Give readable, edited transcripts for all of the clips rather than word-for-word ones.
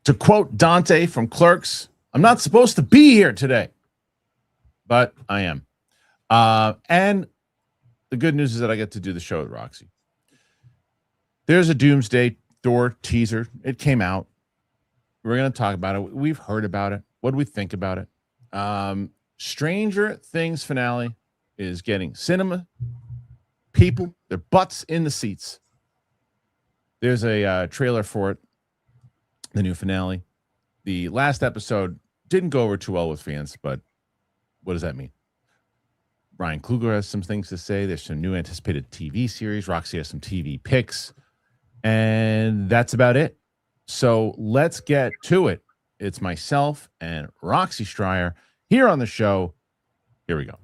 To quote Dante from Clerks, I'm not supposed to be here today, but I am. And the good news is that I get to do the show with Roxy. There's a Doomsday Thor teaser. It came out. We're going to talk about it. We've heard about it. What do we think about it? Stranger Things finale is getting cinema people, their butts in the seats. There's a trailer for it, the new finale. The last episode didn't go over too well with fans, but what does that mean? Ryan Coogler has some things to say. There's some new anticipated TV series. Roxy has some TV picks. And that's about it. So let's get to it. It's myself and Roxy Stryer here on the show. Here we go.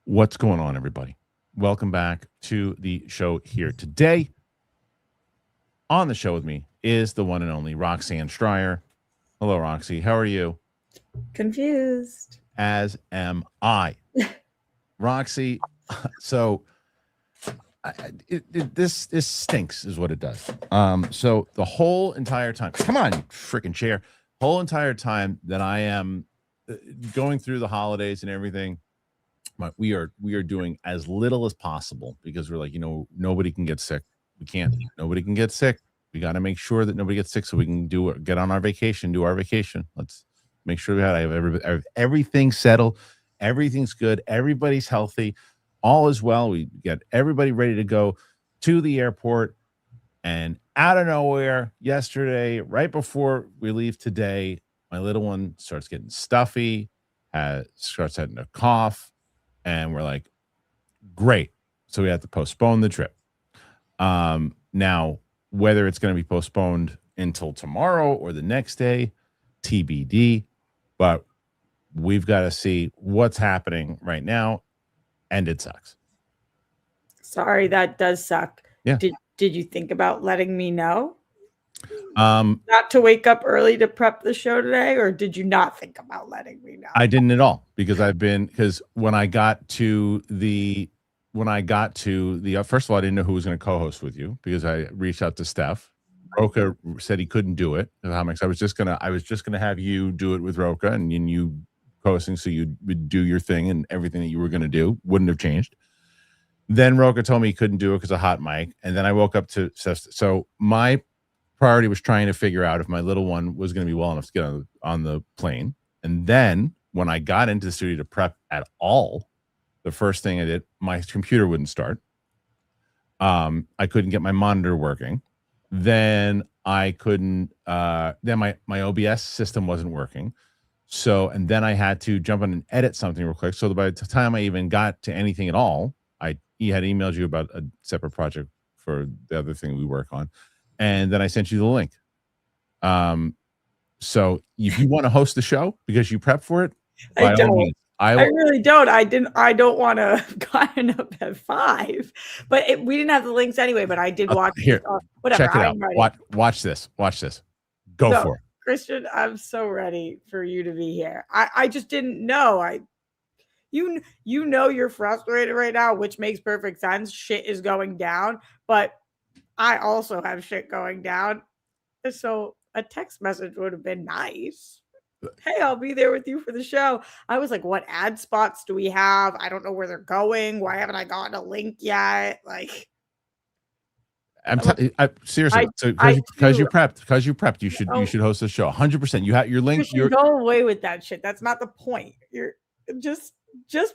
What's going on, everybody? Welcome back to the show here today. On the show with me is the one and only Roxanne Stryer. Hello, Roxy. How are you? Confused. As am I. Roxy, so this stinks is what it does. So the whole entire time, come on, you freaking chair. Whole entire time that I am going through the holidays and everything, we are doing as little as possible because we're like, nobody can get sick. We can't. Nobody can get sick. We got to make sure that nobody gets sick so we can get on our vacation, do our vacation. Let's make sure I have everything settled. Everything's good. Everybody's healthy. All is well. We get everybody ready to go to the airport. And out of nowhere, yesterday, right before we leave today, my little one starts getting stuffy, starts having a cough. And we're like, great. So we have to postpone the trip. Now, whether it's going to be postponed until tomorrow or the next day, TBD. But we've got to see what's happening right now. And it sucks. Sorry, that does suck. Yeah. Did you think about letting me know? Not to wake up early to prep the show today, or did you not think about letting me know? I didn't at all because when I got to the first of all, I didn't know who was going to co-host with you because I reached out to Steph. Roka said he couldn't do it. I was just gonna have you do it with Roka and you co-hosting, so you would do your thing and everything that you were going to do wouldn't have changed. Then Roka told me he couldn't do it because of hot mic, and then I woke up to Steph. So my priority was trying to figure out if my little one was going to be well enough to get on the plane. And then when I got into the studio to prep at all, the first thing I did, my computer wouldn't start. I couldn't get my monitor working. Then I couldn't. Then my OBS system wasn't working. So, and then I had to jump on and edit something real quick. So by the time I even got to anything at all, he had emailed you about a separate project for the other thing we work on. And then I sent you the link. So if you want to host the show because you prep for it, I don't. I really don't. I don't want to gotten up at 5, but we didn't have the links anyway. But I did watch. Here, whatever. Check it out. Watch this. Go for it, Kristian. I'm so ready for you to be here. I just didn't know. You know you're frustrated right now, which makes perfect sense. Shit is going down, but I also have shit going down. So a text message would have been nice. Hey, I'll be there with you for the show. I was like, what ad spots do we have? I don't know where they're going. Why haven't I gotten a link yet? Like, seriously. Because you prepped, you should host the show. 100%. You have your link. You go away with that shit. That's not the point. You're just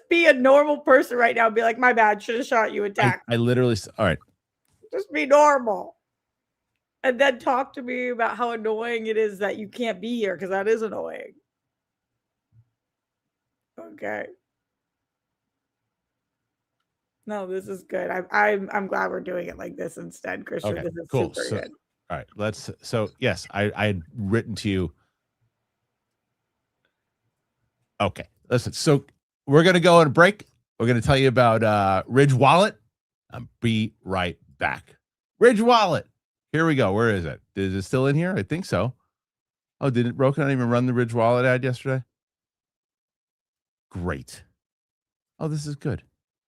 be a normal person right now and be like, my bad, should have shot you a text. I literally, all right. Just be normal. And then talk to me about how annoying it is that you can't be here, because that is annoying. Okay. No, this is good. I'm glad we're doing it like this instead, Kristian. Okay, this is cool. super good. All right, yes, I had written to you. Okay, listen. So we're gonna go on a break. We're gonna tell you about Ridge Wallet. Be right back. Ridge Wallet. Here we go. Where is it? Is it still in here? I think so. Oh, did Roka not even run the Ridge Wallet ad yesterday? Great. Oh, this is good.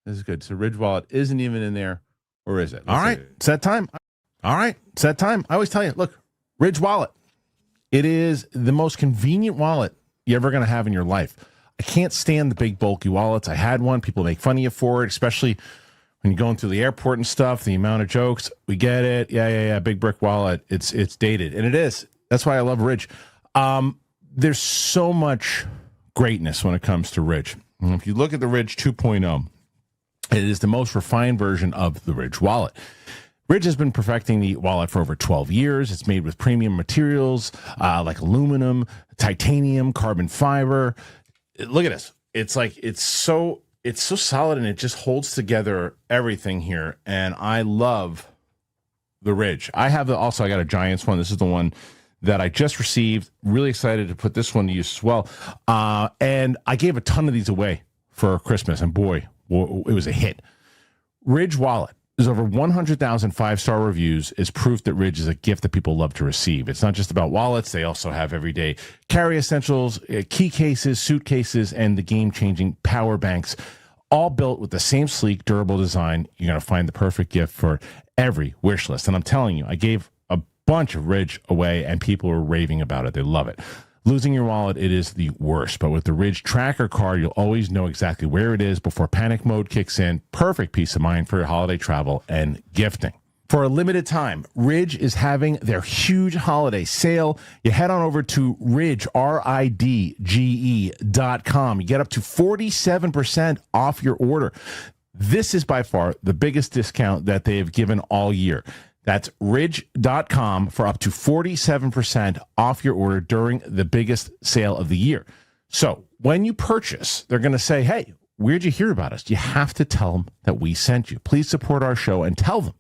This is good. So Ridge Wallet isn't even in there, or is it? All right, it's that time. All right, it's that time. I always tell you, look, Ridge Wallet. It is the most convenient wallet you're ever going to have in your life. I can't stand the big bulky wallets. I had one. People make fun of you for it, especially when you're going through the airport and stuff. The amount of jokes, we get it. Yeah. Big brick wallet. It's dated, and it is. That's why I love Ridge. There's so much greatness when it comes to Ridge. And if you look at the Ridge 2.0, it is the most refined version of the Ridge wallet. Ridge has been perfecting the wallet for over 12 years. It's made with premium materials like aluminum, titanium, carbon fiber. Look at this. It's so solid, and it just holds together everything here. And I love the Ridge. I got a Giants one. This is the one that I just received. Really excited to put this one to use as well. And I gave a ton of these away for Christmas, and boy, it was a hit. Ridge wallet. There's over 100,000 5-star reviews is proof that Ridge is a gift that people love to receive. It's not just about wallets. They also have everyday carry essentials, key cases, suitcases, and the game-changing power banks, all built with the same sleek, durable design. You're going to find the perfect gift for every wish list. And I'm telling you, I gave a bunch of Ridge away, and people are raving about it. They love it. Losing your wallet, it is the worst. But with the Ridge Tracker card, you'll always know exactly where it is before panic mode kicks in. Perfect peace of mind for your holiday travel and gifting. For a limited time, Ridge is having their huge holiday sale. You head on over to Ridge, RIDGE.com. You get up to 47% off your order. This is by far the biggest discount that they have given all year. That's ridge.com for up to 47% off your order during the biggest sale of the year. So when you purchase, they're going to say, hey, where'd you hear about us? You have to tell them that we sent you. Please support our show and tell them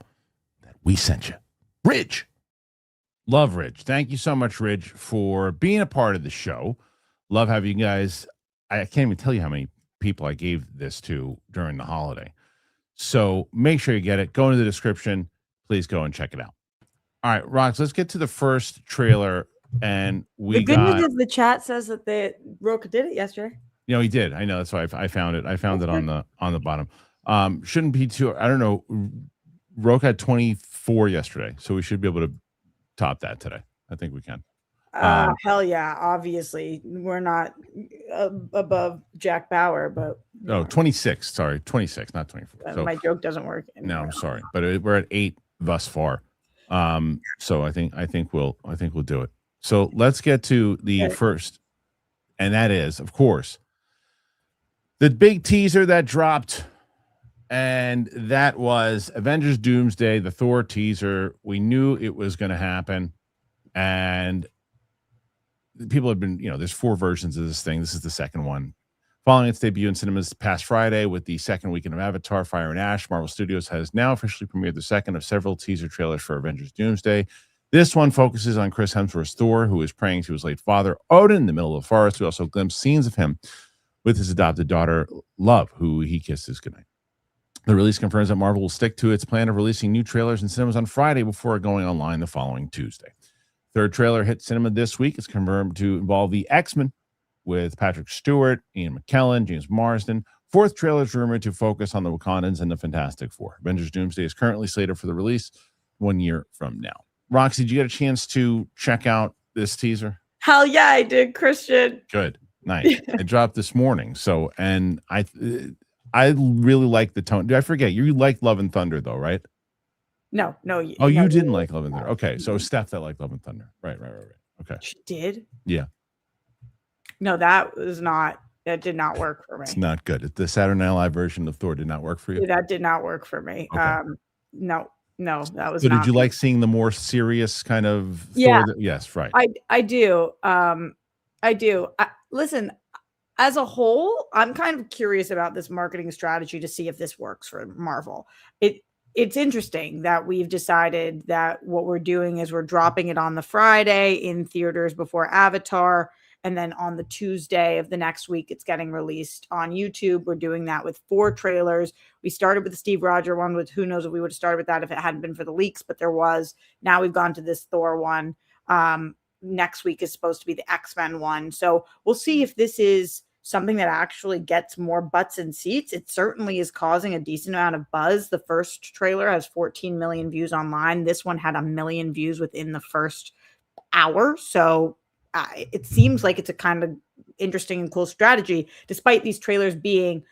that we sent you. Ridge. Love Ridge. Thank you so much, Ridge, for being a part of the show. Love having you guys. I can't even tell you how many people I gave this to during the holiday. So make sure you get it. Go into the description. Please go and check it out. All right, Rox, let's get to the first trailer. And the good news is the chat says that Roka did it yesterday. You know, he did. I know. That's why I found it. I found it on the bottom. Shouldn't be too. I don't know. Roka had 24 yesterday, so we should be able to top that today. I think we can. Hell yeah! Obviously, we're not above Jack Bauer, but 26. Sorry, 26, not 24. So, my joke doesn't work anymore. No, I'm sorry, but we're at 8 thus far. So I think we'll do it. So let's get to the first, and that is, of course, the big teaser that dropped, and that was Avengers Doomsday, the Thor teaser. We knew it was going to happen, and people have been, there's 4 versions of this thing. This is the second one. Following its debut in cinemas past Friday with the second weekend of Avatar, Fire and Ash, Marvel Studios has now officially premiered the second of several teaser trailers for Avengers Doomsday. This one focuses on Chris Hemsworth's Thor, who is praying to his late father, Odin, in the middle of the forest. We also glimpse scenes of him with his adopted daughter, Love, who he kisses goodnight. The release confirms that Marvel will stick to its plan of releasing new trailers in cinemas on Friday before going online the following Tuesday. Third trailer hit cinema this week. It's confirmed to involve the X-Men with Patrick Stewart, Ian McKellen, James Marsden. Fourth trailer is rumored to focus on the Wakandans and the Fantastic Four. Avengers Doomsday is currently slated for the release 1 year from now. Roxy, did you get a chance to check out this teaser? Hell yeah, I did, Kristian. Good. Nice. It dropped this morning. So, and I really like the tone. Did I forget? You like Love and Thunder, though, right? No. You didn't like Love and Thunder. Okay, so Steph that liked Love and Thunder. Right. Okay. She did? Yeah. No, that did not work for me. It's not good. The Saturday Night Live version of Thor did not work for you? That did not work for me. Okay. No, that was. So did you like seeing the more serious kind of yeah Thor? Yes, right. I do. I do. Listen, as a whole, I'm kind of curious about this marketing strategy to see if this works for Marvel. It's interesting that we've decided that what we're doing is we're dropping it on the Friday in theaters before Avatar, and then on the Tuesday of the next week, it's getting released on YouTube. We're doing that with 4 trailers. We started with the Steve Rogers one, with who knows if we would have started with that if it hadn't been for the leaks, but there was. Now we've gone to this Thor one. Next week is supposed to be the X-Men one. So we'll see if this is something that actually gets more butts and seats. It certainly is causing a decent amount of buzz. The first trailer has 14 million views online. This one had 1 million views within the first hour. So it seems like it's a kind of interesting and cool strategy, despite these trailers being,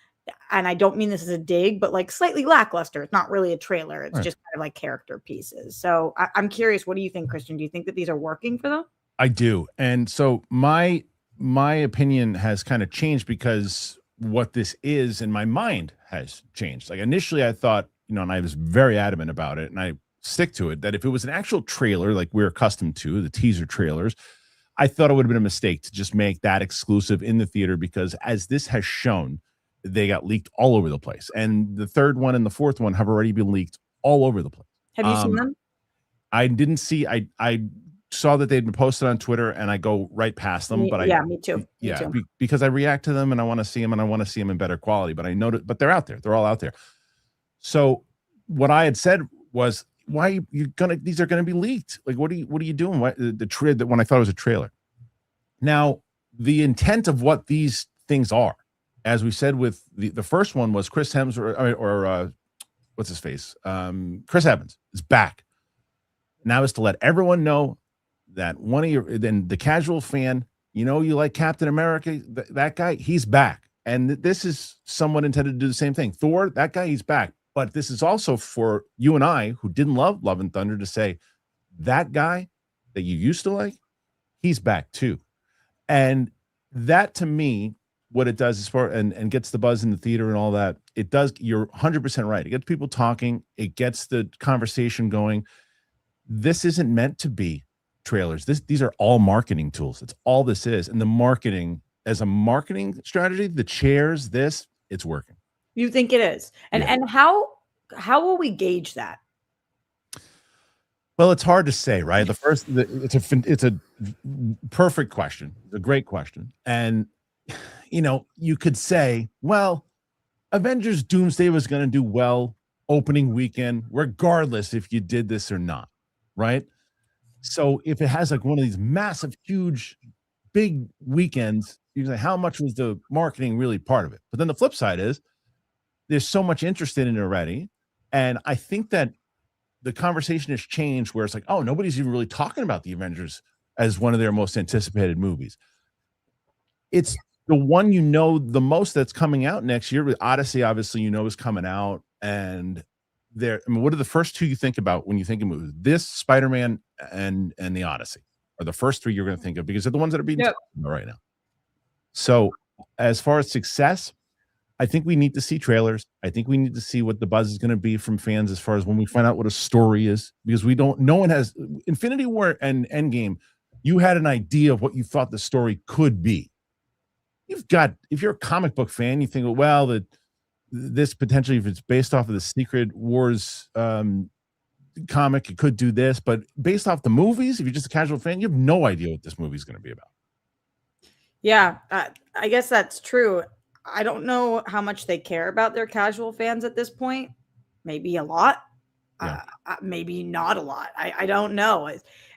and I don't mean this as a dig, but like slightly lackluster. It's not really a trailer. It's just kind of like character pieces. So I'm curious, what do you think, Kristian? Do you think that these are working for them? I do. And so my opinion has kind of changed because what this is in my mind has changed. Like initially I thought, and I was very adamant about it and I stick to it, that if it was an actual trailer like we're accustomed to, the teaser trailers, I thought it would have been a mistake to just make that exclusive in the theater, because as this has shown, they got leaked all over the place. And the third one and the fourth one have already been leaked all over the place. Have you seen them? I didn't see, I saw that they'd been posted on Twitter and I go right past them. Me too. Me too. Because I react to them and I want to see them and I want to see them in better quality, but I know that, but they're out there. They're all out there. So what I had said was, why these are gonna be leaked? Like, what are you doing? What that when I thought it was a trailer. Now, the intent of what these things are, as we said with the first one, was Chris Hemsworth or what's his face? Chris Evans is back. Now is to let everyone know that then the casual fan, you like Captain America, that guy, he's back. And this is somewhat intended to do the same thing. Thor, that guy, he's back. But this is also for you and I, who didn't love Love and Thunder, to say that guy that you used to like, he's back too. And that, to me, what it does is and gets the buzz in the theater and all that. It does. You're 100% right. It gets people talking. It gets the conversation going. This isn't meant to be trailers. These are all marketing tools. It's all this is. And the marketing, as a marketing strategy, the chairs, it's working. You think it is? And how will we gauge that? Well, it's hard to say, right? It's a perfect question. It's a great question. And you could say, well, Avengers Doomsday was going to do well opening weekend, regardless if you did this or not, right? So if it has like one of these massive, huge, big weekends, you say, how much was the marketing really part of it? But then the flip side is, there's so much interest in it already. And I think that the conversation has changed where it's like, oh, nobody's even really talking about the Avengers as one of their most anticipated movies. It's the one the most that's coming out next year. With Odyssey, obviously, is coming out. And what are the first two you think about when you think of movies? This, Spider-Man, and the Odyssey are the first three you're going to think of, because they're the ones that are being talked about right now. So as far as success, I think we need to see trailers. I think we need to see what the buzz is going to be from fans as far as when we find out what a story is, because no one has. Infinity War and Endgame, you had an idea of what you thought the story could be. If you're a comic book fan, you think, well, this potentially, if it's based off of the Secret Wars comic, it could do this, but based off the movies, if you're just a casual fan, you have no idea what this movie is going to be about. Yeah, I guess that's true. I don't know how much they care about their casual fans at this point. Maybe a lot, maybe not a lot. I don't know.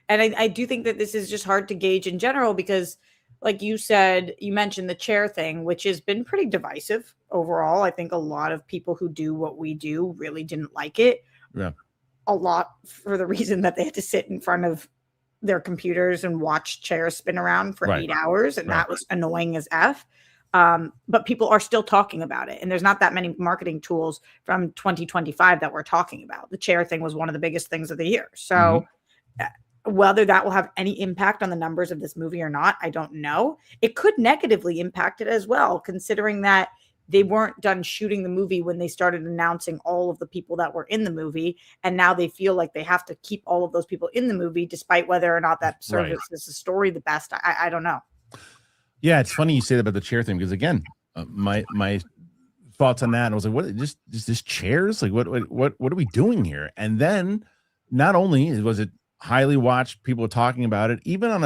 And I do think that this is just hard to gauge in general, because like you said, you mentioned the chair thing, which has been pretty divisive overall. I think a lot of people who do what we do really didn't like it. Yeah. A lot for the reason that they had to sit in front of their computers and watch chairs spin around for 8 hours. And that was annoying as F. But people are still talking about it. And there's not that many marketing tools from 2025 that we're talking about. The chair thing was one of the biggest things of the year. So whether that will have any impact on the numbers of this movie or not, I don't know. It could negatively impact it as well, considering that they weren't done shooting the movie when they started announcing all of the people that were in the movie. And now they feel like they have to keep all of those people in the movie, despite whether or not that services the story the best. I don't know. Yeah, it's funny you say that about the chair thing, because again, my thoughts on that, I was like, what, just this chairs? Like, what are we doing here? And then not only was it highly watched, people were talking about it, even on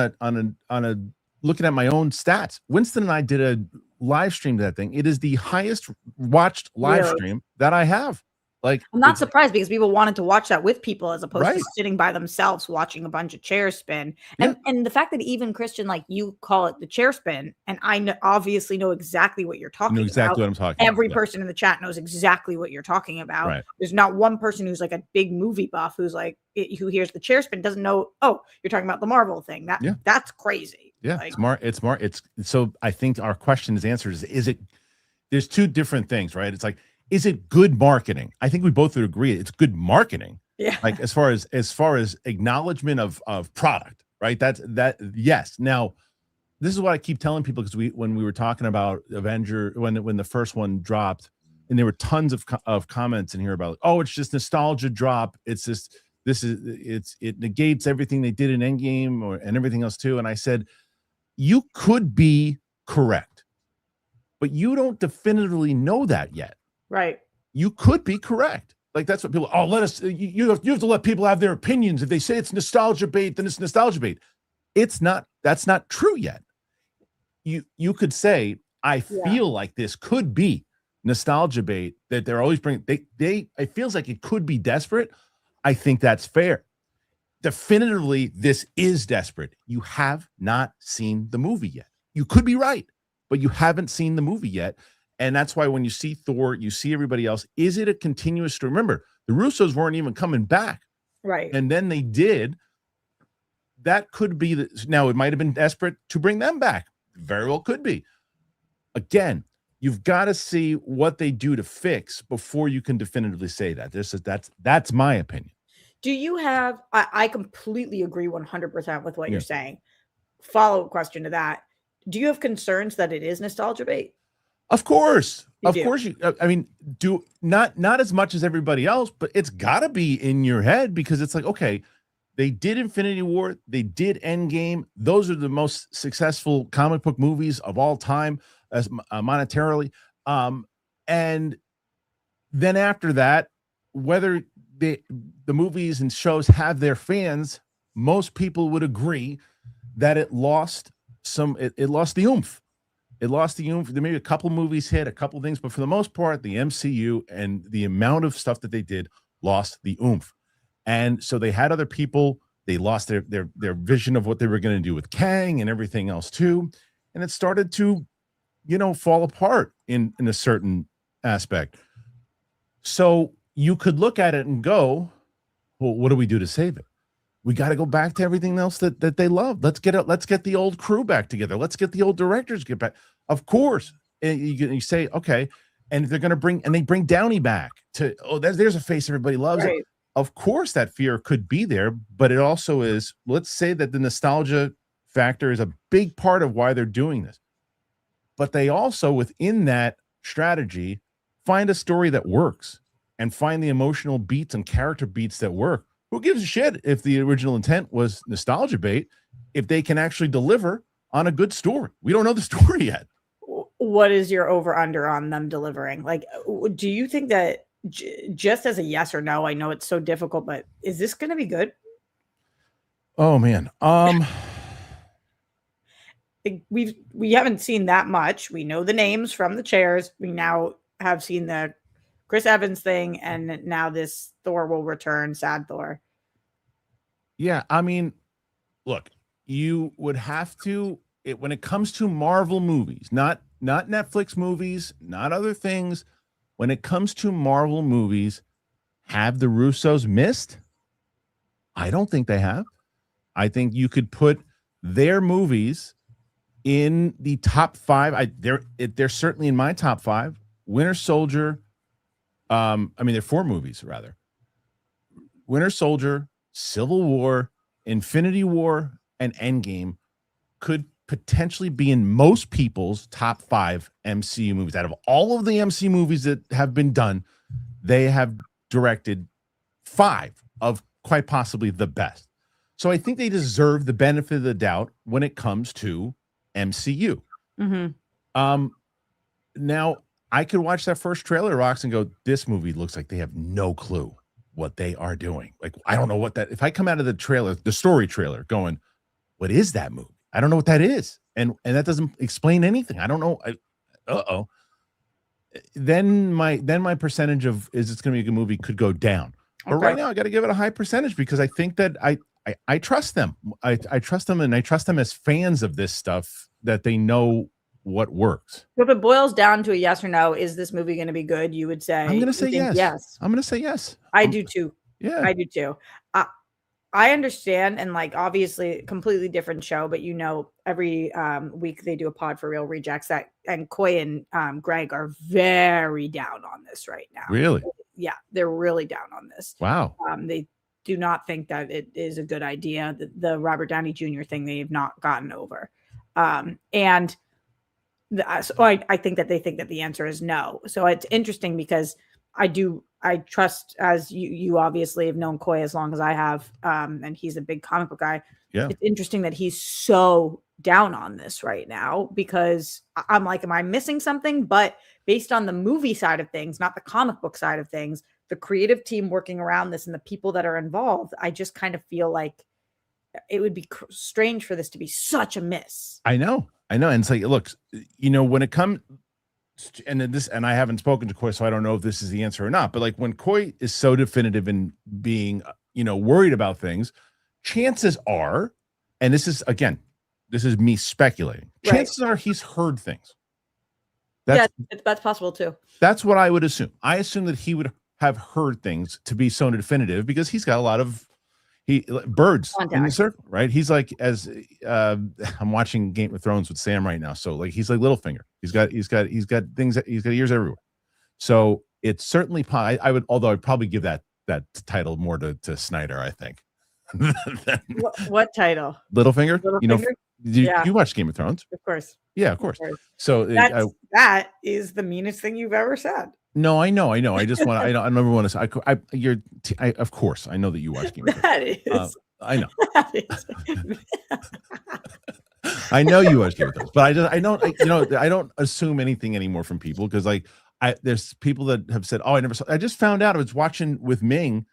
a looking at my own stats. Winston and I did a live stream to that thing. It is the highest watched live stream that I have. Like, I'm not surprised because people wanted to watch that with people as opposed to Right. sitting by themselves watching a bunch of chairs spin. Yeah. And the fact that even Kristian, like you call it the chair spin, and obviously know exactly what you're You talking know exactly about. what I'm talking about. Every Yeah. person in the chat knows exactly what you're talking about. Right. There's not one person who's like a big movie buff who's like who hears the chair spin doesn't know. Oh, you're talking about the Marvel thing. That's crazy. Yeah, Like, it's smart. It's so I think our question is answered is it there's two different things, right? It's like, is it good marketing? I think we both would agree it's good marketing. yeah. Like as far as acknowledgement of product, right? That yes. Now, this is what I keep telling people because when we were talking about Avenger when the first one dropped, and there were tons of comments in here about, oh, it's just nostalgia drop. It's just it negates everything they did in Endgame and everything else too. And I said, you could be correct, but you don't definitively know that yet. Right. You could be correct. Like that's what people. Oh, let us. You have to let people have their opinions. If they say it's nostalgia bait, then it's nostalgia bait. It's not. That's not true yet. You could say, I feel like this could be nostalgia bait that they're always bringing. It feels like it could be desperate. I think that's fair. Definitively, this is desperate. You have not seen the movie yet. You could be right, but you haven't seen the movie yet. And that's why when you see Thor, you see everybody else. Is it a continuous story? Remember, the Russos weren't even coming back. Right. And then they did. That could be now it might have been desperate to bring them back. Very well could be. Again, you've got to see what they do to fix before you can definitively say that. That's my opinion. Do you have, I completely agree 100% with what you're saying. Follow-up question to that. Do you have concerns that it is nostalgia bait? Of course. You of do. course. I mean, not as much as everybody else, but it's got to be in your head because it's like, okay, they did Infinity War. They did Endgame. Those are the most successful comic book movies of all time as monetarily. And then after that, whether the movies and shows have their fans, most people would agree that it lost it lost the oomph. It lost the oomph. There may be a couple movies hit, a couple things, but for the most part, the MCU and the amount of stuff that they did lost the oomph. And so they had other people. They lost their vision of what they were going to do with Kang and everything else too. And it started to, fall apart in a certain aspect. So you could look at it and go, well, what do we do to save it? We got to go back to everything else that they love. Let's get the old crew back together. Let's get the old directors get back. Of course. And you say, okay, and they're going to bring Downey back to, there's a face everybody loves. Right. Of course that fear could be there, but it also is, let's say that the nostalgia factor is a big part of why they're doing this. But they also, within that strategy, find a story that works and find the emotional beats and character beats that work. Who gives a shit if the original intent was nostalgia bait, if they can actually deliver on a good story? We don't know the story yet. What is your over-under on them delivering? Like, do you think that just as a yes or no, I know it's so difficult, but is this going to be good? Oh, man. We haven't seen that much. We know the names from the chairs. We now have seen the Chris Evans thing, and now this Thor will return, sad Thor. Yeah, I mean, look, you would have to, when it comes to Marvel movies, not Netflix movies, not other things, when it comes to Marvel movies, have the Russos missed? I don't think they have. I think you could put their movies in the top 5. They're certainly in my top 5. Winter Soldier. They're 4 movies rather. Winter Soldier, Civil War, Infinity War, and Endgame could potentially be in most people's top 5 MCU movies. Out of all of the MCU movies that have been done, they have directed 5 of quite possibly the best. So I think they deserve the benefit of the doubt when it comes to MCU. Mm-hmm. Now, I could watch that first trailer, Rox, and go, this movie looks like they have no clue what they are doing. Like, I don't know what that, if I come out of the trailer, the story trailer going, what is that movie? I don't know what that is. And that doesn't explain anything. I don't know. then my percentage of is it's going to be a good movie could go down. But right now, I got to give it a high percentage because I think that I trust them. I trust them, and I trust them as fans of this stuff that they know what works. If it boils down to a yes or no, is this movie going to be good? You would say. I'm going to say yes. Yes. I'm going to say yes. I do too. Yeah, I do too. I understand, and like obviously completely different show, but every week they do a Pod for Real Rejects and Coy and Greg are very down on this right now. Really? Yeah, they're really down on this. Wow. They do not think that it is a good idea. The Robert Downey Jr. thing they've not gotten over. So I think that they think that the answer is no. So it's interesting because I trust, as you obviously have known Coy as long as I have, and he's a big comic book guy. Yeah. It's interesting that he's so down on this right now because I'm like, am I missing something? But based on the movie side of things, not the comic book side of things, the creative team working around this and the people that are involved, I just kind of feel like it would be strange for this to be such a miss. I know. And it's like, look, when it comes, and I haven't spoken to Coy, so I don't know if this is the answer or not. But like when Coy is so definitive in being, worried about things, chances are, and this is me speculating. Chances are he's heard things. That's possible too. That's what I would assume. I assume that he would have heard things to be so definitive because he's got a lot of birds in the circle, right? He's like, as I'm watching Game of Thrones with Sam right now, so like he's like Littlefinger. He's got things. He's got ears everywhere. So it's certainly I would, although I'd probably give that title more to Snyder, I think. What title? Littlefinger. Littlefinger? You watch Game of Thrones, of course. Yeah, of course. So that is the meanest thing you've ever said. No, I know. I just want. I remember when of course, I know that you watch Game of Thrones. That is. I know. I know you watch Game of Thrones, but I don't assume anything anymore from people because there's people that have said, "Oh, I never saw." I just found out I was watching with Ming.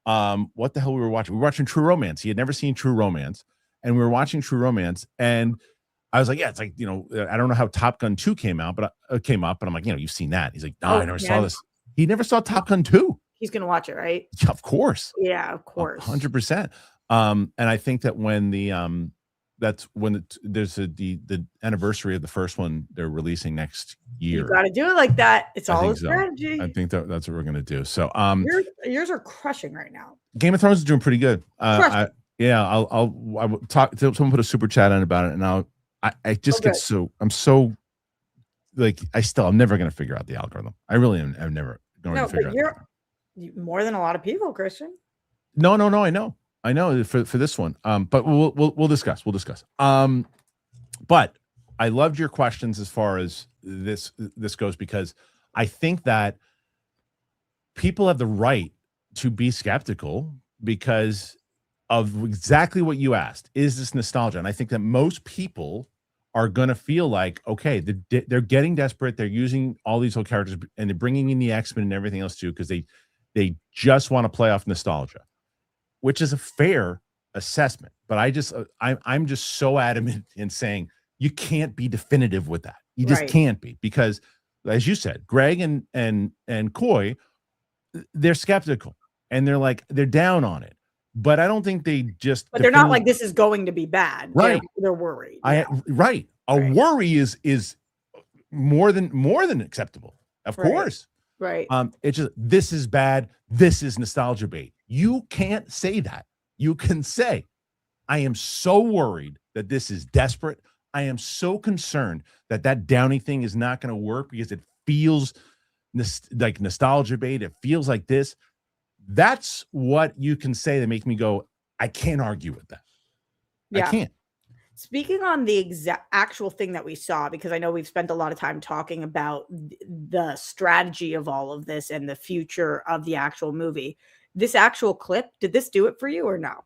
What the hell we were watching? We were watching True Romance. He had never seen True Romance, and we were watching True Romance, and I was like, yeah, it's like, I don't know how Top Gun 2 came out, but it came up, and I'm like, you've seen that. He's like, no, I never saw this. He never saw Top Gun 2. He's going to watch it, right? Yeah, of course. Yeah, of course. 100%. And I think that when there's the anniversary of the first one, they're releasing next year. You got to do it like that. It's all a strategy. So. I think that's what we're going to do. So, yours are crushing right now. Game of Thrones is doing pretty good. I will talk to someone, put a super chat in about it, and I just get I'm never going to figure out the algorithm. I really am never going to figure out. You're more than a lot of people, Kristian. No, I know for this one. But we'll discuss. But I loved your questions as far as this goes because I think that people have the right to be skeptical because of exactly what you asked. Is this nostalgia? And I think that most people are going to feel like, okay, they're getting desperate. They're using all these old characters and they're bringing in the X-Men and everything else too because they just want to play off nostalgia, which is a fair assessment. But I'm just so adamant in saying you can't be definitive with that. You just can't be because, as you said, Greg and Coy, they're skeptical and they're down on it. But I don't think they just. But they're not like this is going to be bad. Right. They're worried. Right. Worry is more than acceptable. Of course. Right. It's just this is bad. This is nostalgia bait. You can't say that. You can say, I am so worried that this is desperate. I am so concerned that Downey thing is not going to work because it feels like nostalgia bait. It feels like this. That's what you can say that makes me go, I can't argue with that. Yeah. I can't. Speaking on the actual thing that we saw, because I know we've spent a lot of time talking about the strategy of all of this and the future of the actual movie. This actual clip, did this do it for you or no?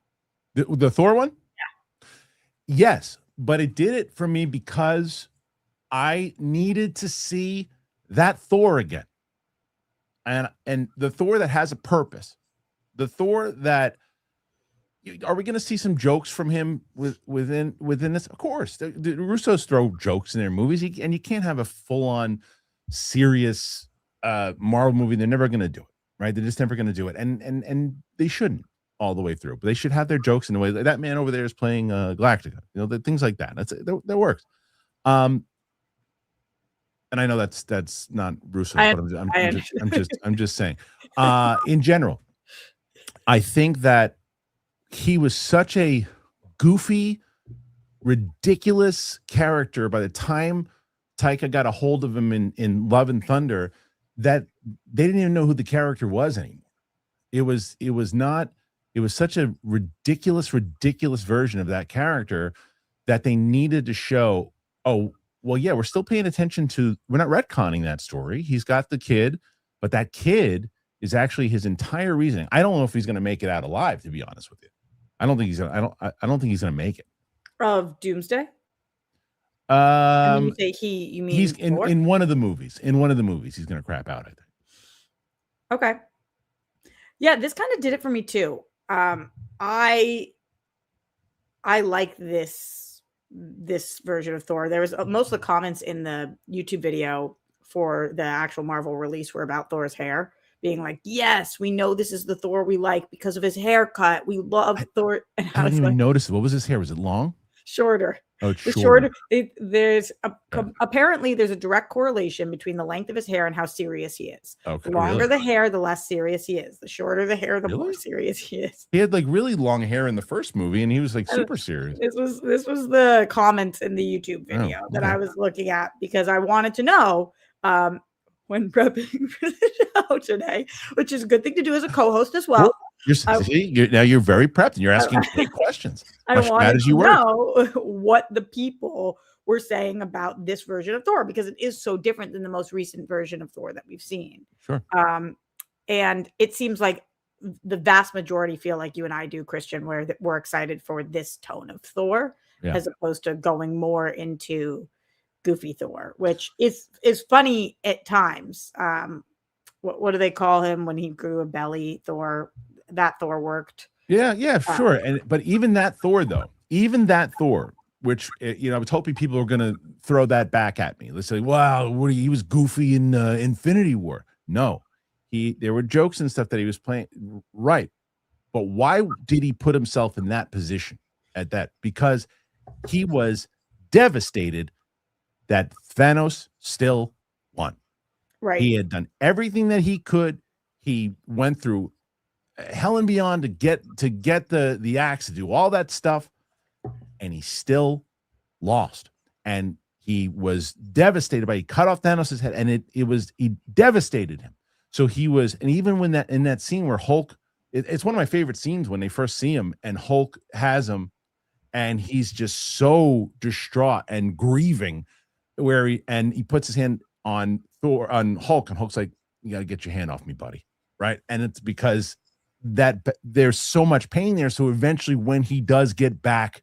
The Thor one? Yeah. Yes, but it did it for me because I needed to see that Thor again. And the Thor that has a purpose, the Thor that are we going to see some jokes from him within this? Of course, the Russos throw jokes in their movies, and you can't have a full on serious Marvel movie. They're never going to do it, right? They're just never going to do it, and they shouldn't all the way through. But they should have their jokes in a way. Like that man over there is playing Galactica, things like that. That works. And I know that's not Russo, but I'm just saying. In general, I think that he was such a goofy, ridiculous character by the time Taika got a hold of him in Love and Thunder that they didn't even know who the character was anymore. It was such a ridiculous version of that character that they needed to show, oh, well, yeah, we're still paying attention to, we're not retconning that story. He's got the kid, but that kid is actually his entire reasoning. I don't know if he's going to make it out alive, to be honest with you. I don't think he's going to make it. Of Doomsday? You say you mean he's in one of the movies. In one of the movies, he's going to crap out, I think. Okay. Yeah, this kind of did it for me too. I like this version of Thor. There was most of the comments in the YouTube video for the actual Marvel release were about Thor's hair, being like, "Yes, we know this is the Thor we like because of his haircut. We love Thor." And I didn't even notice it. What was his hair? Was it long? Shorter. Oh, it's shorter. Apparently there's a direct correlation between the length of his hair and how serious he is. Okay, the longer the hair, the less serious he is. The shorter the hair, the more serious he is. He had like really long hair in the first movie, and he was like super serious. This was the comments in the YouTube video that I was looking at because I wanted to know when prepping for the show today, which is a good thing to do as a co-host as well. You're very prepped, and you're asking great questions. I wanted to know what the people were saying about this version of Thor because it is so different than the most recent version of Thor that we've seen. Sure. And it seems like the vast majority feel like you and I do, Kristian, where we're excited for this tone of Thor as opposed to going more into goofy Thor, which is funny at times. What do they call him when he grew a belly? Thor. That Thor worked. Yeah, sure. But even that Thor, which I was hoping people were going to throw that back at me. Let's say, wow, he was goofy in Infinity War. No, there were jokes and stuff that he was playing, right? But why did he put himself in that position at that? Because he was devastated that Thanos still won. Right. He had done everything that he could. He went through hell and beyond to get the axe, to do all that stuff, and he still lost. And he was devastated he cut off Thanos' head, and he devastated him. So he was, and even when in that scene where Hulk, it's one of my favorite scenes when they first see him and Hulk has him, and he's just so distraught and grieving, where he puts his hand on Hulk, and Hulk's like, "You got to get your hand off me, buddy." Right. And it's because that there's so much pain there. So eventually when he does get back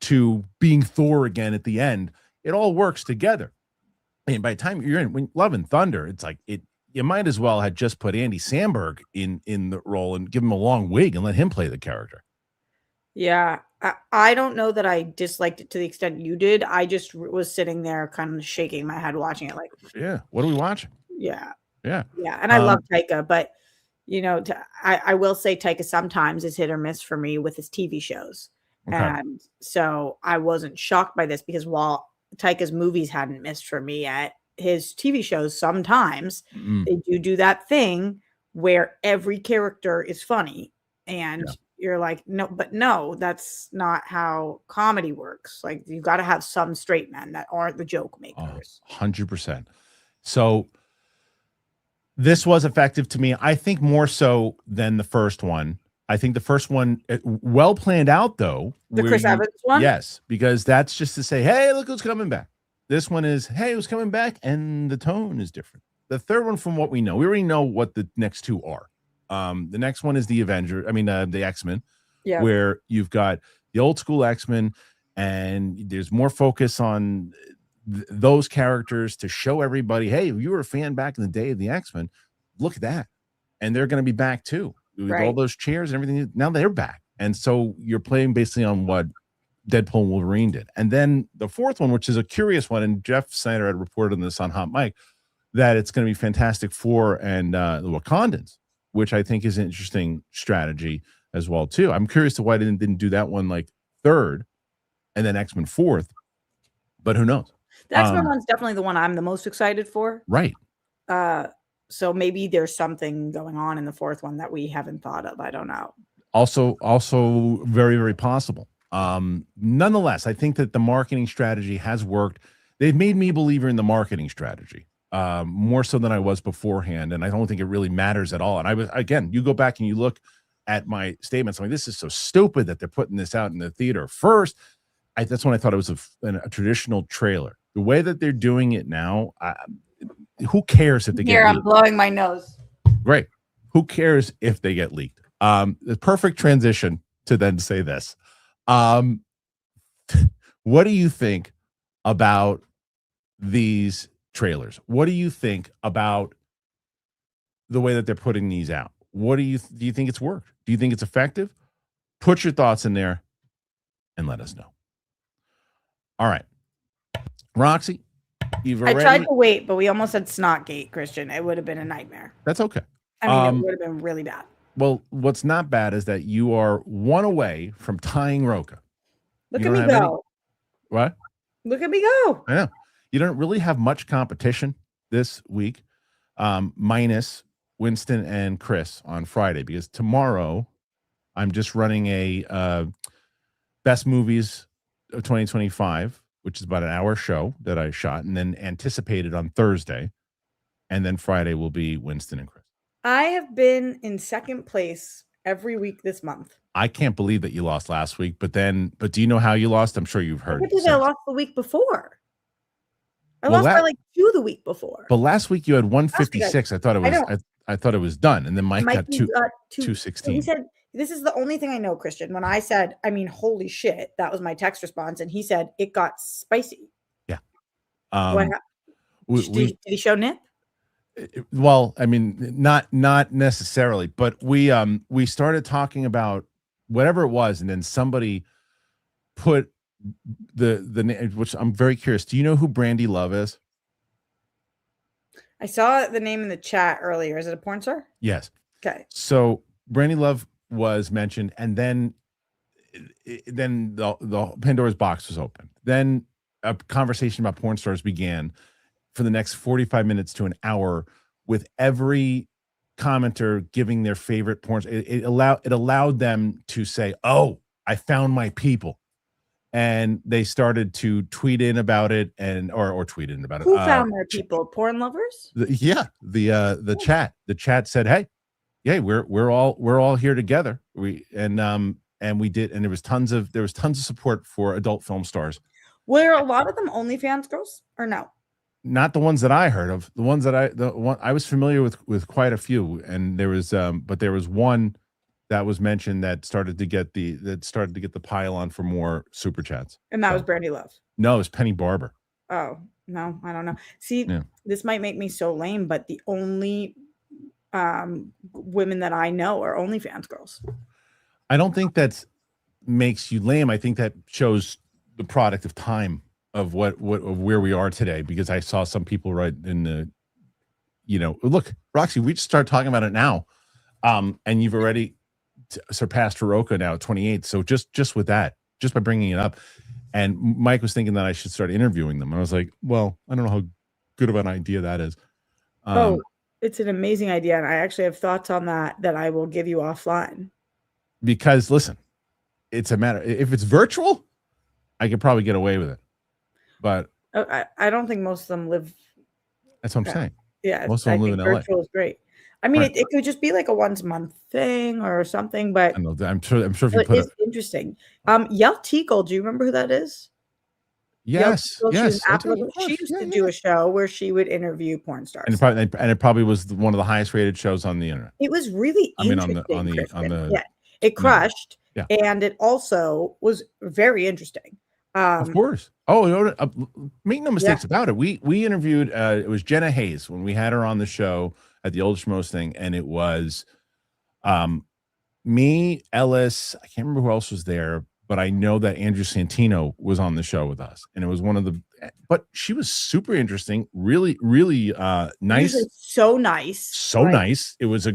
to being Thor again at the end, it all works together. And by the time you're in Love and Thunder, it's like you might as well have just put Andy Samberg in the role and give him a long wig and let him play the character. Yeah. I don't know that I disliked it to the extent you did. I just was sitting there kind of shaking my head watching it like, yeah, what are we watching? Yeah. Yeah. And I love Taika, but I will say Taika sometimes is hit or miss for me with his TV shows. Okay. And so I wasn't shocked by this because while Taika's movies hadn't missed for me yet, his TV shows sometimes they do that thing where every character is funny and you're like, no, that's not how comedy works. Like you got to have some straight men that aren't the joke makers. 100%. So this was effective to me. I think more so than the first one. I think the first one, well planned out though. The Chris Evans one? Yes, because that's just to say, hey, look who's coming back. This one is, hey, who's coming back? And the tone is different. The third one, from what we know, we already know what the next two are. The next one is the X-Men, where you've got the old school X-Men, and there's more focus on those characters to show everybody, hey, if you were a fan back in the day of the X-Men, look at that. And they're going to be back too. With all those chairs and everything. Now they're back. And so you're playing basically on what Deadpool and Wolverine did. And then the fourth one, which is a curious one, and Jeff Snyder had reported on this on Hot Mic, that it's going to be Fantastic Four and the Wakandans, which I think is an interesting strategy as well too. I'm curious to why they didn't do that one like third, and then X-Men fourth. But who knows? The X-Men one's definitely the one I'm the most excited for. Right. So maybe there's something going on in the fourth one that we haven't thought of. I don't know. Also very, very possible. Nonetheless, I think that the marketing strategy has worked. They've made me a believer in the marketing strategy, more so than I was beforehand. And I don't think it really matters at all. And I was, again, you go back and you look at my statements. I'm like, this is so stupid that they're putting this out in the theater first. That's when I thought it was a traditional trailer. The way that they're doing it now, who cares if they get leaked? I'm blowing my nose. Right. Who cares if they get leaked? The perfect transition to then say this. What do you think about these trailers? What do you think about the way that they're putting these out? Do you think it's worked? Do you think it's effective? Put your thoughts in there and let us know. All right. Roxy, I tried to wait, but we almost had Snotgate, Kristian. It would have been a nightmare. That's okay. I mean, it would have been really bad. Well, what's not bad is that you are one away from tying Roka. Look at me go. What? Look at me go. I know. You don't really have much competition this week, minus Winston and Chris on Friday, because tomorrow I'm just running a best movies of 2025, which is about an hour show that I shot and then anticipated on Thursday. And then Friday will be Winston and Chris. I have been in second place every week this month. I can't believe that you lost last week, but do you know how you lost? I'm sure you've heard. I believe I lost the week before. I lost by like 2 the week before. But last week you had 156. I thought it was I thought it was done. And then Mike got 216. He said, this is the only thing I know, Kristian. When I said, I mean, holy shit, that was my text response. And he said, it got spicy. Yeah. Did he show Nip? Well, I mean, not necessarily, but we started talking about whatever it was, and then somebody put the name, which I'm very curious. Do you know who Brandy Love is? I saw the name in the chat earlier. Is it a porn star? Yes. Okay. So Brandy Love was mentioned, and then the Pandora's box was opened. Then a conversation about porn stars began for the next 45 minutes to an hour, with every commenter giving their favorite porn. It allowed them to say, "Oh, I found my people," and they started to tweet in about it or tweet in about it. Who found their people? Porn lovers? The chat. The chat said, "Hey, we're all here together." We did, and there was tons of support for adult film stars. Were a lot of them OnlyFans girls or no? Not the ones that I heard of. The ones that I was familiar with quite a few, and there was one that was mentioned that started to get the pile on for more super chats. And that was Brandy Love. No, it was Penny Barber. Oh no, I don't know. See, This might make me so lame, but the only women that I know are OnlyFans girls. I don't think that makes you lame. I think that shows the product of time. Of where we are today, because I saw some people right in the, look, Roxy, we just start talking about it now, and you've already surpassed Hiroka now at 28. So just with that, just by bringing it up, and Mike was thinking that I should start interviewing them, and I was like, well, I don't know how good of an idea that is. It's an amazing idea, and I actually have thoughts on that I will give you offline. Because listen, it's a matter, if it's virtual, I could probably get away with it. But I don't think most of them live. That's what I'm saying. Yeah, most of them live in LA. Virtual is great. I mean, it could just be like a once a month thing or something. But I know, I'm sure if you put it, interesting. Yell Teagle, do you remember who that is? Yes, yes. She used to do a show where she would interview porn stars, and it probably was one of the highest rated shows on the internet. It was really interesting. On the yeah, it crushed, and it also was very interesting. Of course. Oh, make no mistakes about it. We interviewed. It was Jenna Hayes when we had her on the show at the Old Schmoes thing, and it was me, Ellis. I can't remember who else was there, but I know that Andrew Santino was on the show with us, and it was one of the. But she was super interesting, really, really nice, Usually so nice, so nice. It was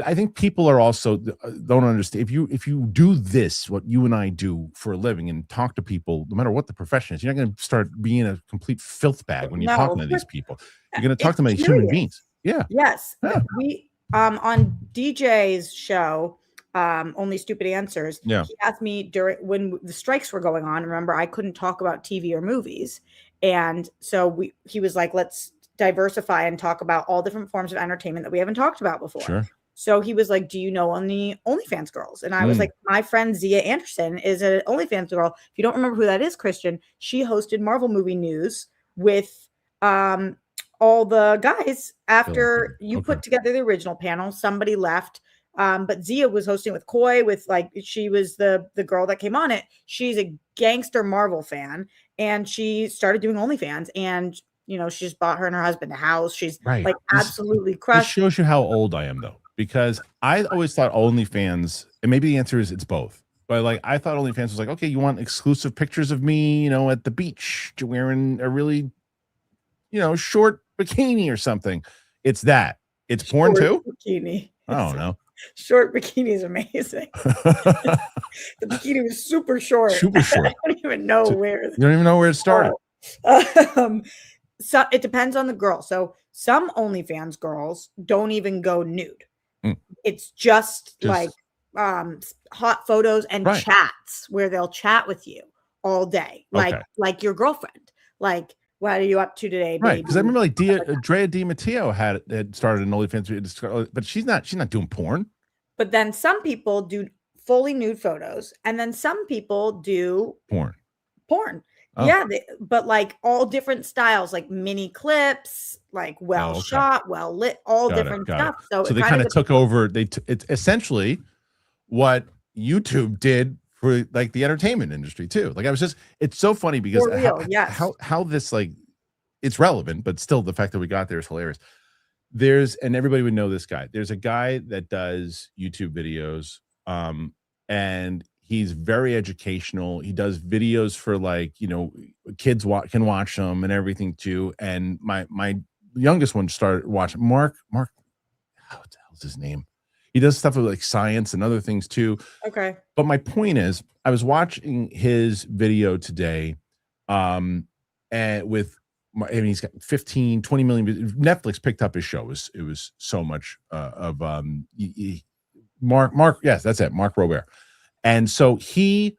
I think people are also don't understand if you do this, what you and I do for a living, and talk to people, no matter what the profession is, you're not going to start being a complete filth bag when you're talking to these people. You're going to talk to them as human beings. Yeah. Yes. Yeah. We on DJ's show, Only Stupid Answers. Yeah. He asked me when the strikes were going on. Remember, I couldn't talk about TV or movies, and so he was like, "Let's diversify and talk about all different forms of entertainment that we haven't talked about before." Sure. So he was like, "Do you know any OnlyFans girls?" And I was like, "My friend Zia Anderson is an OnlyFans girl. If you don't remember who that is, Kristian, she hosted Marvel movie news with all the guys after you put together the original panel. Somebody left, but Zia was hosting with Koi. She was the girl that came on it. She's a gangster Marvel fan, and she started doing OnlyFans, and she just bought her and her husband a house. She's like absolutely crushed." This shows you how old I am, though, because I always thought OnlyFans, and maybe the answer is it's both, but like I thought OnlyFans was like, okay, you want exclusive pictures of me, at the beach wearing a really, short bikini or something. It's that. It's porn too. Bikini. I don't know. Short bikini is amazing. The bikini was super short. Super short. I don't even know where. You don't even know where it started. So it depends on the girl. So some OnlyFans girls don't even go nude. It's just like hot photos and chats where they'll chat with you all day, like your girlfriend. Like, what are you up to today, baby? Right, because I remember like Drea DiMatteo had started an OnlyFans, but she's not doing porn. But then some people do fully nude photos, and then some people do porn. Oh. Yeah, but like all different styles, like mini clips, like shot, well lit, all different stuff. So they kind of took over. It's essentially what YouTube did for like the entertainment industry too. Like it's so funny because how this like it's relevant, but still the fact that we got there is hilarious. And everybody would know this guy. There's a guy that does YouTube videos, and he's very educational. He does videos for like, kids can watch them and everything too. And my youngest one started watching Mark. How the hell's his name? He does stuff with like science and other things too. Okay. But my point is, I was watching his video today, and he's got 15, 20 million. Netflix picked up his show. It was so much of Mark. Yes, that's it. Mark Robert. And so I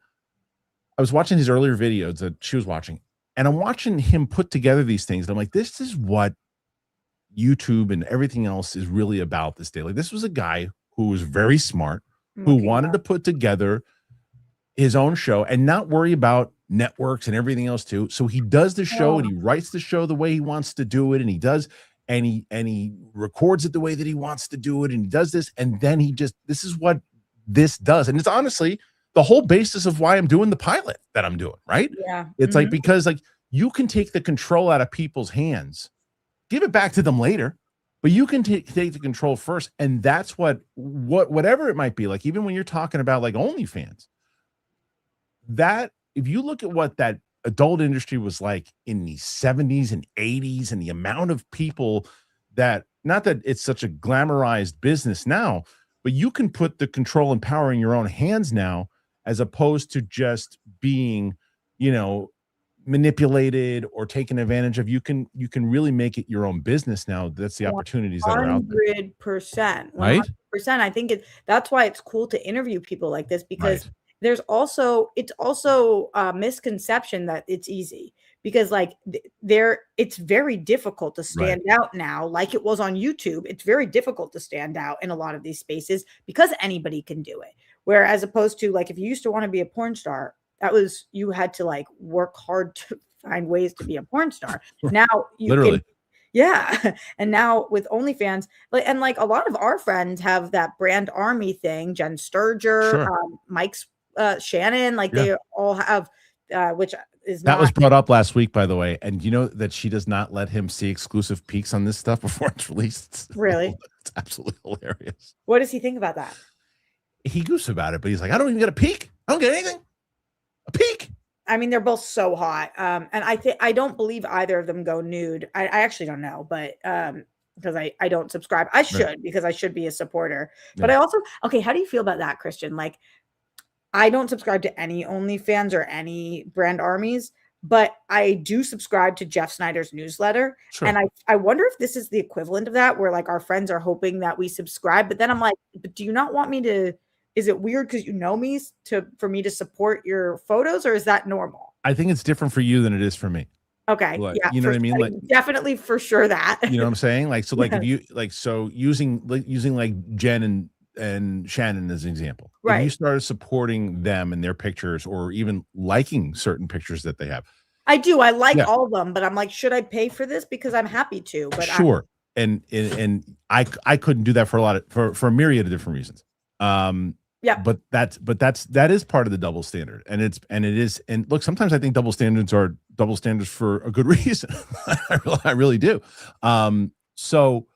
was watching his earlier videos that she was watching, and I'm watching him put together these things. And I'm like, this is what YouTube and everything else is really about this day. Like, this was a guy who was very smart, who wanted to put together his own show and not worry about networks and everything else too. So he does the show and he writes the show the way he wants to do it. And he does, and he records it the way that he wants to do it. And he does this. And then this is what this does. And it's honestly the whole basis of why I'm doing the pilot that I'm doing, right? Yeah. It's like, because like you can take the control out of people's hands, give it back to them later, but you can take the control first. And that's whatever it might be. Like, even when you're talking about like OnlyFans, that if you look at what that adult industry was like in the 70s and 80s, and the amount of people that, not that it's such a glamorized business now, but you can put the control and power in your own hands now, as opposed to just being, manipulated or taken advantage of. You can really make it your own business now. That's the opportunities that are out there. 100%. Right? 100%. I think that's why it's cool to interview people like this, because it's also a misconception that it's easy, because like it's very difficult to stand out now. Like it was on YouTube, it's very difficult to stand out in a lot of these spaces because anybody can do it. Whereas opposed to like, if you used to want to be a porn star, you had to like work hard to find ways to be a porn star. Now you literally. And now with OnlyFans, and like a lot of our friends have that brand army thing, Jen Sturger, Mike's Shannon, like they all have, which is that was brought up last week, by the way. And you know that she does not let him see exclusive peeks on this stuff before it's released. Really? It's absolutely hilarious. What does he think about that? He goofs about it, but he's like, I don't even get a peek. I don't get anything. A peek. I mean, they're both so hot. And I don't believe either of them go nude. I actually don't know, but because I don't subscribe. I should because I should be a supporter. But I also how do you feel about that, Kristian? Like, I don't subscribe to any OnlyFans or any brand armies, but I do subscribe to Jeff Snyder's newsletter. Sure. And I wonder if this is the equivalent of that, where like our friends are hoping that we subscribe. But then I'm like, but do you not want me to? Is it weird because you know me for me to support your photos, or is that normal? I think it's different for you than it is for me. Okay. Like, yeah. You know what I mean? Like, definitely for sure that. You know what I'm saying? Like, so like if you like, so using like Jen and Shannon as an example, right? If you started supporting them and their pictures, or even liking certain pictures that they have, I do. I like all of them, but I'm like, should I pay for this? Because I'm happy to. But sure. And I couldn't do that for a myriad of different reasons. Yeah. But that is part of the double standard, and look, sometimes I think double standards are double standards for a good reason. I really do. So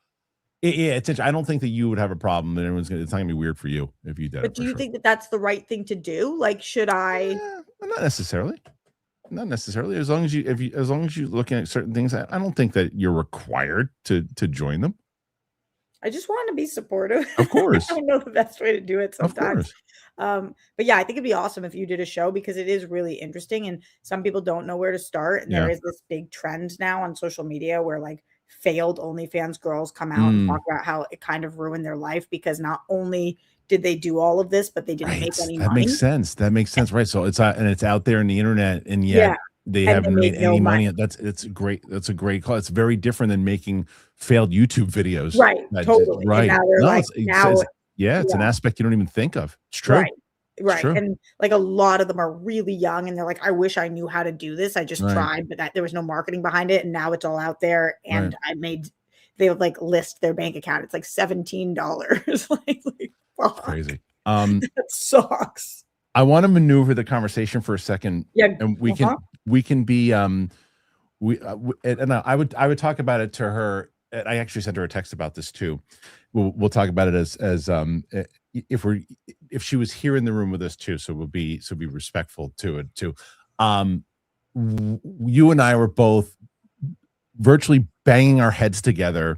it's I don't think that you would have a problem, and it's not gonna be weird for you if you did. But do you think that that's the right thing to do? Like, should I? Not necessarily. As long as you're looking at certain things, I don't think that you're required to join them. I just want to be supportive. Of course. I don't know the best way to do it sometimes. But yeah, I think it'd be awesome if you did a show, because it is really interesting and some people don't know where to start. And there is this big trend now on social media where like failed OnlyFans girls come out and talk about how it kind of ruined their life, because not only did they do all of this, but they didn't make any money. That makes sense. Right. So it's out there in the internet, and yet they haven't made any money. That's a great call. It's very different than making failed YouTube videos. Right. Totally. Right. It's an aspect you don't even think of. It's true. Right. And like a lot of them are really young and they're like, I wish I knew how to do this. I just tried, but there was no marketing behind it. And now it's all out there. And they would like list their bank account. It's like $17. like fuck. Crazy. That sucks. I want to maneuver the conversation for a second. Yeah. And we can be and I would talk about it to her. And I actually sent her a text about this too. We'll talk about it as if she was here in the room with us too. So we'll be respectful to it too. You and I were both virtually banging our heads together,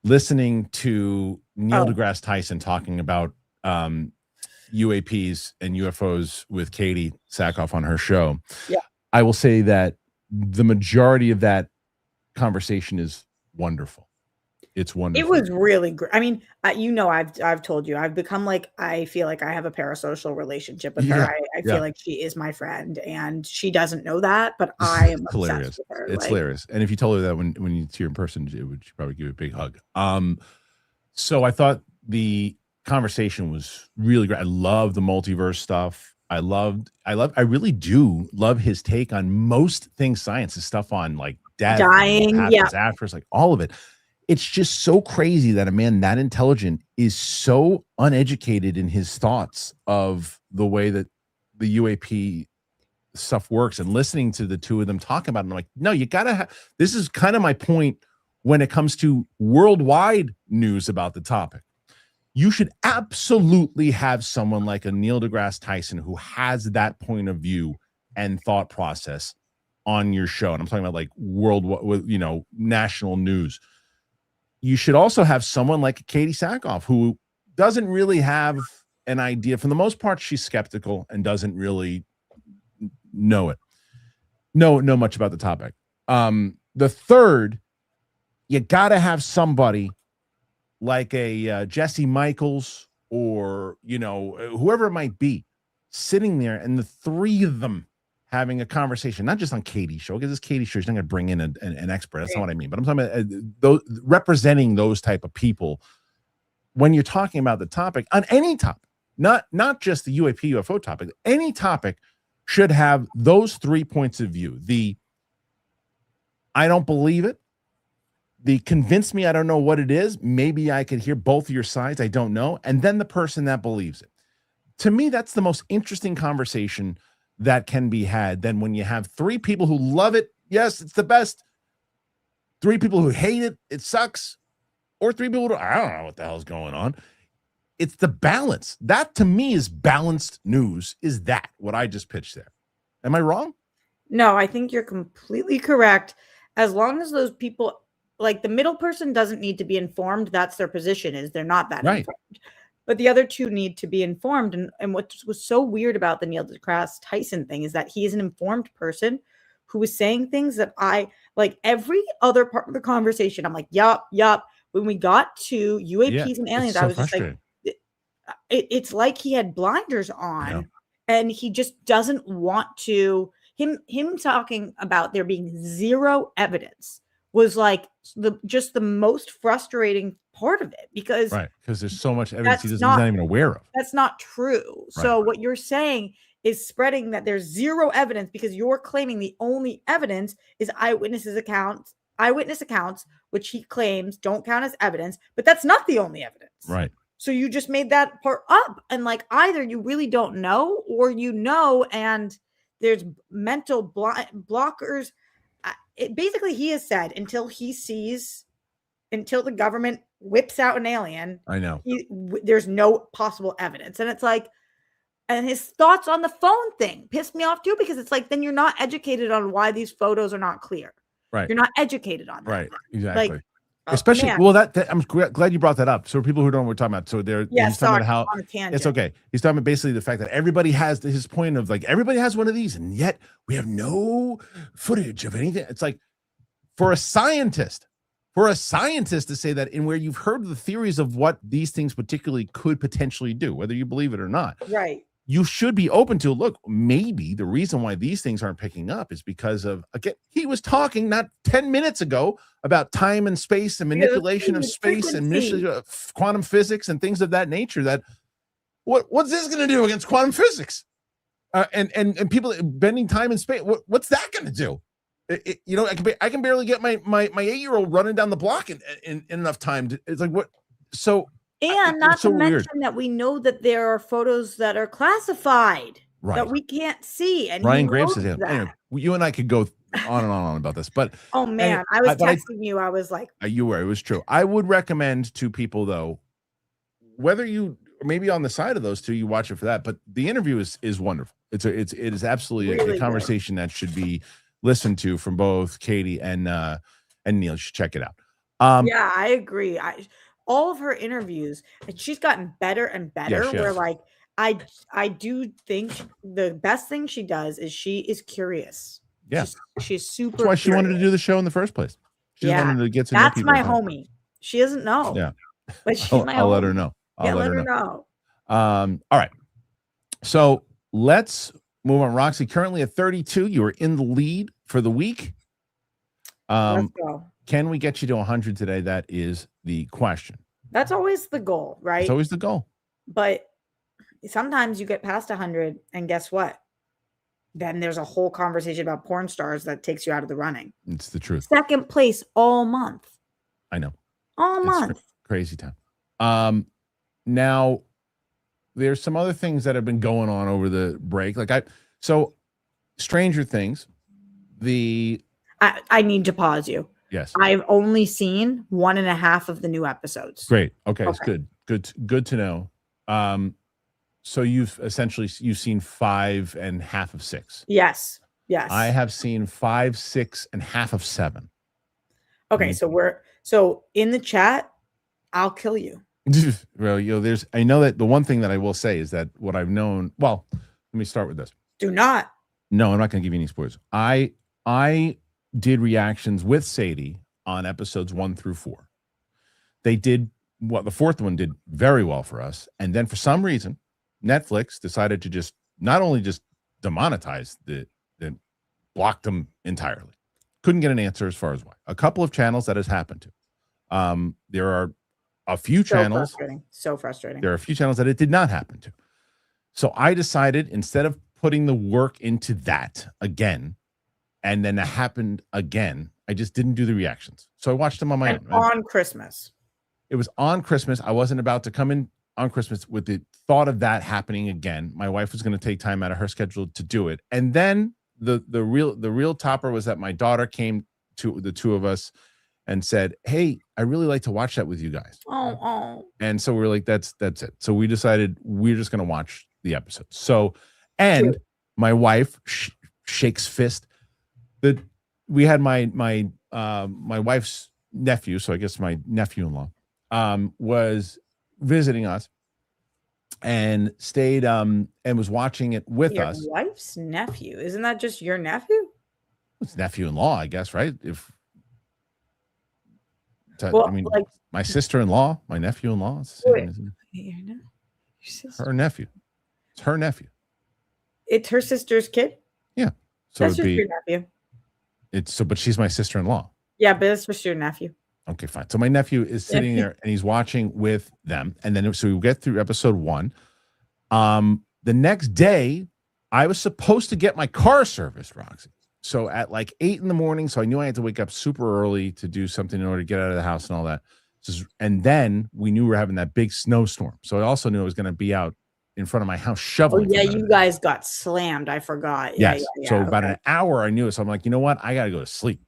listening to Neil deGrasse Tyson talking about UAPs and UFOs with Katie Sackhoff on her show. Yeah, I will say that the majority of that conversation is wonderful. It's wonderful. It was really great. I mean, I've told you, I've become like, I feel like I have a parasocial relationship with her. I feel like she is my friend, and she doesn't know that, but I am hilarious. With her. It's hilarious. And if you told her that when you see her in person, she'd probably give you a big hug. So I thought the conversation was really great. I love the multiverse stuff. I really do love his take on most things science, his stuff on like death, dying, after, like all of it. It's just so crazy that a man that intelligent is so uneducated in his thoughts of the way that the UAP stuff works, and listening to the two of them talk about it. I'm like, no, you gotta have, this is kind of my point when it comes to worldwide news about the topic. You should absolutely have someone like a Neil deGrasse Tyson who has that point of view and thought process on your show. And I'm talking about like world, national news. You should also have someone like Katie Sackhoff, who doesn't really have an idea. For the most part, she's skeptical and doesn't really know much about the topic. The third, you got to have somebody like a Jesse Michaels or, whoever it might be, sitting there, and the three of them having a conversation, not just on Katie's show, because it's Katie's show. She's not going to bring in an expert. That's not what I mean. But I'm talking about those representing those type of people when you're talking about the topic, on any topic, not just the UAP UFO topic. Any topic should have those 3 points of view. The I don't believe it. The convince me I don't know what it is. Maybe I could hear both of your sides. I don't know. And then the person that believes it. To me, that's the most interesting conversation that can be had than when you have 3 people who love it. Yes, it's the best. 3 people who hate it. It sucks. Or 3 people who I don't know what the hell's going on. it's the balance. That to me is balanced news. Is that what I just pitched there? Am I wrong? No, I think you're completely correct. As long as those people, like the middle person doesn't need to be informed. That's their position, is they're not that Right. informed. But the other two need to be informed. And what was so weird about the Neil deGrasse Tyson thing is that he is an informed person who was saying things that I, like every other part of the conversation, I'm like, yup. When we got to UAPs and aliens, I was just like, it's like he had blinders on and he just doesn't want to. Him talking about there being zero evidence was like the most frustrating part of it, because there's so much evidence he's not even aware of. That's not true. So what you're saying is spreading that there's zero evidence, because you're claiming the only evidence is eyewitness accounts, which he claims don't count as evidence, but that's not the only evidence. Right. So you just made that part up, and like either you really don't know, or you know, and there's mental blockers. Basically, he has said until the government whips out an alien, I know there's no possible evidence. And it's like, and his thoughts on the phone thing pissed me off too, because it's like, then you're not educated on why these photos are not clear. Right. You're not educated on that. Right. Exactly. Like, especially, that I'm glad you brought that up. So people who don't know what we're talking about. So he's talking about how it's okay. He's talking about basically the fact that everybody has his point of like, everybody has one of these, and yet we have no footage of anything. It's like, for a scientist to say that, in where you've heard the theories of what these things particularly could potentially do, whether you believe it or not, right? You should be open to, look, maybe the reason why these things aren't picking up is because of, again, he was talking not 10 minutes ago about time and space and manipulation of space and quantum physics and things of that nature. That what's this going to do against quantum physics? And people bending time and space. What's that going to do? I can barely get my 8-year-old running down the block in enough time. It's like, what? So. And not to mention that we know that there are photos that are classified that we can't see. And Ryan Graves says, anyway, you and I could go on and on about this, but oh man, I was texting you. I was like, you were. It was true. I would recommend to people, though, whether you maybe on the side of those two, you watch it for that. But the interview is wonderful. It is absolutely really a conversation that should be listened to from both Katie and Neil. You should check it out. Yeah, I agree. All of her interviews, and she's gotten better and better. Where like I do think the best thing she does is she is curious. Yeah, she's super. That's why she wanted to do the show in the first place. She wanted to get to know people. That's my homie. She doesn't know. Yeah, but she's I'll let her know. I'll let her know. All right. So let's move on. Roxy, currently at 32. You are in the lead for the week. Let's go. Can we get you to 100 today? That is the question. That's always the goal, right? It's always the goal. But sometimes you get past 100, and guess what? Then there's a whole conversation about porn stars that takes you out of the running. It's the truth. Second place all month. I know. All month. Crazy time. Now, there's some other things that have been going on over the break. So Stranger Things, I need to pause you. Yes. I've only seen 1.5 of the new episodes. Great. Okay. It's good to know. So you've seen 5.5 of 6. Yes. I have seen 5, 6 and half of 7. Okay. So in the chat, I'll kill you. Well, I know that the one thing that I will say is that what I've known, well, let me start with this. Do not. No, I'm not going to give you any spoilers. I did reactions with Sadie on episodes 1 through 4. They did the fourth one did very well for us. And then for some reason, Netflix decided to just not only just demonetize blocked them entirely. Couldn't get an answer as far as why. A couple of channels that has happened to. There are a few channels. So frustrating. There are a few channels that it did not happen to. So I decided, instead of putting the work into that again, and then it happened again, I just didn't do the reactions. So I watched them on my own. On Christmas. It was on Christmas. I wasn't about to come in on Christmas with the thought of that happening again. My wife was going to take time out of her schedule to do it. And then the real topper was that my daughter came to the two of us, and said, "Hey, I really like to watch that with you guys." Oh. And so we were like, that's it. So we decided we're just going to watch the episode. So, and Cute. my wife shakes fist that we had my wife's nephew. So I guess my nephew-in-law was visiting us and stayed and was watching it with Your us. wife's nephew. Isn't that just your nephew? It's nephew-in-law, I guess, right? If Well, I mean, like my sister-in-law, my nephew-in-law, it's the same, isn't it? your sister. Her nephew. It's her nephew. It's her sister's kid. Yeah. So That's it'd just be your nephew. but she's my sister-in-law. Yeah, but it's just your nephew. Okay, fine. So my nephew is sitting there and he's watching with them. And then so we get through episode 1. The next day, I was supposed to get my car serviced, Roxy. So at like 8 a.m, so I knew I had to wake up super early to do something in order to get out of the house and all that. And then we knew we were having that big snowstorm. So I also knew I was going to be out in front of my house shoveling. Oh, yeah, you guys got slammed. I forgot. Yes. Yeah, so about an hour, I knew it. So I'm like, you know what? I got to go to sleep.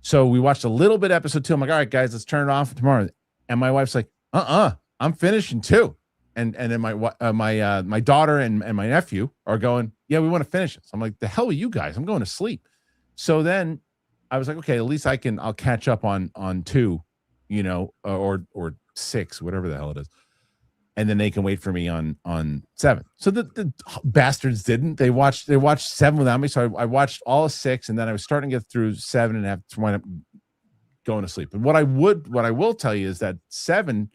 So we watched a little bit of episode 2. I'm like, all right, guys, let's turn it off tomorrow. And my wife's like, I'm finishing too. And then my daughter and my nephew are going, yeah, we want to finish it. So I'm like, the hell are you guys? I'm going to sleep. So then I was like, okay, at least I'll catch up on 2, or 6, whatever the hell it is. And then they can wait for me on 7. So the bastards didn't. They watched 7 without me. So I watched all of 6, and then I was starting to get through 7 and have to wind up going to sleep. And what I will tell you is that 7,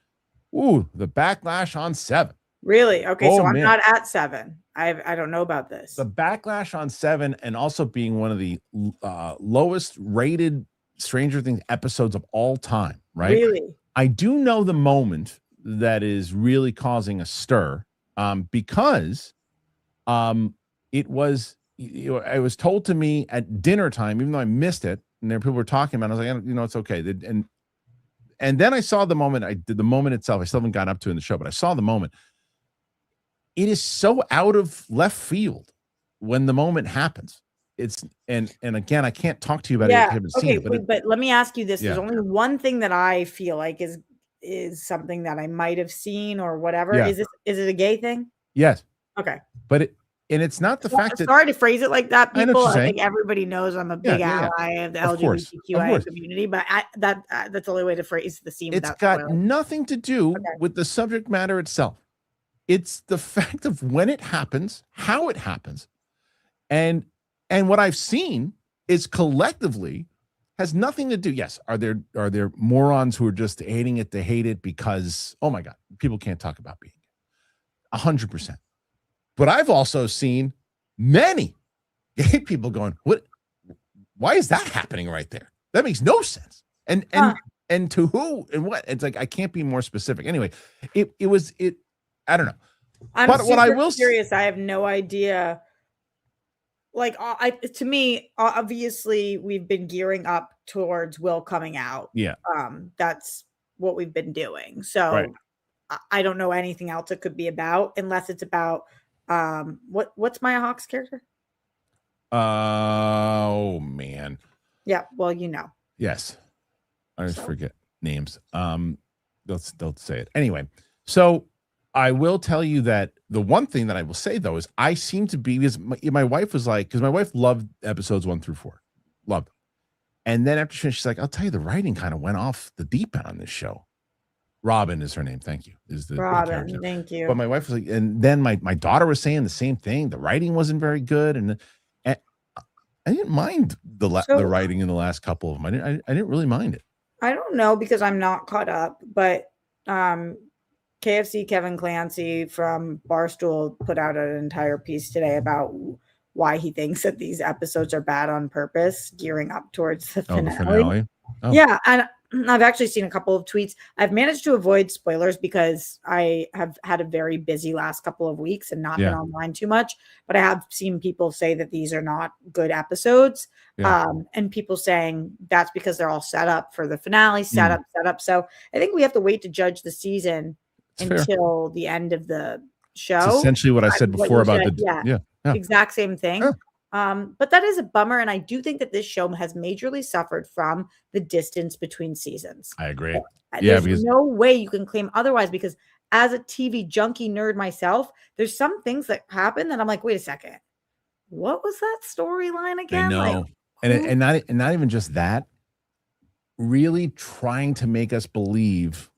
the backlash on 7. Really? Okay, Oh, so I'm man. not at 7. I don't know about this. The backlash on 7, and also being one of the lowest rated Stranger Things episodes of all time, right? Really? I do know the moment that is really causing a stir, because it was told to me at dinner time, even though I missed it, and there people were talking about it. I was like, it's okay. And then I saw the moment. I did the moment itself. I still haven't gotten up to in the show, but I saw the moment. It is so out of left field when the moment happens. It's and again, I can't talk to you about it. I haven't seen it, but let me ask you this. Yeah. There's only one thing that I feel like is something that I might have seen or whatever. Yeah. Is it a gay thing? Yes. Okay. But it's not the fact that, sorry to phrase it like that, I know people. what you're I think saying. everybody knows I'm a big ally of the Of course. LGBTQIA community, but that's the only way to phrase the scene. It's got nothing to do with the subject matter itself. It's the fact of when it happens, how it happens. And what I've seen is collectively has nothing to do. Yes, are there morons who are just hating it to hate it because, oh my God, people can't talk about being 100%. But I've also seen many gay people going, what? Why is that happening right there? That makes no sense. And to who and what? It's like I can't be more specific. Anyway, it I don't know. I'm but what I will curious. I have no idea. Like, to me, obviously, we've been gearing up towards Will coming out. Yeah. That's what we've been doing. So right. I don't know anything else it could be about, unless it's about what's Maya Hawke's character? Oh man. Yeah. Well, Yes. I just forget names. They'll say it anyway. So I will tell you that the one thing that I will say though is I seem to be, because my wife was like, because my wife loved episodes 1 through 4, loved. And then after she's like, I'll tell you, the writing kind of went off the deep end on this show. Robin is her name. Thank you. Is the Robin? Thank you. But my wife was like, and then my daughter was saying the same thing. The writing wasn't very good, and I didn't mind the writing in the last couple of them. I didn't really mind it. I don't know because I'm not caught up, but KFC Kevin Clancy from Barstool put out an entire piece today about why he thinks that these episodes are bad on purpose, gearing up towards the finale. The finale? Oh. Yeah, and I've actually seen a couple of tweets. I've managed to avoid spoilers because I have had a very busy last couple of weeks and not been online too much, but I have seen people say that these are not good episodes. And people saying that's because they're all set up for the finale, set up. So I think we have to wait to judge the season until the end of the show. It's essentially what I said before about exact same thing. But that is a bummer, and I do think that this show has majorly suffered from the distance between seasons. I agree. There's no way you can claim otherwise, because as a TV junkie nerd myself, there's some things that happen that I'm like, wait a second, what was that storyline again? I know. Like, and not even just that, really trying to make us believe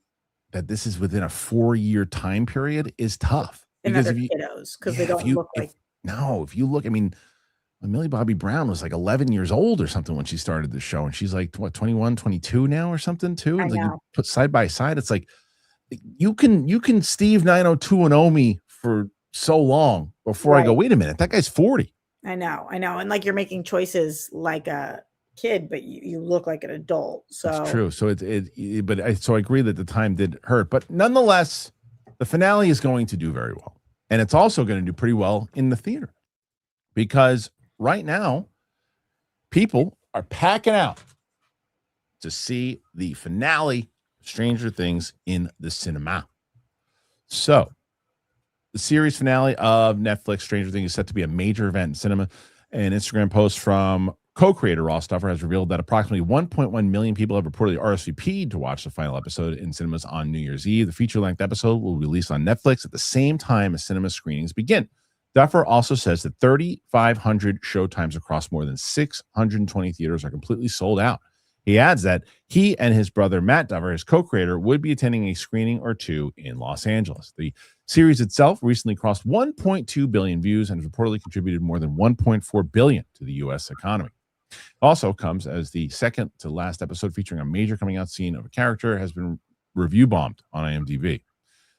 that this is within a 4-year time period is tough. Because if kiddos, because they don't look like. No, if you look, I mean, Millie Bobby Brown was like 11 years old or something when she started the show, and she's like, what, 21, 22 now or something too? I Like, know. you put side by side, it's like you can Steve 90210 me for so long before I go, wait a minute, that guy's 40. I know. And like, you're making choices like a kid, but you look like an adult. So that's true. So so I agree that the time did hurt, but nonetheless, the finale is going to do very well, and it's also going to do pretty well in the theater, because right now people are packing out to see the finale of Stranger Things in the cinema. So the series finale of Netflix Stranger Things is set to be a major event in cinema. An Instagram post from co-creator Ross Duffer has revealed that approximately 1.1 million people have reportedly RSVP'd to watch the final episode in cinemas on New Year's Eve. The feature-length episode will be released on Netflix at the same time as cinema screenings begin. Duffer also says that 3,500 showtimes across more than 620 theaters are completely sold out. He adds that he and his brother Matt Duffer, his co-creator, would be attending a screening or two in Los Angeles. The series itself recently crossed 1.2 billion views and has reportedly contributed more than 1.4 billion to the U.S. economy. It also comes as the second to last episode featuring a major coming out scene of a character has been review bombed on IMDb.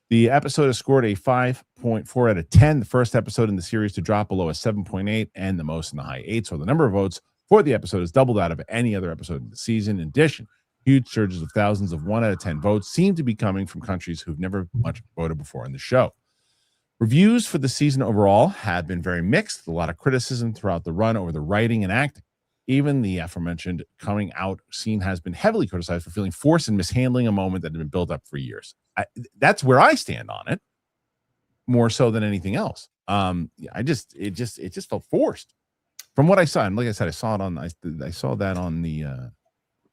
The episode has scored a 5.4 out of 10, the first episode in the series to drop below a 7.8 and the most in the high 8. So the number of votes for the episode has doubled out of any other episode in the season. In addition, huge surges of thousands of 1 out of 10 votes seem to be coming from countries who've never much voted before in the show. Reviews for the season overall have been very mixed. A lot of criticism throughout the run over the writing and acting. Even the aforementioned coming out scene has been heavily criticized for feeling forced and mishandling a moment that had been built up for years. That's where I stand on it, more so than anything else. It just felt forced from what I saw. And like I said, I saw that on the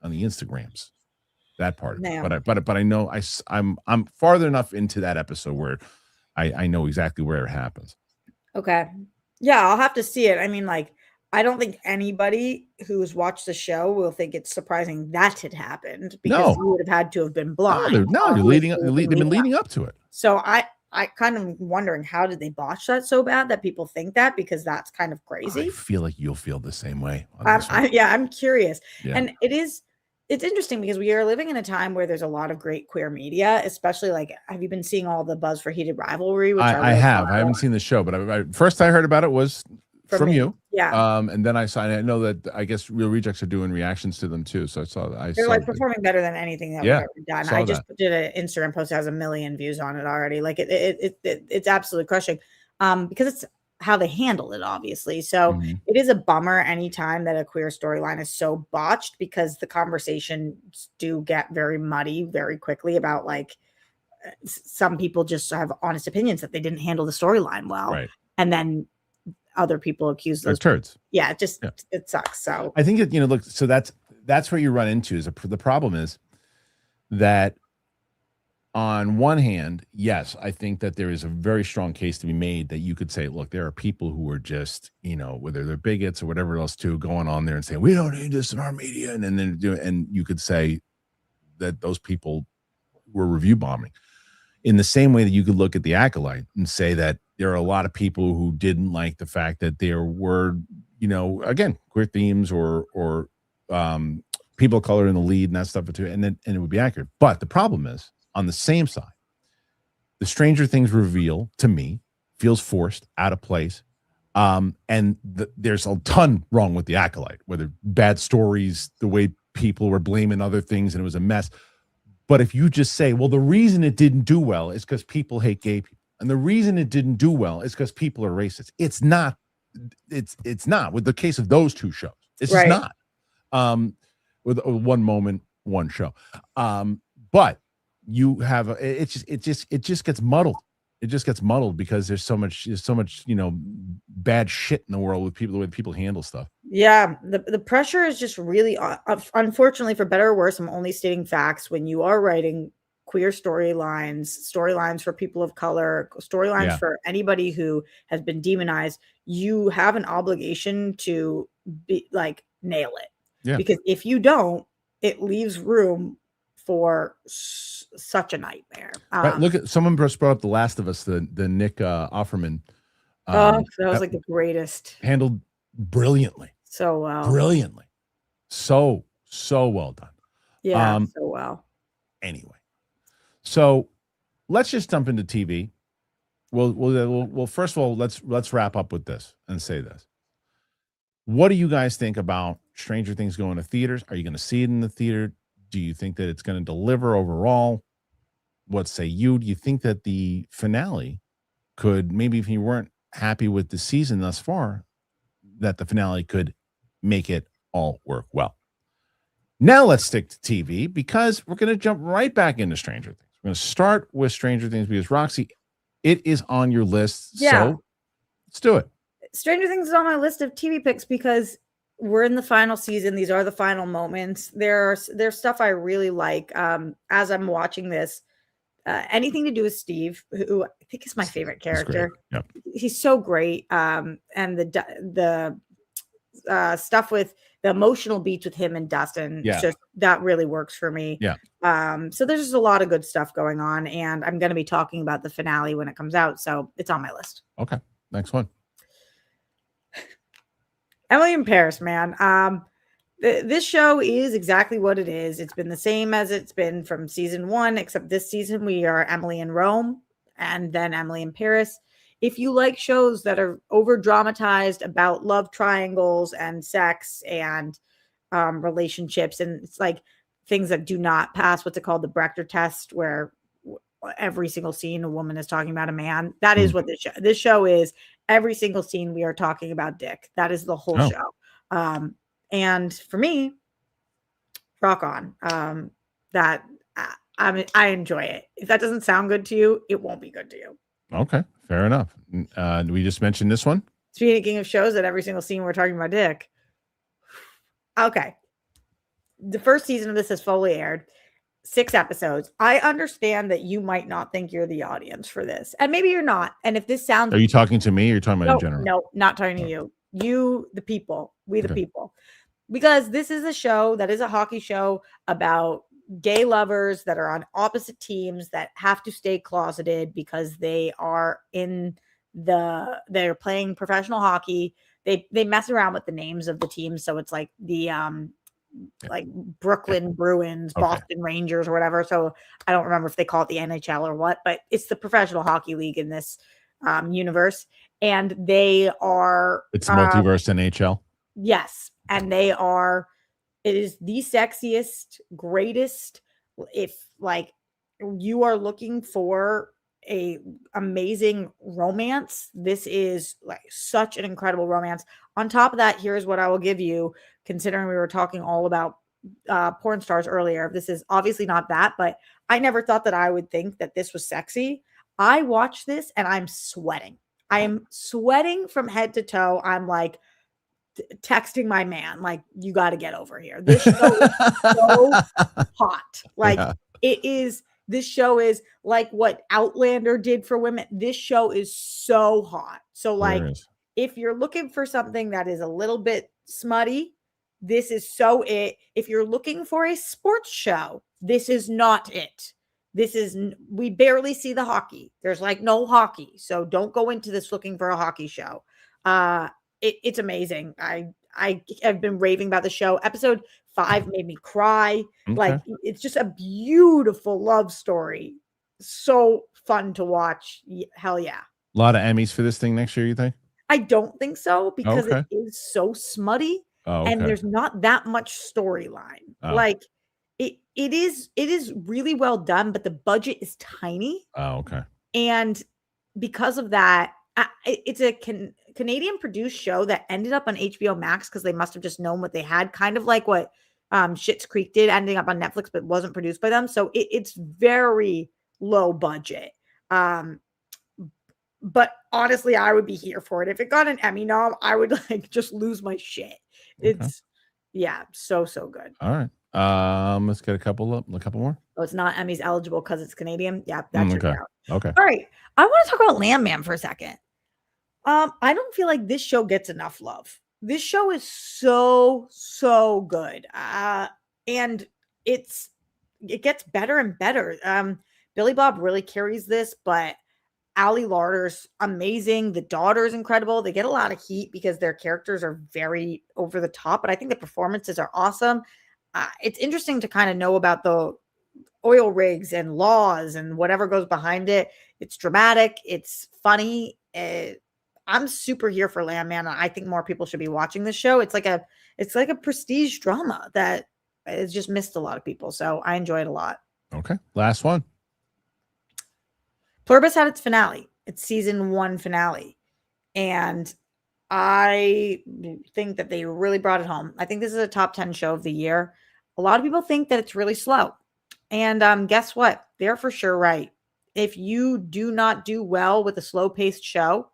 Instagrams, that part of it. But I know I'm farther enough into that episode where I know exactly where it happens. Okay. Yeah, I'll have to see it. I mean, like, I don't think anybody who's watched the show will think it's surprising that it happened, because you would have had to have been blind. They've been leading up to it. So I kind of wondering, how did they botch that so bad that people think that, because that's kind of crazy. I feel like you'll feel the same way. I'm curious. Yeah. And it's interesting because we are living in a time where there's a lot of great queer media, especially like, have you been seeing all the buzz for Heated Rivalry? Which I have. I haven't seen the show, but first I heard about it was from you. Yeah. And then I know that I guess Real Rejects are doing reactions to them too. So they're like performing better than anything that we've ever done. I just did an Instagram post that has 1 million views on it already. Like it's absolutely crushing. Because it's how they handle it, obviously. So it is a bummer anytime that a queer storyline is so botched, because the conversations do get very muddy very quickly about, like, some people just have honest opinions that they didn't handle the storyline well. Right. And then other people accuse those turds. Yeah, it sucks. So I think look, so that's where you run into is the problem is that on one hand, yes, I think that there is a very strong case to be made that you could say, look, there are people who are just, whether they're bigots or whatever else too, going on there and saying, we don't need this in our media. And you could say that those people were review bombing in the same way that you could look at The Acolyte and say that there are a lot of people who didn't like the fact that there were, again, queer themes or people of color in the lead and that stuff too. And it would be accurate. But the problem is, on the same side, the Stranger Things reveal to me feels forced, out of place. And there's a ton wrong with The Acolyte, whether bad stories, the way people were blaming other things, and it was a mess. But if you just say, well, the reason it didn't do well is because people hate gay people, and the reason it didn't do well is because people are racist. It's not with the case of those two shows. It's just not. With one moment, one show. But you have it just gets muddled. it just gets muddled because there's so much, bad shit in the world with people, the way people handle stuff. Yeah, the pressure is just really, unfortunately, for better or worse, I'm only stating facts. When you are writing queer storylines for people of color, storylines for anybody who has been demonized, you have an obligation to be like nail it. Yeah. Because if you don't, it leaves room for such a nightmare. Right. Look at, someone just brought up The Last of Us, the Nick Offerman. That was like the greatest. Handled brilliantly. So well. Brilliantly. So well done. Yeah, so well. Anyway, so let's just jump into TV. Well, first of all, let's wrap up with this and say this. What do you guys think about Stranger Things going to theaters? Are you going to see it in the theater? Do you think that it's going to deliver overall? What say you? Do you think that the finale could, maybe if you weren't happy with the season thus far, that the finale could make it all work well? Now let's stick to TV, because we're going to jump right back into Stranger Things. We're going to start with Stranger Things because, Roxy, it is on your list. Yeah. So let's do it. Stranger Things is on my list of TV picks because we're in the final season. These are the final moments. There's stuff I really like. As I'm watching this, anything to do with Steve, who I think is my favorite character. Yep. He's so great. And the stuff with the emotional beats with him and Dustin, just that really works for me. Yeah. So there's just a lot of good stuff going on, and I'm going to be talking about the finale when it comes out, so it's on my list. Okay, next one. Emily in Paris, man. This show is exactly what it is. It's been the same as it's been from season 1, except this season we are Emily in Rome and then Emily in Paris. If you like shows that are over dramatized about love triangles and sex and relationships, and it's like things that do not pass what's it called, the Brechter test, where every single scene a woman is talking about a man. That is what this show is. Every single scene we are talking about dick. That is the whole show. And for me, rock on. I enjoy it. If that doesn't sound good to you, it won't be good to you. Okay, fair enough. We just mentioned this one. Speaking of shows that every single scene we're talking about dick. Okay. The first season of this has fully aired. 6 episodes. I understand that you might not think you're the audience for this, and maybe you're not. And if this sounds, are you talking to me or you're talking about in general? No, not talking to you. You, the people, we the people, because this is a show that is a hockey show about gay lovers that are on opposite teams that have to stay closeted because they are they're playing professional hockey. They mess around with the names of the teams, so it's like the like Brooklyn Bruins, Boston Rangers, or whatever. So I don't remember if they call it the NHL or what, but it's the professional hockey league in this universe. And they are... It's multiverse NHL? Yes. And it is the sexiest, greatest. If like you are looking for a amazing romance, this is like such an incredible romance. On top of that, here's what I will give you, considering we were talking all about porn stars earlier. This is obviously not that, but I never thought that I would think that this was sexy. I watch this and I'm sweating. I am sweating from head to toe. I'm like texting my man, like, you got to get over here. This show is so hot. Like this show is like what Outlander did for women. This show is so hot. So like, if you're looking for something that is a little bit smutty, this is so it. If you're looking for a sports show, this is not it. We barely see the hockey. There's like no hockey. So don't go into this looking for a hockey show. It's amazing. I have been raving about the show. Episode 5 made me cry. Okay. Like, it's just a beautiful love story. So fun to watch. Hell yeah. A lot of Emmys for this thing next year, you think? I don't think so, because it is so smutty. And there's not that much storyline. Like it is really well done, but the budget is tiny. And because of that, it's a Canadian produced show that ended up on HBO Max because they must have just known what they had, kind of like what Schitt's Creek did, ending up on Netflix, but wasn't produced by them. So it's very low budget. But honestly, I would be here for it. If it got an Emmy nom, I would like just lose my shit. It's so good. All right. Let's get a couple more. Oh, it's not Emmys eligible because it's Canadian. Yeah, that should count. Okay. All right. I want to talk about Landman for a second. I don't feel like this show gets enough love. This show is so good. And it gets better and better. Billy Bob really carries this, but Ali Larter's amazing. The daughter is incredible. They get a lot of heat because their characters are very over the top, but I think the performances are awesome. It's interesting to kind of know about the oil rigs and laws and whatever goes behind it. It's dramatic. It's funny. I'm super here for Landman. I think more people should be watching this show. It's like a prestige drama that has just missed a lot of people. So I enjoy it a lot. Okay. Last one. Pluribus had its finale. It's season 1 finale. And I think that they really brought it home. I think this is a top 10 show of the year. A lot of people think that it's really slow. And guess what? They're for sure right. If you do not do well with a slow-paced show,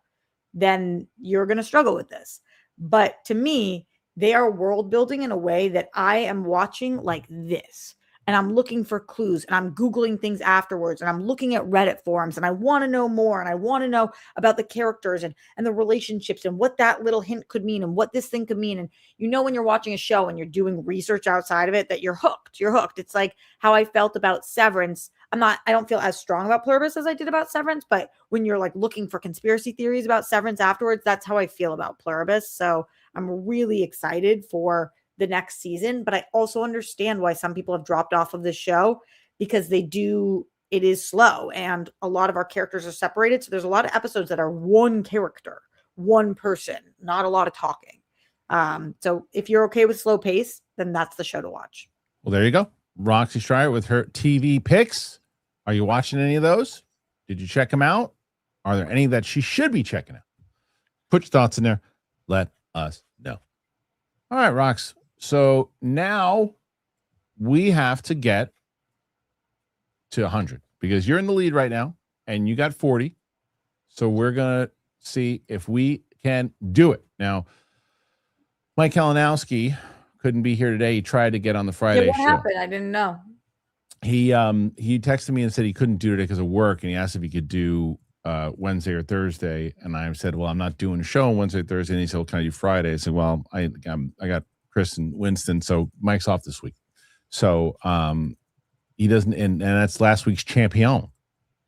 then you're going to struggle with this. But to me, they are world building in a way that I am watching like this. And I'm looking for clues and I'm Googling things afterwards and I'm looking at Reddit forums and I want to know more and I want to know about the characters and the relationships and what that little hint could mean and what this thing could mean. And when you're watching a show and you're doing research outside of it, that you're hooked. You're hooked. It's like how I felt about Severance. I don't feel as strong about Pluribus as I did about Severance, but when you're like looking for conspiracy theories about Severance afterwards, that's how I feel about Pluribus. So I'm really excited for the next season, but I also understand why some people have dropped off of the show because it is slow and a lot of our characters are separated. So there's a lot of episodes that are one character, one person, not a lot of talking. So if you're okay with slow pace, then that's the show to watch. Well, there you go. Roxy Stryer with her TV picks. Are you watching any of those? Did you check them out? Are there any that she should be checking out? Put your thoughts in there. Let us know. All right, Rox. So now we have to get to 100 because you're in the lead right now and you got 40. So we're going to see if we can do it. Now, Mike Kalinowski couldn't be here today. He tried to get on the Friday what show. Happened? I didn't know. He texted me and said he couldn't do it because of work, and he asked if he could do Wednesday or Thursday. And I said, well, I'm not doing a show on Wednesday, Thursday. And he said, well, can I do Friday? I said, well, I got Chris and Winston, so Mike's off this week. So he doesn't, and that's last week's champion.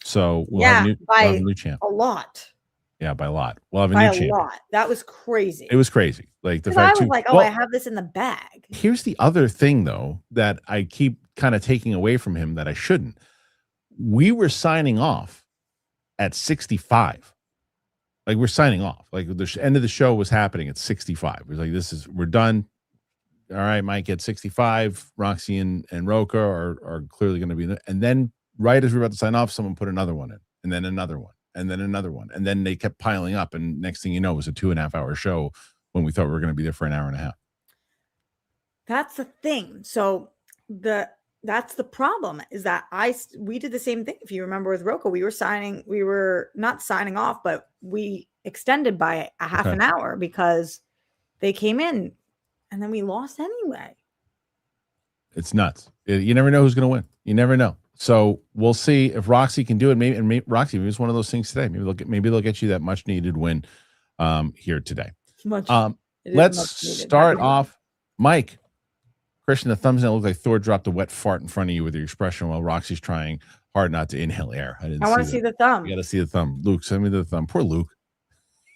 So we'll have a new champ. A lot. Yeah, by a lot. We'll have a new champ. Lot. That was crazy. It was crazy. Like the fact I was like, I have this in the bag. Here's the other thing, though, that I keep kind of taking away from him that I shouldn't. We were signing off at 65. Like we're signing off. Like the end of the show was happening at 65. It was like, we're done. All right, Mike at 65. Roxy and Roka are clearly going to be. And then right as we were about to sign off, someone put another one in, and then another one, and then another one. And then they kept piling up. And next thing you know, it was a 2.5 hour show when we thought we were going to be there for an hour and a half. That's the thing. So that's the problem is that we did the same thing. If you remember with Roka, we were not signing off, but we extended by a half an hour because they came in and then we lost anyway. It's nuts. You never know who's going to win. You never know. So we'll see if Roxy can do it. Maybe Roxy, maybe it's one of those things today. Maybe they'll get you that much needed win here today. Let's start off, Mike. Kristian, the thumbnail looks like Thor dropped a wet fart in front of you with your expression while Roxy's trying hard not to inhale air. I want to see the thumb. You got to see the thumb. Luke, send me the thumb. Poor Luke.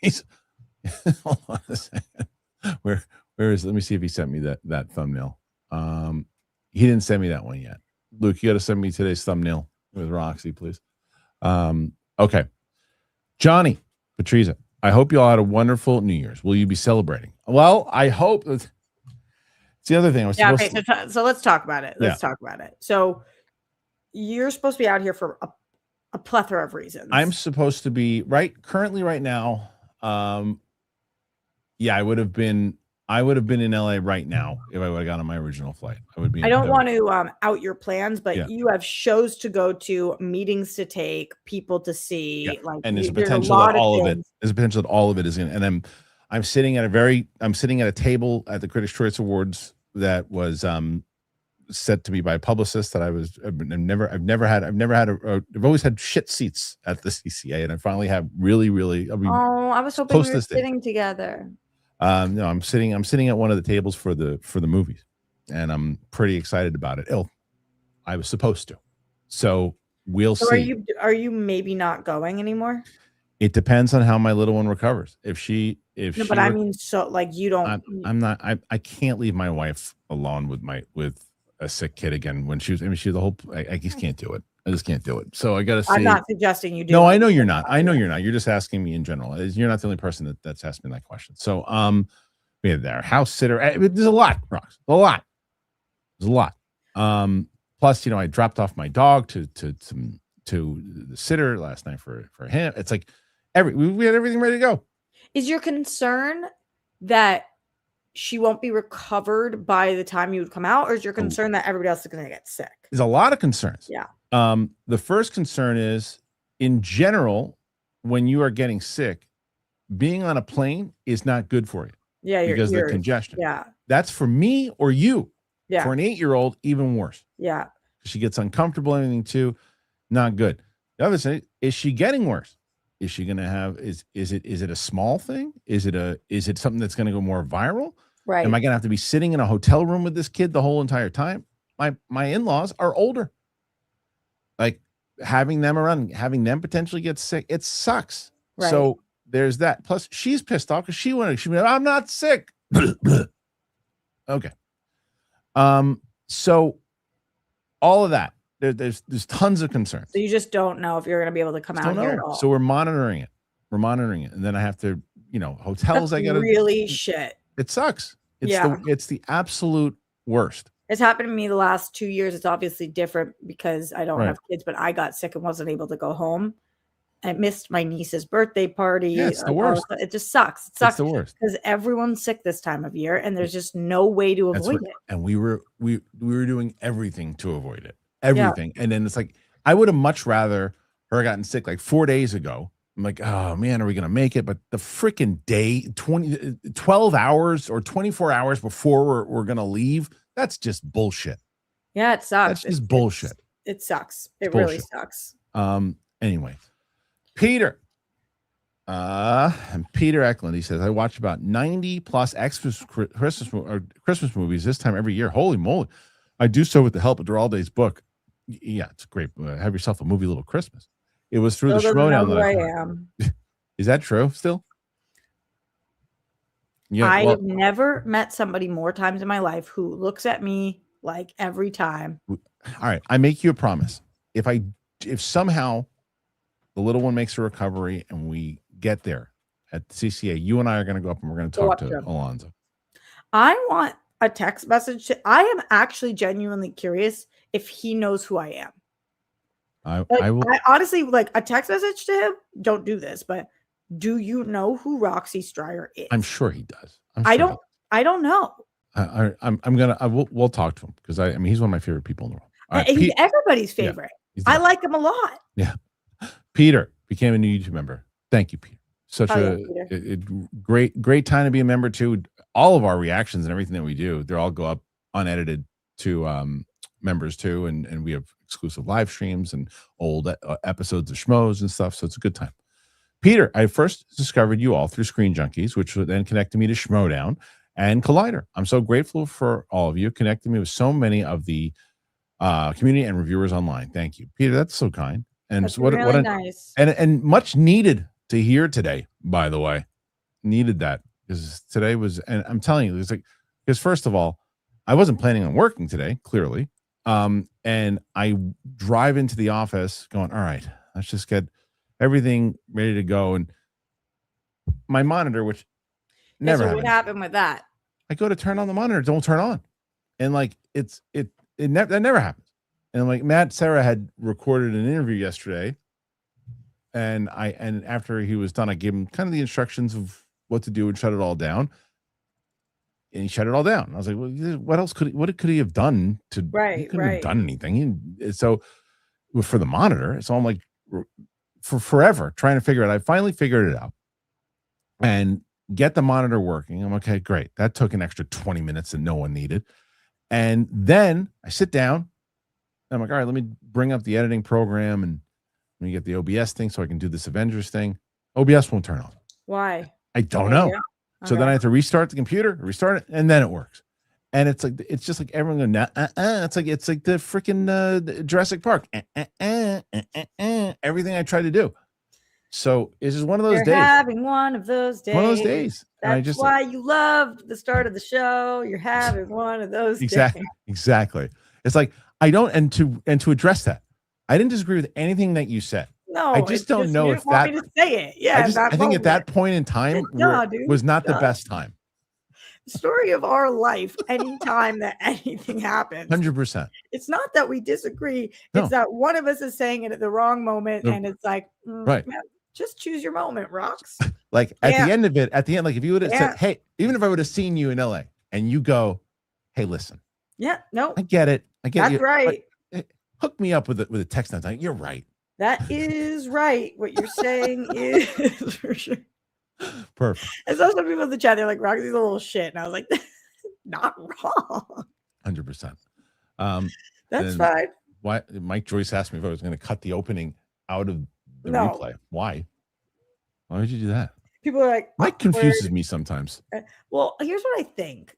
He's hold on a second. Where is? Let me see if he sent me that thumbnail. He didn't send me that one yet. Luke, you got to send me today's thumbnail with Roxy, please. Okay, Johnny Patrizia. I hope you all had a wonderful New Year's. Will you be celebrating? Well, I hope. It's the other thing. So let's talk about it. Let's talk about it. So you're supposed to be out here for a plethora of reasons. I'm supposed to be currently right now. I would have been I would have been in LA right now if I would have got on my original flight. I would be. I don't want to out your plans, but Yeah. you have shows to go to, meetings to take, people to see. Yeah. Like, And there's a there's a potential lot that all of it. things. There's a potential that all of it is in. And I'm sitting at a table at the Critics' Choice Awards that was set to be by a publicist that I've always had shit seats at the CCA, and I finally have really. Oh, I was hoping we were sitting together. No, I'm sitting at one of the tables for the movies, and I'm pretty excited about it. I was supposed to, so we'll see. Are you maybe not going anymore? It depends on how my little one recovers. But I mean, so like you don't. I'm not. I can't leave my wife alone with a sick kid again when she was. I mean, she's the whole. I just can't do it. I just can't do it. So I got to see. I'm not suggesting you do. No, I know you're not. I know you're not. You're just asking me in general. You're not the only person that's asked me that question. So, we had their house sitter. There's a lot, Rox. There's a lot. Plus, I dropped off my dog to the sitter last night for him. It's like we had everything ready to go. Is your concern that she won't be recovered by the time you would come out, or is your concern that everybody else is going to get sick? There's a lot of concerns. Yeah. The first concern is, in general, when you are getting sick, being on a plane is not good for you. Yeah, because of the congestion. Yeah. That's for me or you. Yeah. For an 8-year-old, even worse. Yeah. She gets uncomfortable and everything too. Not good. The other thing, is she getting worse? Is she going to have, is it a small thing? Is it something that's going to go more viral? Right. Am I going to have to be sitting in a hotel room with this kid the whole entire time? My in-laws are older. Like, having them around, having them potentially get sick, it sucks. Right. So there's that. Plus, she's pissed off because she went, I'm not sick. Okay. So all of that, there's tons of concerns. So you just don't know if you're going to be able to come out here at all. So we're monitoring it. And then I have to, hotels. That's I got to really shit. It sucks. It's the absolute worst. It's happened to me the last 2 years. It's obviously different because I don't have kids, but I got sick and wasn't able to go home. I missed my niece's birthday party. Yeah, it's the worst. It just sucks. It sucks. It's the worst because everyone's sick this time of year, and there's just no way to avoid it. And we were doing everything to avoid it. Everything. Yeah. And then it's like, I would have much rather her gotten sick like 4 days ago. I'm like, oh man, are we gonna make it? But the freaking day, 12 hours or 24 hours before we're gonna leave, that's just bullshit. Yeah, it sucks. That's just bullshit. It sucks. It really sucks. Anyway. Peter Eklund, he says, I watch about 90 plus Christmas movies this time every year. Holy moly. I do so with the help of Duralde's book. Yeah, it's great. Have yourself a movie Little Christmas. It was through the Schmodown that I am. Is that true still? Yeah, I've never met somebody more times in my life who looks at me like every time. All right. I make you a promise. If somehow the little one makes a recovery and we get there at the CCA, you and I are going to go up and we're going to talk to Alonzo. I want a text message. I am actually genuinely curious if he knows who I am. I will. I honestly, like, a text message to him. Don't do this, but do you know who Roxy Stryer is? I'm sure he does. I don't know. We'll talk to him because I mean he's one of my favorite people in the world. Right, he's everybody's favorite. Yeah, I like him a lot. Yeah. Peter became a new YouTube member. Thank you, Peter. Such a great time to be a member too. All of our reactions and everything that we do, they all go up unedited to members too, and we have exclusive live streams and old episodes of Schmoes and stuff. So it's a good time. Peter, I first discovered you all through Screen Junkies, which then connected me to Schmodown and Collider. I'm so grateful for all of you connecting me with so many of the community and reviewers online. Thank you, Peter. That's so kind. And that's really nice. And much needed to hear today, by the way. Needed that because today was, and I'm telling you, it's like, because first of all, I wasn't planning on working today, clearly. And I drive into the office going, all right, let's just get everything ready to go. And my monitor, which never happened. What happened with that? I go to turn on the monitor, it don't turn on. And like, that never happens. And like Matt Serra had recorded an interview yesterday, and after he was done, I gave him kind of the instructions of what to do and shut it all down. he shut it all down. I was like, well, what else what could he have done he couldn't have done anything. So for the monitor, so I'm like for forever trying to figure it out. I finally figured it out and get the monitor working. I'm okay, great. That took an extra 20 minutes that no one needed. And then I sit down. I'm like, all right, let me bring up the editing program and let me get the OBS thing so I can do this Avengers thing. OBS won't turn on. Why? I don't know. Yeah. So then I have to restart the computer, restart it, and then it works. And it's just like everyone going, it's like the freaking Jurassic Park. Everything I try to do. So it's just one of those days. Having one of those days. One of those days. That's why you loved the start of the show. You're having one of those days. Exactly. It's like I don't, and to address that, I didn't disagree with anything that you said. No, I just don't know if that. Want me to say it. Yeah, I think at that point in time was not the best time. The story of our life, anytime that anything happens, 100%. It's not that we disagree. It's that one of us is saying it at the wrong moment, and it's like, right. Man, just choose your moment, Rocks. Like at the end of it, like if you would have said, hey, even if I would have seen you in LA and you go, hey, listen. Yeah, no. I get it. That's right. Hook me up with a text on time. You're right. That is right. What you're saying is for sure. Perfect. I saw some people in the chat. They're like, Roxy's a little shit. And I was like, not wrong. 100%. That's fine. Why? Mike Joyce asked me if I was going to cut the opening out of the replay. Why? Why would you do that? People are like, Mike confuses me sometimes. Well, here's what I think.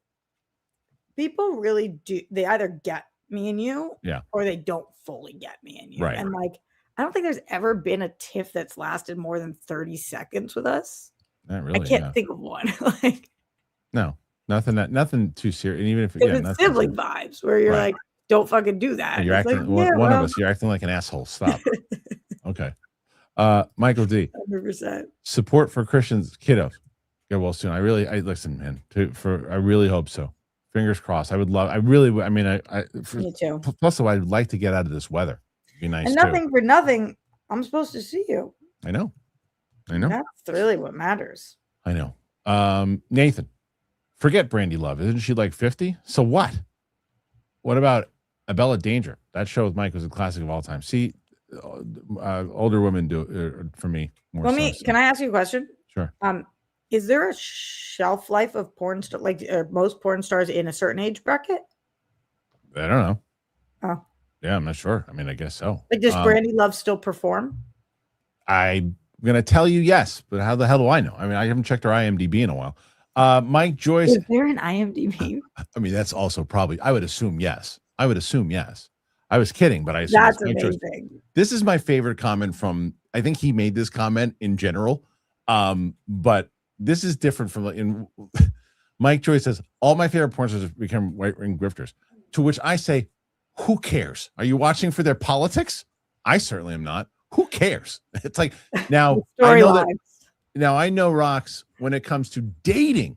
People really do. They either get me and you, or they don't fully get me and you. Right. And like, I don't think there's ever been a tiff that's lasted more than 30 seconds with us. Not really. I can't think of one. Like, no, nothing too serious. And even if it's sibling vibes where you're like, don't fucking do that. You're acting like, one of us. You're acting like an asshole. Stop. Okay. Michael D. 100%. Support for Christian's kiddos. Get well soon. I listen, man. I really hope so. Fingers crossed. I would love. I really. I mean, me too. Plus, I'd like to get out of this weather. It'd be nice. And nothing for nothing. I'm supposed to see you. I know. That's really what matters. I know. Nathan, forget Brandy Love. Isn't she like 50? So what? What about Abella Danger? That show with Mike was a classic of all time. See, older women do it for me more. Can I ask you a question? Sure. Is there a shelf life of porn star, like most porn stars in a certain age bracket? I don't know. Oh. Yeah, I'm not sure. I mean, I guess so. Like, does Brandy Love still perform? I'm going to tell you yes, but how the hell do I know? I mean, I haven't checked her IMDb in a while. Mike Joyce. Is there an IMDb? I mean, that's also probably, I would assume yes. I was kidding, but I assume that's amazing. This is my favorite comment from, I think he made this comment in general. But this is different from Mike Joyce says, all my favorite porn stars have become right wing grifters. To which I say, who cares? Are you watching for their politics? I certainly am not. Who cares? It's like, now I know Rocks, when it comes to dating,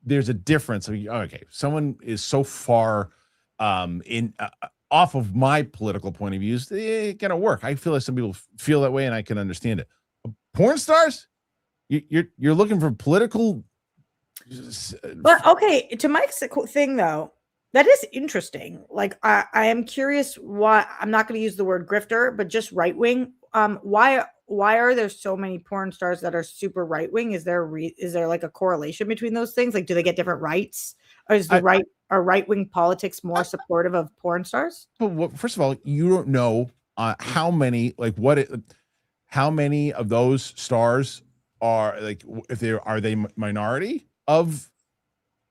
there's a difference. Okay, someone is so far off of my political point of view, it's gonna work. I feel like some people feel that way, and I can understand it. Porn stars, you're looking for political. But okay, to Mike's thing though, that is interesting. Like, I am curious why. I'm not going to use the word grifter, but just right wing. Why are there so many porn stars that are super right wing? Is there like a correlation between those things? Like, do they get different rights, or is right wing politics more supportive of porn stars? Well, first of all, you don't know how many of those stars are like, if are they minority of,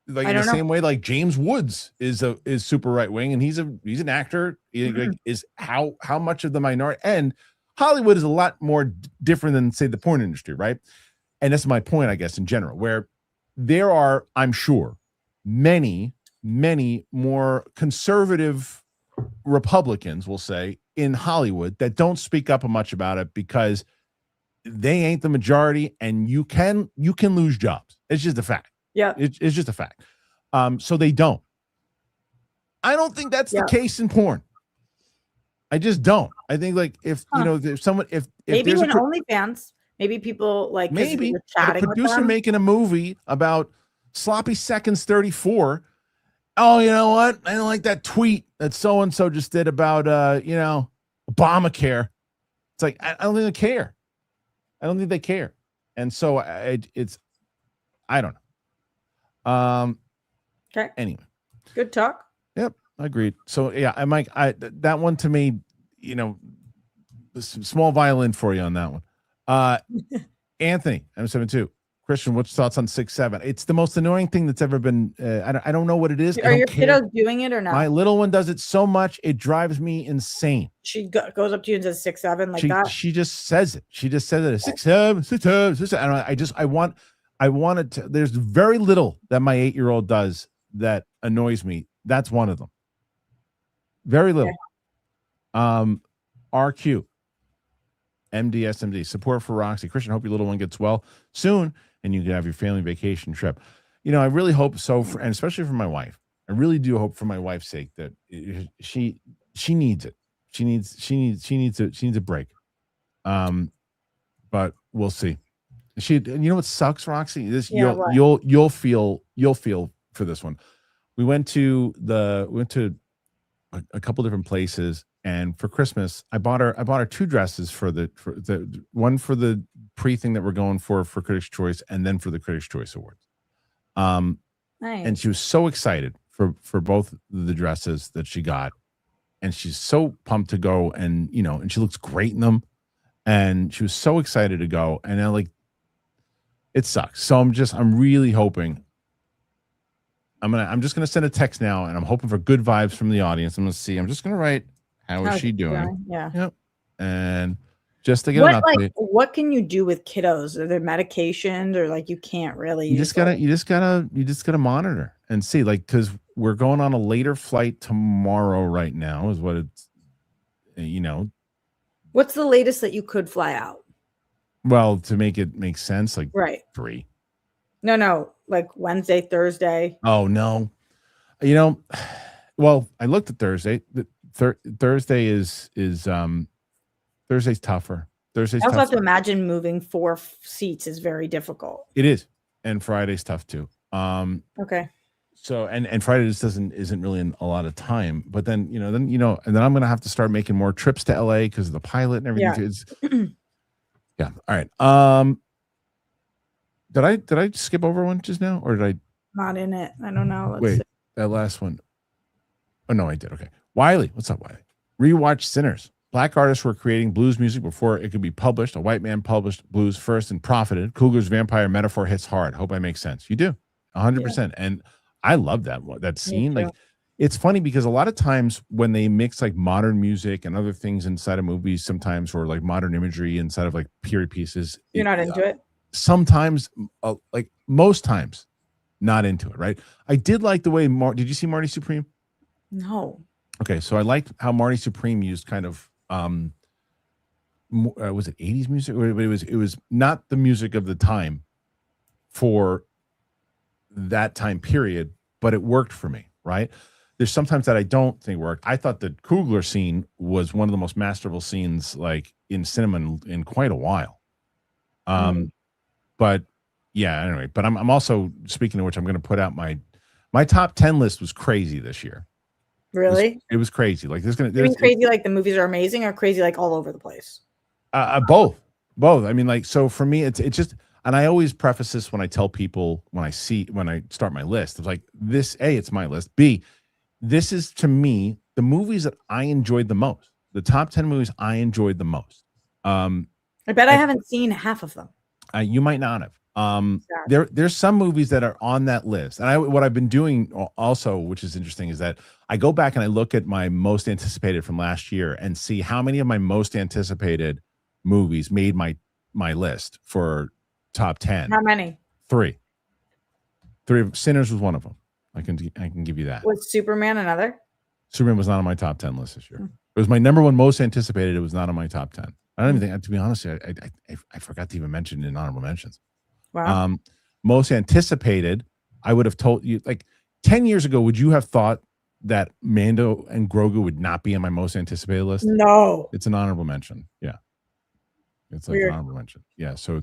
like, in the same way, like James Woods is super right wing, and he's an actor. Like, is how much of the minority, and Hollywood is a lot more different than, say, the porn industry, right? And that's my point, I guess, in general, where there are, I'm sure, many more conservative Republicans, we'll say, in Hollywood that don't speak up much about it because they ain't the majority, and you can lose jobs. It's just a fact. Yeah, it's just a fact. So they don't. I don't think that's the case in porn. I just don't. I think, like, if someone, if maybe there's when OnlyFans, maybe people like, maybe chatting a producer with them. making a movie about Sloppy seconds 34. Oh, you know what? I don't like that tweet that so and so just did about Obamacare. It's like I don't think they care. I don't think they care. And so I don't know. Okay. Anyway. Good talk. Yep, agreed. So yeah, that one to me, small violin for you on that one. Anthony, M72. Kristian, what's your thoughts on 6-7? It's the most annoying thing that's ever been. I don't know what it is. Are your kiddos doing it or not? My little one does it so much it drives me insane. She goes up to you and says 6-7 like that. She just says it. She just says it. 6-7, 6-7, 6-7. And I want it to. There's very little that my 8-year-old does that annoys me. That's one of them. Very little. Okay. RQ. MDSMD. Support for Roxy. Kristian, hope your little one gets well soon and you can have your family vacation trip. I really hope so, and especially for my wife. I really do hope for my wife's sake that she needs it. She needs a break. But we'll see. What sucks, Roxy? You'll feel for this one. We went to a couple different places, and for Christmas, I bought her 2 dresses for the one for the pre-thing that we're going for Critics' Choice, and then for the Critics' Choice Awards. Nice. And she was so excited for both the dresses that she got, and she's so pumped to go, and and she looks great in them, and she was so excited to go, and then it sucks. So I'm really hoping. I'm just gonna send a text now, and I'm hoping for good vibes from the audience. I'm gonna see. I'm just gonna write, how is she doing? Yeah. Yep. And just to get an update. What can you do with kiddos? Are there medications, or you can't really? You just gotta monitor and see, because we're going on a later flight tomorrow. Right now is what it's. What's the latest that you could fly out? Well, to make it make sense, right. 3. No, Wednesday, Thursday. Oh no, well, I looked at Thursday. Thursday is Thursday's tougher. Thursday's. I also have to imagine moving 4 seats is very difficult. It is, and Friday's tough too. Okay. So and Friday just isn't really in a lot of time. But then and then I'm gonna have to start making more trips to LA because of the pilot and everything. Yeah. Yeah. All right. Did I skip over one just now, or did I? Not in it. I don't know. Wait, that last one. Oh no, I did. Okay. Wiley, what's up, Wiley? Rewatch Sinners. Black artists were creating blues music before it could be published. A white man published blues first and profited. Coogler's vampire metaphor hits hard. Hope I make sense. You do, 100%. And I love that scene. It's funny because a lot of times when they mix modern music and other things inside of movies, sometimes, or modern imagery inside of period pieces, you're not into it. Sometimes, most times, not into it. Right? I did like the way did you see Marty Supreme? No. Okay, so I liked how Marty Supreme used kind of was it 80s music? It was not the music of the time for that time period, but it worked for me. Right? There's sometimes that I don't think worked. I thought the Coogler scene was one of the most masterful scenes in cinema in quite a while. But yeah, anyway. But I'm also, speaking of which, I'm going to put out my top 10 list was crazy this year. Really? It was crazy. There's crazy the movies are amazing, or crazy all over the place? Both. I mean, so for me, it's just, and I always preface this when I tell people when I start my list, it's this, A, it's my list. B, this is, to me, the movies that I enjoyed the most. The top 10 movies I enjoyed the most. I bet I haven't seen half of them. You might not have. There's some movies that are on that list, and what I've been doing also, which is interesting, is that I go back and I look at my most anticipated from last year and see how many of my most anticipated movies made my list for top 10. How many? 3. Sinners was one of them. I can give you that. Was Superman another? Superman was not on my top 10 list this year. It was my number one most anticipated. It was not on my top 10. I don't even think, to be honest, I forgot to even mention it in honorable mentions. Wow. Most anticipated, I would have told you, 10 years ago, would you have thought that Mando and Grogu would not be on my most anticipated list? No. It's an honorable mention. Yeah. It's an honorable mention. Yeah. So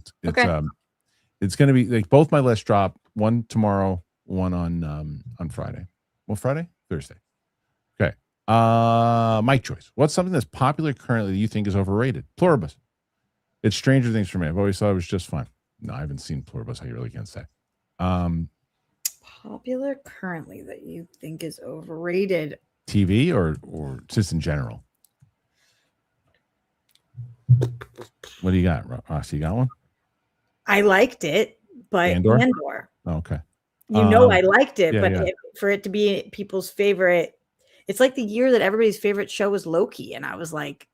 it's going to be both my lists drop one tomorrow, one on Friday. Well, Friday, Thursday. Okay. Mike choice. What's something that's popular currently that you think is overrated? Pluribus. It's Stranger Things for me. I've always thought it was just fine. No, I haven't seen Pluribus. I really can't say. Popular currently that you think is overrated. TV or just in general? What do you got, Ross? You got one? I liked it, but Andor. Oh, okay. I liked it, yeah, but yeah. for it to be people's favorite, it's like the year that everybody's favorite show was Loki, and I was like,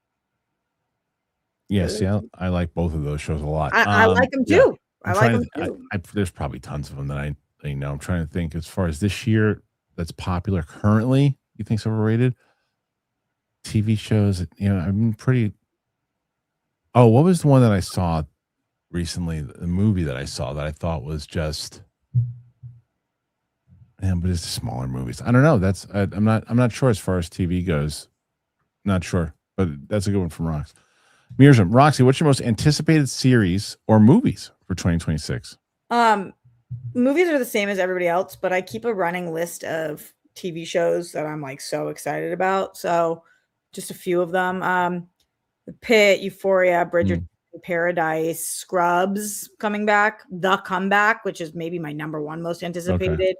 yes, yeah, I like both of those shows a lot. I like them too. Yeah. I like them too. There's probably tons of them that I know. I'm trying to think as far as this year that's popular currently. You think's overrated? TV shows, I'm pretty. Oh, what was the one that I saw recently? The movie that I saw that I thought was just. Yeah, but it's smaller movies. I don't know. I'm not sure as far as TV goes. Not sure, but that's a good one from Rox. Mirzam, Roxy, what's your most anticipated series or movies for 2026? Movies are the same as everybody else, but I keep a running list of TV shows that I'm like so excited about. So just a few of them. The Pit, Euphoria, Bridgerton, Paradise, Scrubs coming back, The Comeback, which is maybe my number one most anticipated. Okay.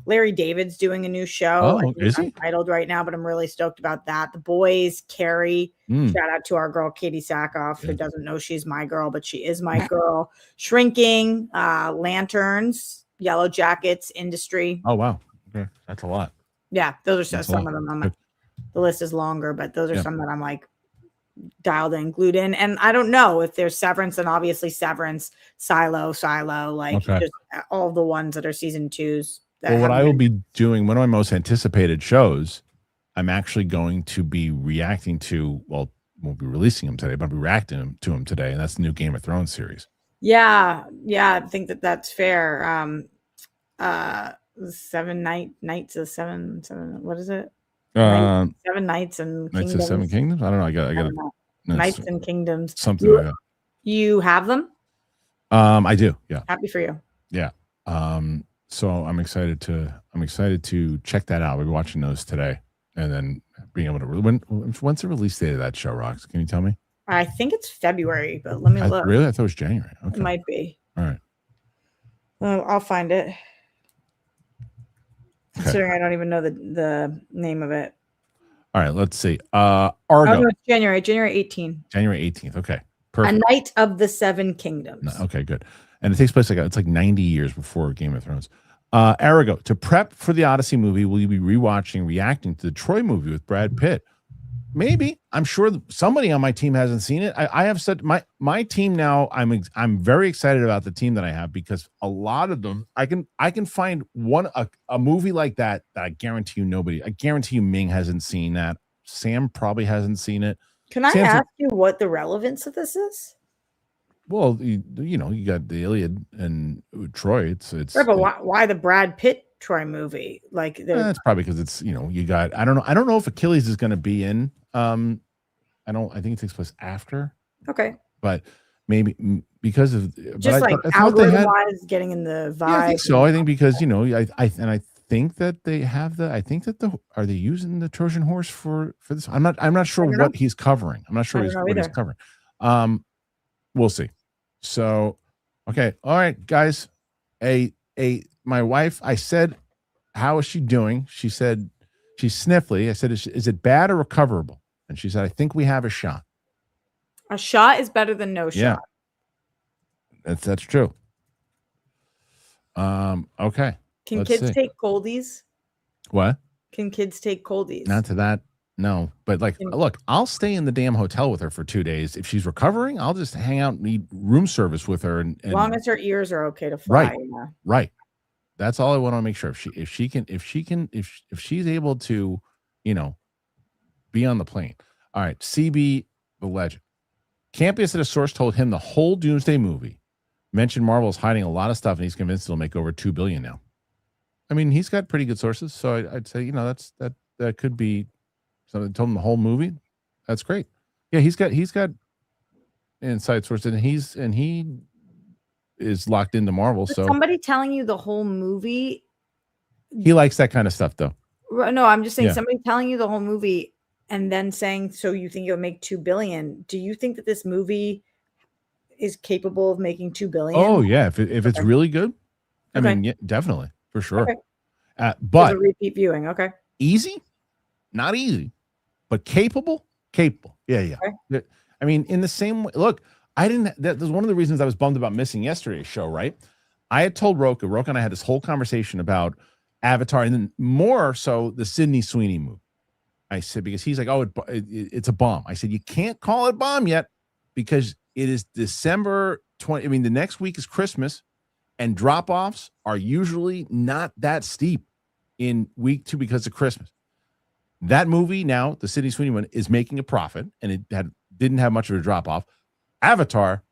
Larry David's doing a new show. Oh, is he? Untitled right now, but I'm really stoked about that. The Boys, Carrie. Shout out to our girl Katie Sackhoff, who doesn't know she's my girl, but she is my girl. Shrinking, Lanterns, Yellow Jackets, Industry. Oh wow, okay, that's a lot. Yeah, those are some of them. The list is longer, but those are some that I'm like dialed in, glued in. And I don't know if there's Severance, and obviously Severance, Silo, like just all the ones that are season 2s. Well, what I will be doing, one of my most anticipated shows, I'm actually going to be reacting to, well, won't be releasing them today, but I'll be reacting to them today. And that's the new Game of Thrones series. Yeah. I think that's fair. 7 nights of seven, what is it? 7 Nights and Knights of Seven Kingdoms. I don't know. I got Knights and Kingdoms. Something like that. You have them? I do. Yeah. Happy for you. Yeah. So I'm excited to check that out. We'll be watching those today, and then being able to. When's the release date of that show, Rox? Can you tell me? I think it's February, but let me look. Really, I thought it was January. Okay. It might be. All right. Well, I'll find it. Considering I don't even know the name of it. All right, let's see. Argo. Oh, no, it's January 18th. January 18th. Okay. Perfect. A Knight of the Seven Kingdoms. Okay, good. And it takes place it's like 90 years before Game of Thrones. Arago, to prep for the Odyssey movie, will you be rewatching, reacting to the Troy movie with Brad Pitt? Maybe. I'm sure somebody on my team hasn't seen it. I have said my team now. I'm very excited about the team that I have, because a lot of them I can find a movie like that I guarantee you I guarantee you Ming hasn't seen that. Sam probably hasn't seen it. Can I ask you what the relevance of this is? Well, you got the Iliad and Troy. It's right, but why the Brad Pitt Troy movie? Like that's probably because it's you got I don't know if Achilles is going to be in. I think it takes place after. Okay, but maybe because of just like algorithm-wise getting in the vibe. Yeah, I think so. I think because I think that they have are they using the Trojan horse for this? I'm not sure what he's covering. I'm not sure what he's covering. We'll see. So, okay, all right, guys. My wife. I said, how is she doing? She said she's sniffly. I said, is it bad or recoverable? And she said, I think we have a shot. A shot is better than no shot. Yeah, that's true. Okay. Can kids take coldies? What? Can kids take coldies? Not to that. No, but look, I'll stay in the damn hotel with her for 2 days. If she's recovering, I'll just hang out and eat room service with her. And as long as her ears are okay to fly. Right. That's all I want to make sure. If she's able to, be on the plane. All right. CB, the legend. Campus at a source told him the whole Doomsday movie mentioned Marvel is hiding a lot of stuff, and he's convinced it'll make over $2 billion now. I mean, he's got pretty good sources, so I'd say that could be something. Told him the whole movie. That's great. Yeah, he's got inside sources, and he is locked into Marvel. But So somebody telling you the whole movie. he likes that kind of stuff, though. No, I'm just saying Yeah. somebody telling you the whole movie and then saying, so you think it'll make 2 billion. Do you think that this movie is capable of making 2 billion? Oh yeah, if it's Okay. really good, I Okay. mean, yeah, definitely for sure. Okay. There's But a repeat viewing. Okay. easy, not easy, but capable. Yeah. Okay. I mean, in the same way. Look, I didn't. That was one of the reasons I was bummed about missing yesterday's show. Right? I had told Roka and I had this whole conversation about Avatar, and then more so the Sydney Sweeney movie. I said, because he's like, oh, it's a bomb. I said, you can't call it a bomb yet because it is December 20. I mean, the next week is Christmas, and drop-offs are usually not that steep in week 2 because of Christmas. That movie now, the Sydney Sweeney one, is making a profit, and it didn't have much of a drop-off. Avatar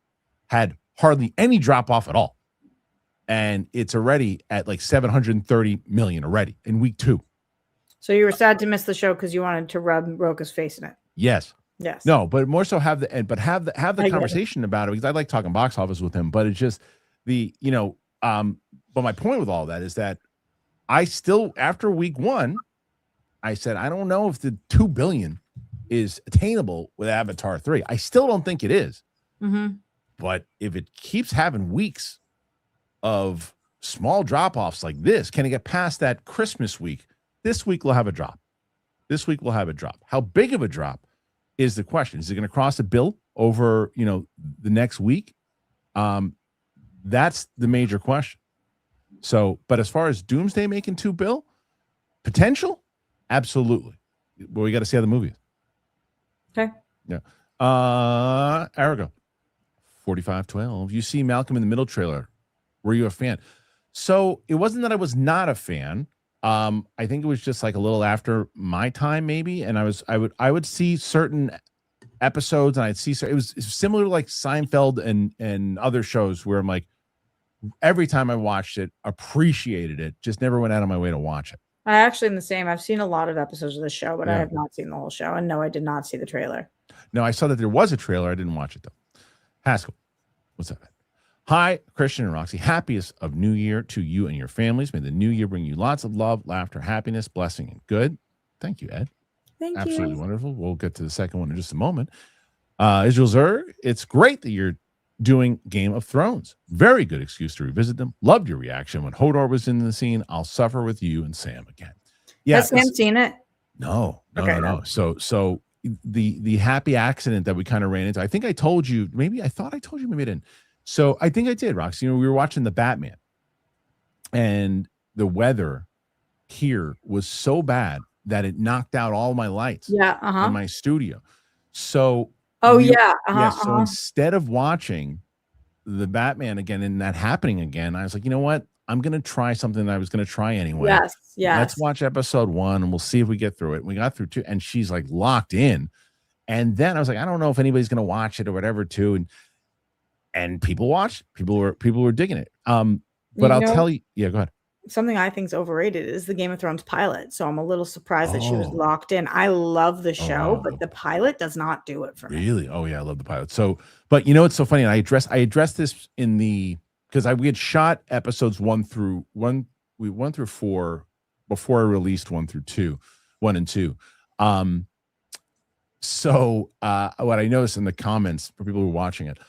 had hardly any drop-off at all. And it's already at like 730 million already in week 2. So you were sad to miss the show because you wanted to rub Roka's face in it. Yes. Yes. No, but more so have the conversation about it, because I like talking box office with him. But it's just but my point with all that is that I still, after week 1, I said, I don't know if the 2 billion is attainable with Avatar 3. I still don't think it is. Mm-hmm. But if it keeps having weeks of small drop-offs like this, can it get past that Christmas week? This week we'll have a drop. How big of a drop is the question. Is it going to cross a bill over, the next week? That's the major question. So, but as far as Doomsday making 2 bill, potential, absolutely. But we got to see how the movie is. Okay. Yeah. Arago, 4512. You see Malcolm in the Middle trailer. Were you a fan? So it wasn't that I was not a fan. I think it was just like a little after my time, maybe. And I would see certain episodes, and I'd see, it was similar to like Seinfeld and other shows where I'm like, every time I watched it, appreciated it, just never went out of my way to watch it. I actually am the same. I've seen a lot of episodes of the show, but Yeah. I have not seen the whole show. And no, I did not see the trailer. No, I saw that there was a trailer. I didn't watch it though. Haskell, what's up, man? Hi, Kristian and Roxy. Happiest of New Year to you and your families. May the new year bring you lots of love, laughter, happiness, blessing, and good. Thank you, Ed. Thank Absolutely you. wonderful. We'll get to the second one in just a moment. Israel Zur, it's great that you're doing Game of Thrones. Very good excuse to revisit them. Loved your reaction when Hodor was in the scene. I'll suffer with you and Sam again. Yeah, Has Sam seen it? No. Okay, No. So the happy accident that we kind of ran into, I think I told you, maybe I thought I told you, maybe I didn't. So I think I did, Roxy. We were watching the Batman, and the weather here was so bad that it knocked out all my lights in my studio. So so instead of watching the Batman again and that happening again, I was like, you know what? I'm going to try something that I was going to try anyway. Yes. Let's watch episode 1 and we'll see if we get through it. We got through 2, and she's like locked in. And then I was like, I don't know if anybody's going to watch it or whatever too. And people watched. People were digging it. But I'll tell you. Yeah, go ahead. Something I think is overrated is the Game of Thrones pilot. So I'm a little surprised that she was locked in. I love the show, but the pilot does not do it for me. Really? Oh yeah, I love the pilot. So, but you know it's so funny. And I addressed this in the, because we had shot episodes 1 through 4 before I released 1 and 2. So what I noticed in the comments for people who are watching it,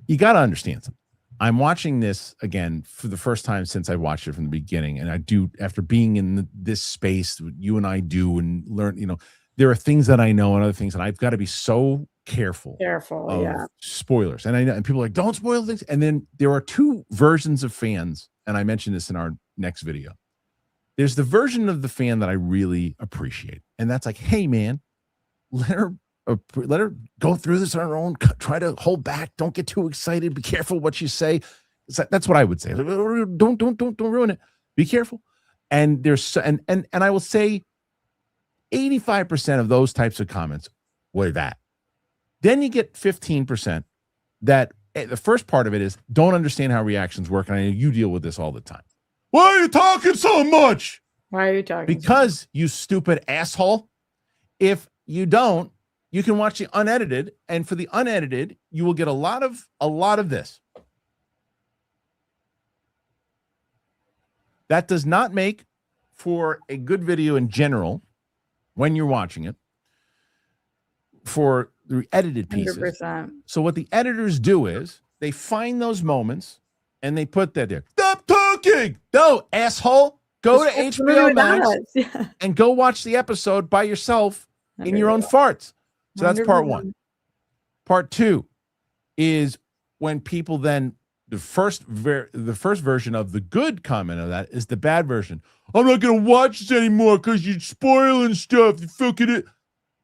you got to understand something. I'm watching this again for the first time since I watched it from the beginning. And I do, after being in this space, you and I do, and learn, there are things that I know and other things, and I've got to be so careful of spoilers. And I know, and people are like, don't spoil things. And then there are 2 versions of fans. And I mentioned this in our next video. There's the version of the fan that I really appreciate. And that's like, hey man, let her go through this on her own. Try to hold back. Don't get too excited. Be careful what you say. That's what I would say. Don't ruin it. Be careful. And there's and I will say 85% of those types of comments were that. Then you get 15% that the first part of it is don't understand how reactions work. And I know you deal with this all the time. Why are you talking so much? Why are you talking? Because you stupid asshole. If you don't, you can watch the unedited, and for the unedited, you will get a lot of this. That does not make for a good video in general when you're watching it for the edited pieces. 100%. So what the editors do is they find those moments and they put that there. Stop talking. No, asshole. Go to HBO Max and go watch the episode by yourself in your own farts. So that's part 1. Part 2 is when people then the first version of the good comment of that is the bad version. I'm not going to watch this anymore because you're spoiling stuff. You fucking it.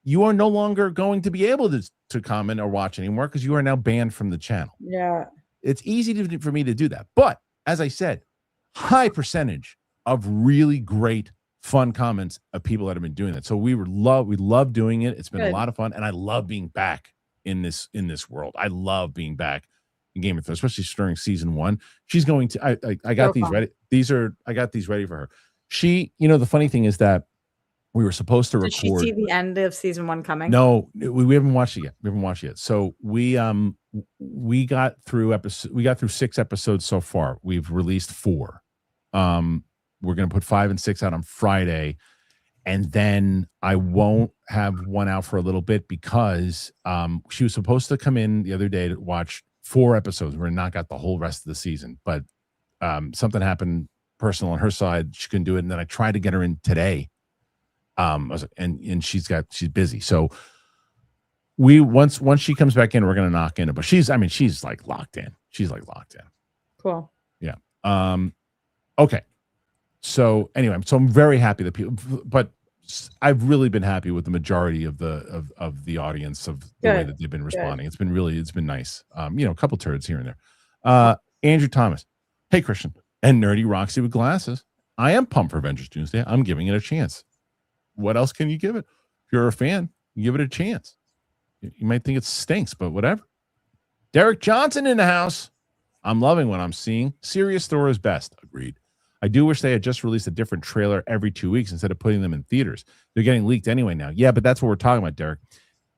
You are no longer going to be able to comment or watch anymore because you are now banned from the channel. Yeah. It's easy for me to do that. But as I said, high percentage of really great, fun comments of people that have been doing that. So we love doing it. It's been a lot of fun. And I love being back in this world. I love being back in Game of Thrones, especially during season 1. She's going to, I got these ready. I got these ready for her. She, the funny thing is that we were supposed to record. Did she see the end of season 1 coming? No, we haven't watched it yet. So we got through 6 episodes so far. We've released 4. We're going to put 5 and 6 out on Friday. And then I won't have one out for a little bit because she was supposed to come in the other day to watch 4 episodes. We're not got the whole rest of the season, but something happened personal on her side. She couldn't do it. And then I tried to get her in today. And she's busy. So once she comes back in, we're going to knock in. But she's like locked in. Cool. Yeah. Okay. So anyway, I'm very happy that people, but I've really been happy with the majority of the audience of the way that they've been responding. It's been nice. A couple turds here and there. Andrew Thomas. Hey, Kristian and Nerdy Roxy with glasses. I am pumped for Avengers Doomsday. I'm giving it a chance. What else can you give it? If you're a fan, you give it a chance. You might think it stinks, but whatever. Derek Johnson in the house. I'm loving what I'm seeing. Serious Thor is best. Agreed. I do wish they had just released a different trailer every 2 weeks instead of putting them in theaters. They're getting leaked anyway now. Yeah, but that's what we're talking about, Derek.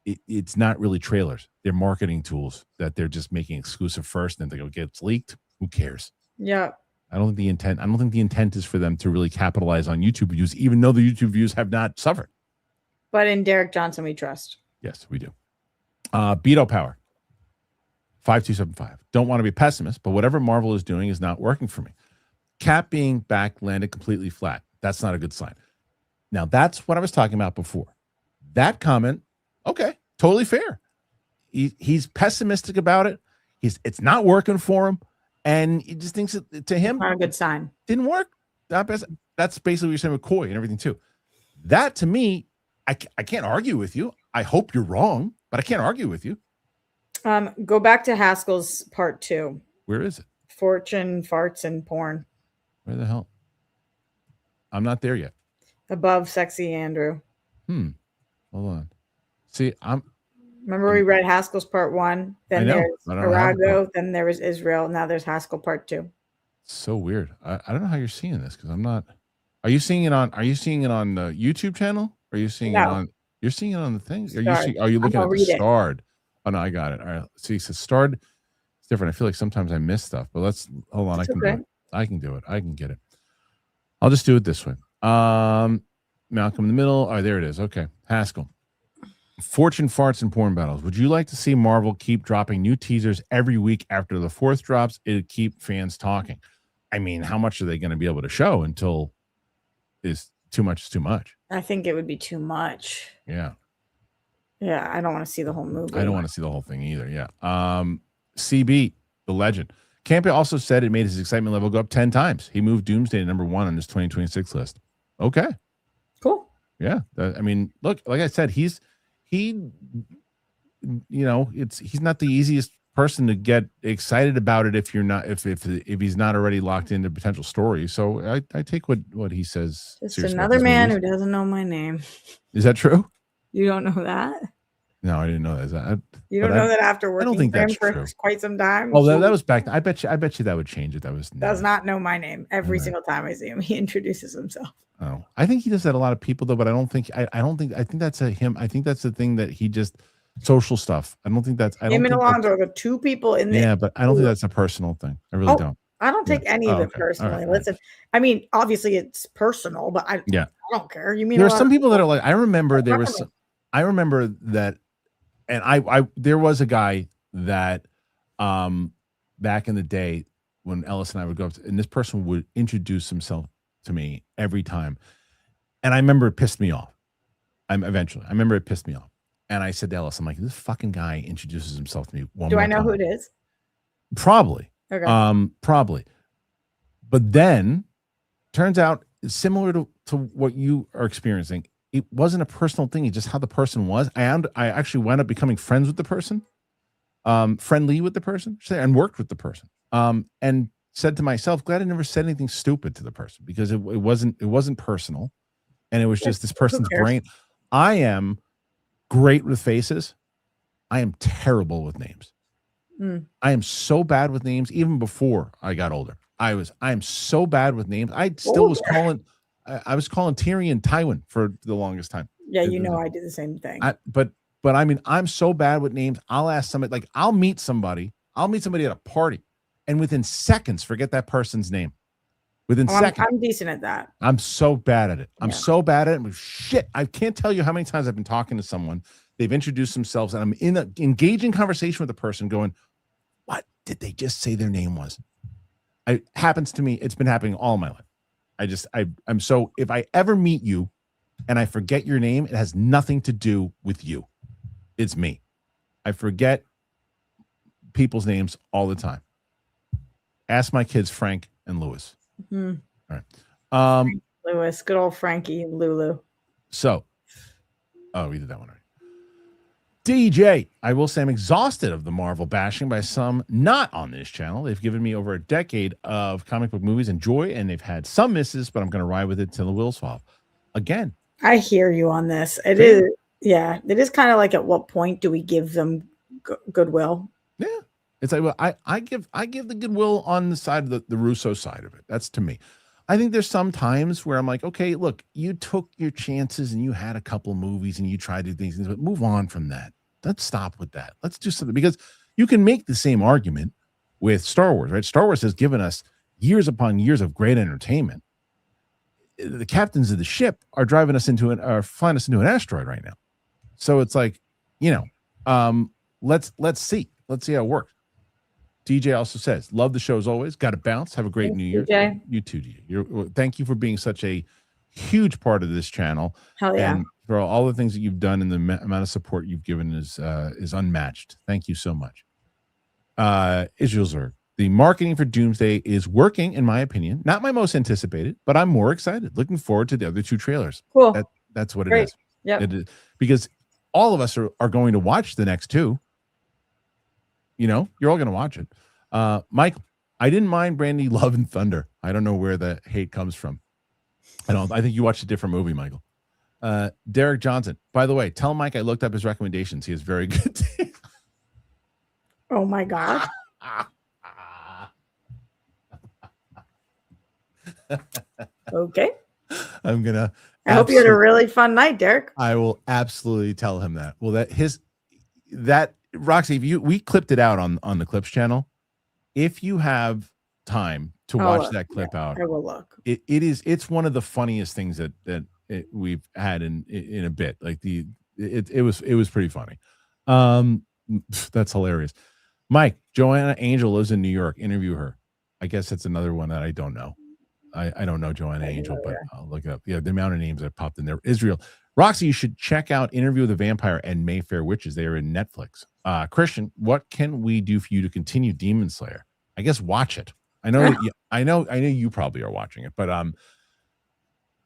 It's not really trailers. They're marketing tools that they're just making exclusive first, and then they go gets leaked. Who cares? Yeah. I don't think the intent is for them to really capitalize on YouTube views, even though the YouTube views have not suffered. But in Derek Johnson, we trust. Yes, we do. Beto Power 5275. Don't want to be a pessimist, but whatever Marvel is doing is not working for me. Cap being back landed completely flat. That's not a good sign. Now, that's what I was talking about before. That comment, okay, totally fair. He's pessimistic about it. It's not working for him. And he just thinks it, to him, not a good sign. Didn't work. That's basically what you're saying with Coy and everything too. That to me, I can't argue with you. I hope you're wrong, but I can't argue with you. Go back to Haskell's part 2. Where is it? Fortune, farts, and porn. Where the hell? I'm not there yet. Above sexy Andrew. Hold on. See, Remember we read Haskell's part 1, then there's Arago, then there was Israel, now there's Haskell part 2. So weird. I don't know how you're seeing this because I'm not. Are you seeing it on the YouTube channel? Or are you seeing it on? You're seeing it on the thing. Are you looking at the starred? Oh no, I got it. All right. See, it says starred. It's different. I feel like sometimes I miss stuff, but let's hold on. I can do it. I can get it. I'll just do it this way. Malcolm in the middle. Oh, there it is. Okay, Haskell. Fortune, farts, and porn battles. Would you like to see Marvel keep dropping new teasers every week after the 4th drops? It'd keep fans talking. I mean, how much are they going to be able to show until is too much is too much? I think it would be too much. Yeah. Yeah, I don't want to see the whole movie. I don't want to see the whole thing either. Yeah. CB, the legend. Campa also said it made his excitement level go up 10 times. He moved Doomsday to number 1 on his 2026 list. Okay. Cool. Yeah. I mean, look, like I said, he's not the easiest person to get excited about it if he's not already locked into potential stories. So I take what he says. Just another man who doesn't know my name. Is that true? You don't know that? No, I didn't know that. You don't know that after working for him for quite some time? Oh, that was back. I bet you that would change it. Does not know my name. Every single time I see him, he introduces himself. Oh, I think he does that a lot of people though, but I think that's him. I think that's the thing that he just social stuff. I don't think that's him and Alonzo are the 2 people in there. Yeah, but I don't think that's a personal thing. I really don't. I don't take any of it okay. personally. All right. Listen, I mean, obviously it's personal, but I don't care. You mean there a are lot some of people that are like, I remember government. I remember that, and I there was a guy that back in the day when Ellis and I would go up to, and this person would introduce himself to me every time. And I remember it pissed me off. I remember it pissed me off. And I said to Ellis, I'm like, this fucking guy introduces himself to me one Do more I know time. who it is? Probably. Okay. Probably. But then turns out similar to what you are experiencing, it wasn't a personal thing. It's just how the person was. I actually wound up becoming friends with the person, friendly with the person, and worked with the person. And said to myself, glad I never said anything stupid to the person, because it wasn't personal. And it was just this person's brain. I am great with faces. I am terrible with names. I am so bad with names. Even before I got older, I am so bad with names. I still was calling. I was calling Tyrion Tywin for the longest time. Yeah, you know, I do the same thing. But I mean, I'm so bad with names. I'll ask somebody, like I'll meet somebody at a party, and within seconds forget that person's name. Within seconds. I'm decent at that. I'm so bad at it. I'm so bad at it. Shit, I can't tell you how many times I've been talking to someone. They've introduced themselves, and I'm in an engaging conversation with a person going, what did they just say their name was? It happens to me. It's been happening all my life. I'm so, if I ever meet you and I forget your name, it has nothing to do with you. It's me. I forget people's names all the time. Ask my kids, Frank and Lewis. Mm-hmm. All right. Lewis, good old Frankie and Lulu. So, we did that one already. DJ, I will say I'm exhausted of the Marvel bashing by some not on this channel. They've given me over a decade of comic book movies and joy, and they've had some misses, but I'm going to ride with it till the wheels fall. Again, I hear you on this. It is kind of like, at what point do we give them goodwill? Yeah, it's like, well, I give the goodwill on the side of the Russo side of it. That's to me. I think there's some times where I'm like, okay, look, you took your chances and you had a couple movies and you tried to do things, but move on from that. Let's stop with that. Let's do something, because you can make the same argument with Star Wars, right? Star Wars has given us years upon years of great entertainment. The captains of the ship are flying us into an asteroid right now. So it's like, let's see how it works. DJ also says, love the show as always. Got to bounce. Have a great New Year. DJ. You too, DJ. Thank you for being such a huge part of this channel. Hell yeah. And for all the things that you've done and the amount of support you've given is unmatched. Thank you so much. Israel Zerg, the marketing for Doomsday is working, in my opinion. Not my most anticipated, but I'm more excited. Looking forward to the other two trailers. Cool. That's what Great. it is. Yeah. Because all of us are going to watch the next two. You're all going to watch it. Michael, I didn't mind Brandy Love and Thunder. I don't know where the hate comes from. I think you watched a different movie, Michael. Derek Johnson, by the way, tell Mike I looked up his recommendations. He has very good taste. Oh my God. Okay. I hope you had a really fun night, Derek. I will absolutely tell him that. Well, that Roxy, we clipped it out on the Clips channel. If you have time to watch that clip out, I will look. It's one of the funniest things that we've had in a bit. Like it was pretty funny. That's hilarious. Mike, Joanna Angel lives in New York. Interview her. I guess that's another one that I don't know. I don't know Joanna Angel, but I'll look it up. Yeah, the amount of names that popped in there. Israel. Roxy, you should check out Interview with the Vampire and Mayfair Witches. They are in Netflix. Kristian, what can we do for you to continue Demon Slayer? I guess watch it. I know you probably are watching it, but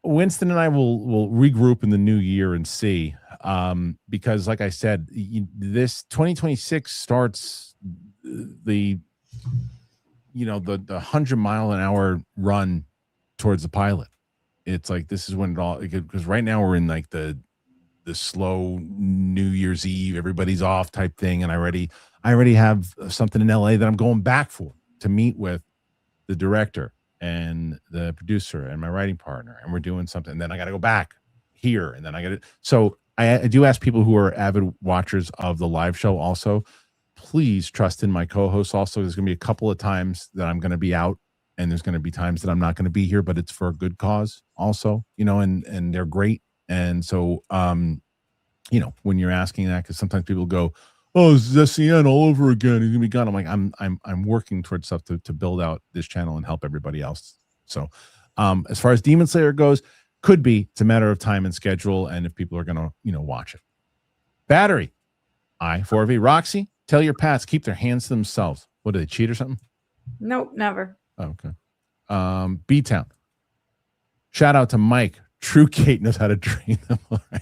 Winston and I will regroup in the new year and see, because like I said, this 2026 starts the 100-mile-an-hour run towards the pilot. It's like, this is when it all, because right now we're in like the slow New Year's Eve, everybody's off type thing. And I already have something in LA that I'm going back for, to meet with the director and the producer and my writing partner. And we're doing something. And then I got to go back here. And then so I do ask people who are avid watchers of the live show also, please trust in my co-hosts. Also, there's going to be a couple of times that I'm going to be out and there's going to be times that I'm not going to be here, but it's for a good cause also, and they're great. And so, when you're asking that, because sometimes people go, "Oh, this is SCN all over again. He's gonna be gone." I'm like, I'm working towards stuff to build out this channel and help everybody else. So, as far as Demon Slayer goes, could be. It's a matter of time and schedule, and if people are gonna, watch it. Battery, I4V. Roxy, tell your pats keep their hands to themselves. What, do they cheat or something? Nope, never. Oh, okay. B-Town. Shout out to Mike. True Kate knows how to train them. All right.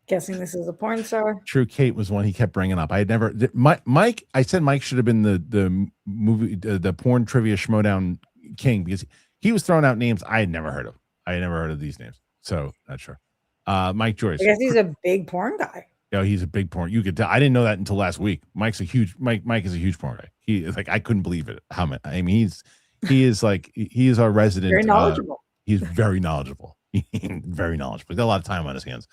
Guessing this is a porn star. True Kate was one he kept bringing up. I had never Mike. I said Mike should have been the movie the porn trivia schmodown king, because he was throwing out names I had never heard of. I had never heard of these names, so not sure. Mike Joyce. I guess he's a big porn guy. Yeah, he's a big porn. You could tell. I didn't know that until last week. Mike is a huge porn guy. He is like, I couldn't believe it. How many? I mean, he is our resident. Very knowledgeable. He's very knowledgeable. Very knowledgeable. He's got a lot of time on his hands.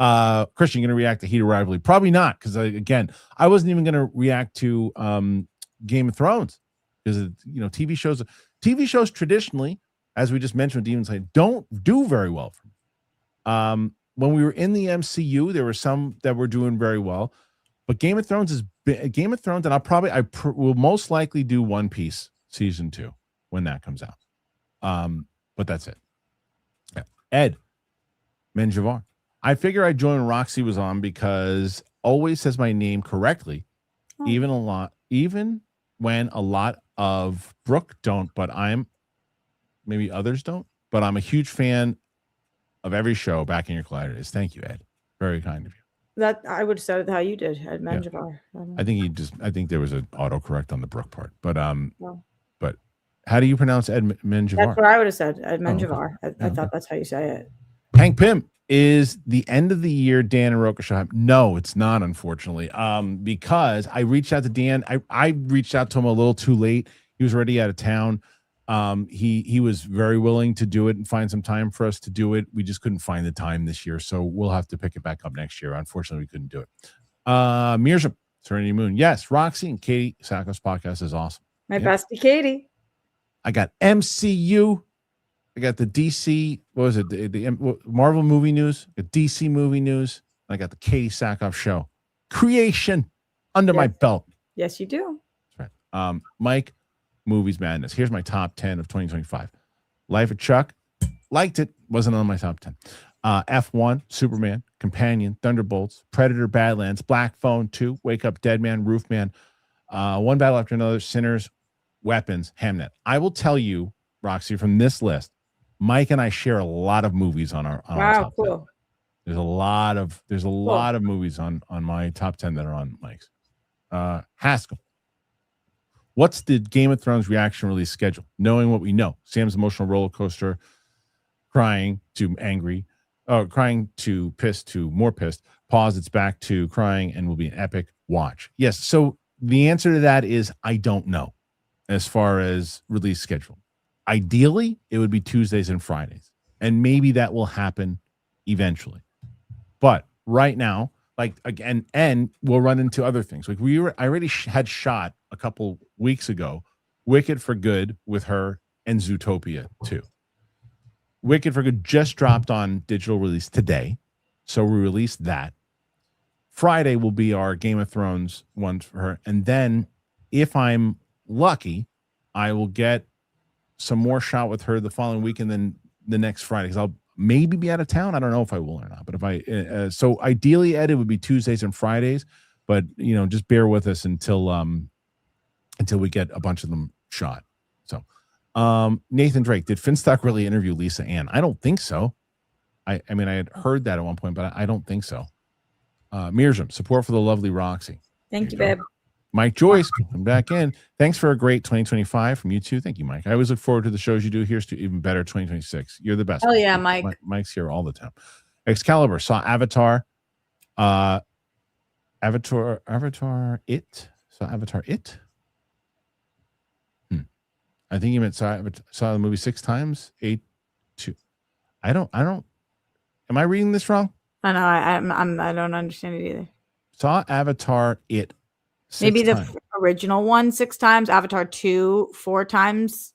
Kristian, you going to react to Heated Rivalry? Probably not, because again, I wasn't even going to react to Game of Thrones, because TV shows traditionally, as we just mentioned, Demon Slayer, don't do very well for me. When we were in the MCU, there were some that were doing very well, but Game of Thrones, and I will most likely do One Piece season 2 when that comes out. But that's it. Yeah. Ed Menjivar. I figure I'd join Roxy was on, because always says my name correctly, even when a lot of Brooke don't, but maybe others don't, but I'm a huge fan of every show back in your Colliders. Thank you, Ed. Very kind of you. That I would have said it how you did, Ed Menjivar. Yeah. I think there was an autocorrect on the Brooke part, but no. But how do you pronounce Ed Menjivar? That's what I would have said, Ed Menjivar. Oh, okay. I thought that's how you say it. Hank Pym, is the end of the year Dan and Roka show? No, it's not, unfortunately. Because I reached out to Dan. I reached out to him a little too late. He was already out of town. He was very willing to do it and find some time for us to do it. We just couldn't find the time this year, so we'll have to pick it back up next year. Unfortunately, we couldn't do it. Mirza, Serenity Moon. Yes, Roxy and Katie Sackhoff's podcast is awesome. My bestie Katie. I got MCU. I got the DC. What was it? The Marvel movie news. The DC movie news. I got the Katie Sackhoff show. Creation under my belt. Yes, you do. That's right. Mike, Movies Madness. Here's my top 10 of 2025. Life of Chuck. Liked it. Wasn't on my top 10. F1, Superman, Companion, Thunderbolts, Predator, Badlands, Black Phone 2, Wake Up Dead Man, Roofman, One Battle After Another, Sinners, Weapons, Hamnet. I will tell you, Roxy, from this list, Mike and I share a lot of movies on our top 10. There's a lot of movies on my top 10 that are on Mike's. Haskell. What's the Game of Thrones reaction release schedule? Knowing what we know. Sam's emotional roller coaster, crying to angry, crying to pissed to more pissed. Pause, it's back to crying and will be an epic watch. Yes, so the answer to that is I don't know as far as release schedule. Ideally, it would be Tuesdays and Fridays, and maybe that will happen eventually. But right now, like again, and we'll run into other things. Like I already had shot a couple weeks ago, Wicked for Good with her and Zootopia 2. Wicked for Good just dropped on digital release today, so we released that. Friday will be our Game of Thrones one for her, and then if I'm lucky, I will get some more shot with her the following week, and then the next Friday, because I'll maybe be out of town. I don't know if I will or not, but if I so ideally, Ed, it would be Tuesdays and Fridays, but just bear with us until we get a bunch of them shot. So Nathan Drake, did Finstock really interview Lisa Ann? I don't think so. I mean I had heard that at one point, but I don't think so. Mirjam, support for the lovely Roxy. Thank you, babe. Mike Joyce, come back in. Thanks for a great 2025 from you too. Thank you, Mike. I always look forward to the shows you do. Here's to even better 2026. You're the best. Oh yeah, Mike. Mike's here all the time. Excalibur saw Avatar. Avatar It. Saw Avatar It. I think you meant saw the movie 6 times. 8, 2. I don't. Am I reading this wrong? I know. I don't understand it either. Saw Avatar It. Maybe the original one 6 times, Avatar 2 4 times.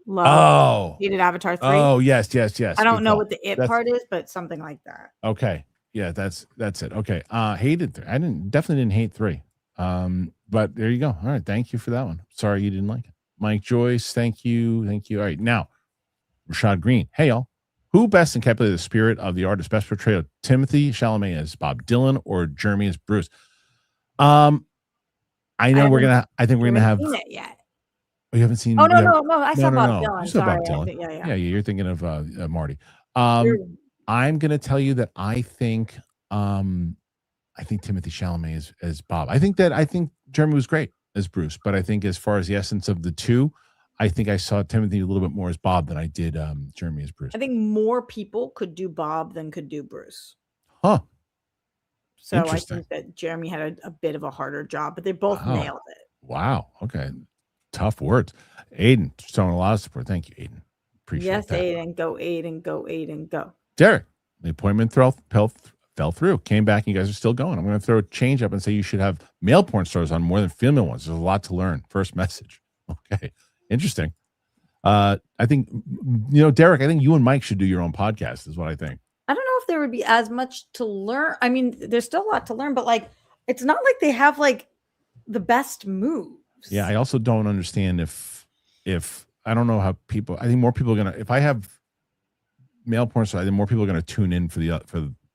Oh, Hated Avatar 3. Oh, yes. I Good don't know call. what the it That's part is, but something like that. okay. Yeah, that's it. Okay. Hated 3. I definitely didn't hate 3. But there you go. All right. Thank you for that one. Sorry you didn't like it. Mike Joyce, thank you. All right. Now, Rashad Green. Hey, y'all. Who best encapsulated the spirit of the artist? Best portrayal of Timothy Chalamet as Bob Dylan or Jeremy as Bruce? I know I think we're gonna have. Seen it yet. Oh, you haven't seen? Oh no! I saw Bob You Dylan. saw Sorry, Bob Dylan. yeah. You're thinking of Marty. You're- I'm gonna tell you that I think Timothy Chalamet as Bob. I think Jeremy was great as Bruce, but I think as far as the essence of the two, I think I saw Timothy a little bit more as Bob than I did Jeremy as Bruce. I think more people could do Bob than could do Bruce. Huh. So I think that Jeremy had a bit of a harder job, but they both nailed it. Wow. Okay. Tough words. Aiden, showing a lot of support. Thank you, Aiden. Appreciate that. Yes, Aiden. Go, Aiden. Go, Aiden. Go. Derek, the appointment fell through. Came back. And you guys are still going. I'm going to throw a change up and say you should have male porn stars on more than female ones. There's a lot to learn. First message. Okay. Interesting. I think, Derek, I think you and Mike should do your own podcast is what I think. I don't know if there would be as much to learn. I mean, there's still a lot to learn, but like, it's not like they have like the best moves. Yeah. I also don't understand if I don't know how people, I think more people are going to, if I have male porn stars, I think more people are going to tune in for the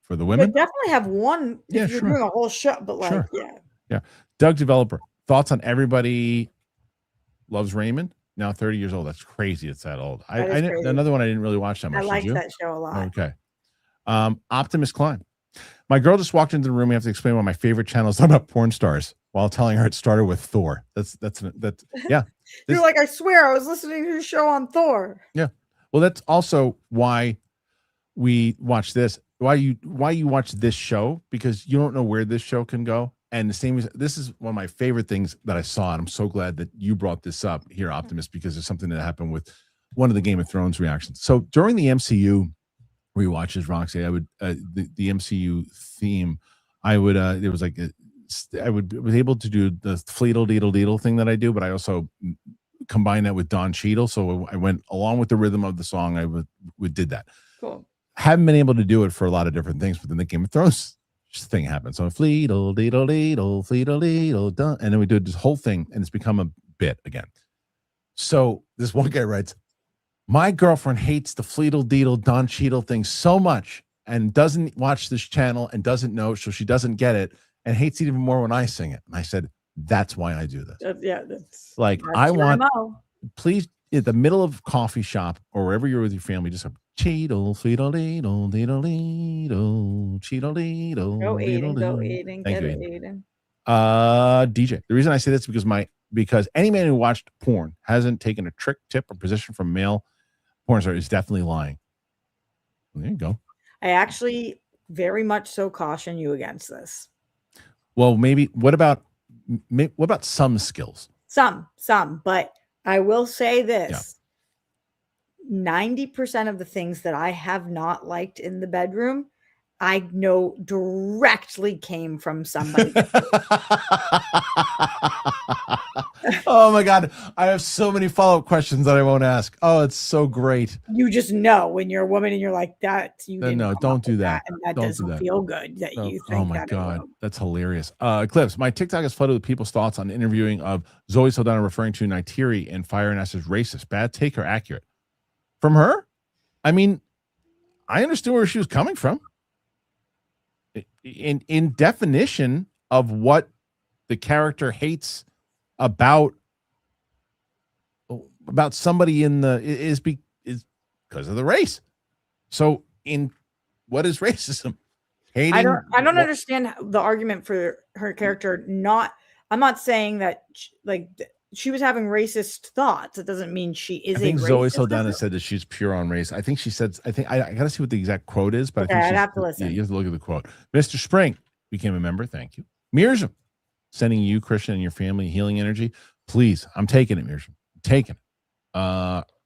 women. They definitely have one if you're doing a whole show, but like, yeah. Doug Developer, thoughts on Everybody Loves Raymond? Now 30 years old. That's crazy. It's that old. Crazy. Another one I didn't really watch that much. I like that show a lot. Okay. Optimus Klein. My girl just walked into the room. We have to explain why my favorite channel is about porn stars while telling her it started with Thor. That's yeah. You're like, I swear I was listening to your show on Thor. Yeah. Well, that's also why we watch this. Why you watch this show, because you don't know where this show can go. And the same reason, this is one of my favorite things that I saw, and I'm so glad that you brought this up here, Optimus, because there's something that happened with one of the Game of Thrones reactions. So during the MCU rewatches, Roxy, I would the MCU theme, I would there was like was able to do the fleetle deedle deedle thing that I do, but I also combine that with Don Cheadle. So I went along with the rhythm of the song. I would did that. Cool. Haven't been able to do it for a lot of different things, but then the Game of Thrones thing happened. So fleetle deedle deedle fleetle deedle done, and then we did this whole thing, and it's become a bit again. So this one guy writes, my girlfriend hates the fleetle deedle Don Cheadle thing so much and doesn't watch this channel and doesn't know, so she doesn't get it and hates it even more when I sing it. And I said, that's why I do this. That's like, I want, please, in the middle of coffee shop or wherever you're with your family, just have Cheadle, fleetle deedle deedle deedle Cheadle deedle. Go Aiden, Thank you, Aiden. DJ. The reason I say this is because any man who watched porn hasn't taken a trick, tip, or position from male porn star is definitely lying. Well, there you go. I actually very much so caution you against this. Well, maybe what about some skills? Some, but I will say this. 90% of the things that I have not liked in the bedroom, I know directly came from somebody. Oh my God. I have so many follow-up questions that I won't ask. Oh, it's so great. You just know when you're a woman and you're like, that you didn't no, don't do that. And that doesn't feel good that you think. Oh my God. That's hilarious. Eclipse, my TikTok is flooded with people's thoughts on the interviewing of Zoe Saldana referring to Naitiri in Fire and Ash as racist. Bad take or accurate? From her? I mean, I understood where she was coming from. In definition of what the character hates about somebody is because of the race. So in what is racism? Hating, I don't understand the argument for her character. I'm not saying that she was having racist thoughts. It doesn't mean she is. I think Zoe Saldana said that she's pure on race. I think she said. I gotta see what the exact quote is, but I think I'd have to listen. Yeah, you have to look at the quote. Mr. Spring became a member. Thank you, Mirzam. Sending you, Kristian, and your family healing energy. Please, I'm taking it, Mirzam. I'm taking it.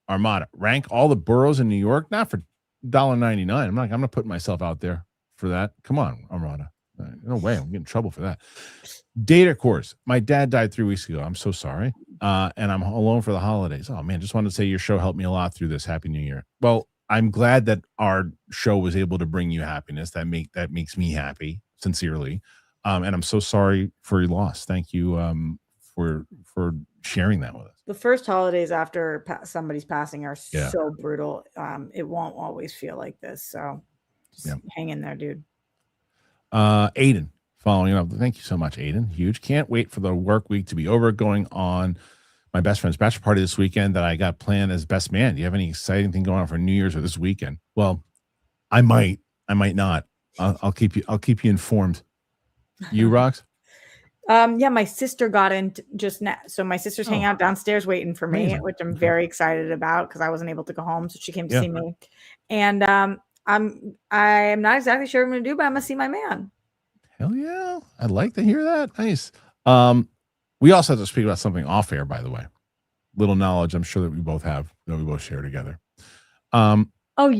Armada, rank all the boroughs in New York, not for $1.99. I'm not putting myself out there for that. Come on, Armada. No way. I'm getting in trouble for that. Data course. My dad died 3 weeks ago. I'm so sorry. And I'm alone for the holidays. Oh man, just wanted to say your show helped me a lot through this. Happy New Year. Well, I'm glad that our show was able to bring you happiness. That makes me happy, sincerely. And I'm so sorry for your loss. Thank you for sharing that with us. The first holidays after somebody's passing are Yeah. so brutal. It won't always feel like this. So just Yeah. hang in there, dude. Aiden, following up. Thank you so much, Aiden. Huge. Can't wait for the work week to be over. Going on my best friend's bachelor party this weekend that I got planned as best man. Do you have any exciting thing going on for New Year's or this weekend? Well, I might not. I'll keep you informed. You, Rox? Yeah, my sister got in just now. So my sister's hanging out downstairs waiting for me, which I'm very excited about because I wasn't able to go home. So she came to see me. And I'm not exactly sure what I'm gonna do, but I'm gonna see my man. Hell yeah. I'd like to hear that. Nice. We also have to speak about something off air, by the way. Little knowledge I'm sure that we both have, that we both share together. You're know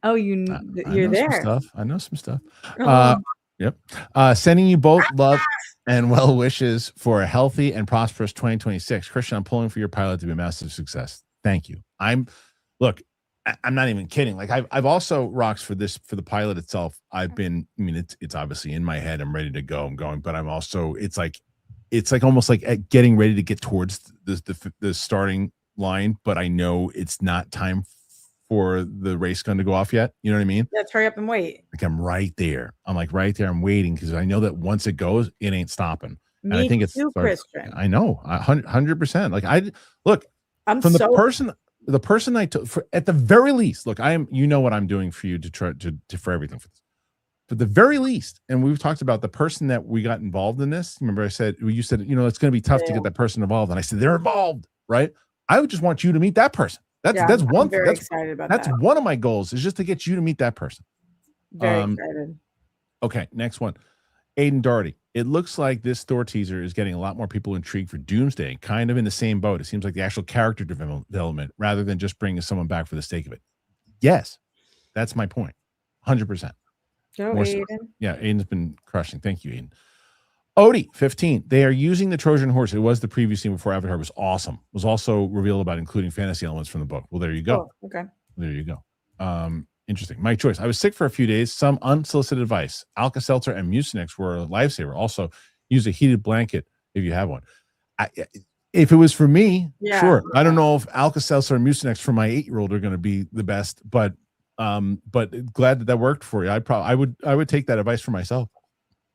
there. some stuff. I know some stuff. Yep. Sending you both love and well wishes for a healthy and prosperous 2026. Kristian, I'm pulling for your pilot to be a massive success. Thank you. I'm not even kidding. Like I've also Rox for the pilot itself. It's obviously in my head. I'm ready to go. I'm going, but I'm also, it's like almost like getting ready to get towards the starting line, but I know it's not time for the race gun to go off yet. You know what I mean? Let's hurry up and wait. Like I'm right there. I'm like right there. I'm waiting because I know that once it goes, it ain't stopping. Me and I think too, Kristian. I know 100%. Like the person I took for at the very least. Look, I am. You know what I'm doing for you to try to for everything for this. But the very least, and we've talked about the person that we got involved in this. Remember, you said it's going to be tough to get that person involved, and I said they're involved, right? I would just want you to meet that person. That's one. I'm very excited about that. That's one of my goals is just to get you to meet that person. Very excited. Okay, next one. Aiden Doherty. It looks like this Thor teaser is getting a lot more people intrigued for Doomsday, kind of in the same boat. It seems like the actual character development rather than just bringing someone back for the sake of it. Yes, that's my point. 100%. Go, Aiden. Yeah, Aiden's been crushing. Thank you, Aiden. Odie, 15. They are using the Trojan horse. It was the previous scene before Avatar was awesome. It was also revealed about including fantasy elements from the book. Well, there you go. Oh, okay. There you go. Interesting. Mike Joyce. I was sick for a few days. Some unsolicited advice. Alka-Seltzer and Mucinex were a lifesaver. Also, use a heated blanket if you have one. If it was for me, sure. I don't know if Alka-Seltzer and Mucinex for my 8-year-old are going to be the best, but glad that worked for you. I would take that advice for myself.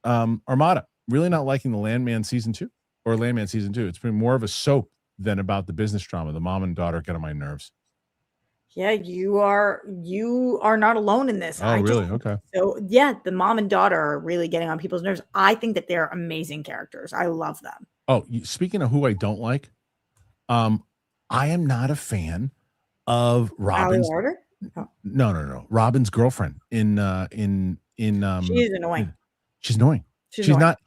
Armada. Really not liking the Landman season 2 or Landman season 2. It's been more of a soap than about the business drama. The mom and daughter get on my nerves. Yeah, you are not alone in this. Oh, really? Okay. So yeah, the mom and daughter are really getting on people's nerves. I think that they're amazing characters. I love them. Oh, speaking of who I don't like, I am not a fan of Robin's. Oh. No. Robin's girlfriend in she is annoying. She's annoying. She's annoying. Not.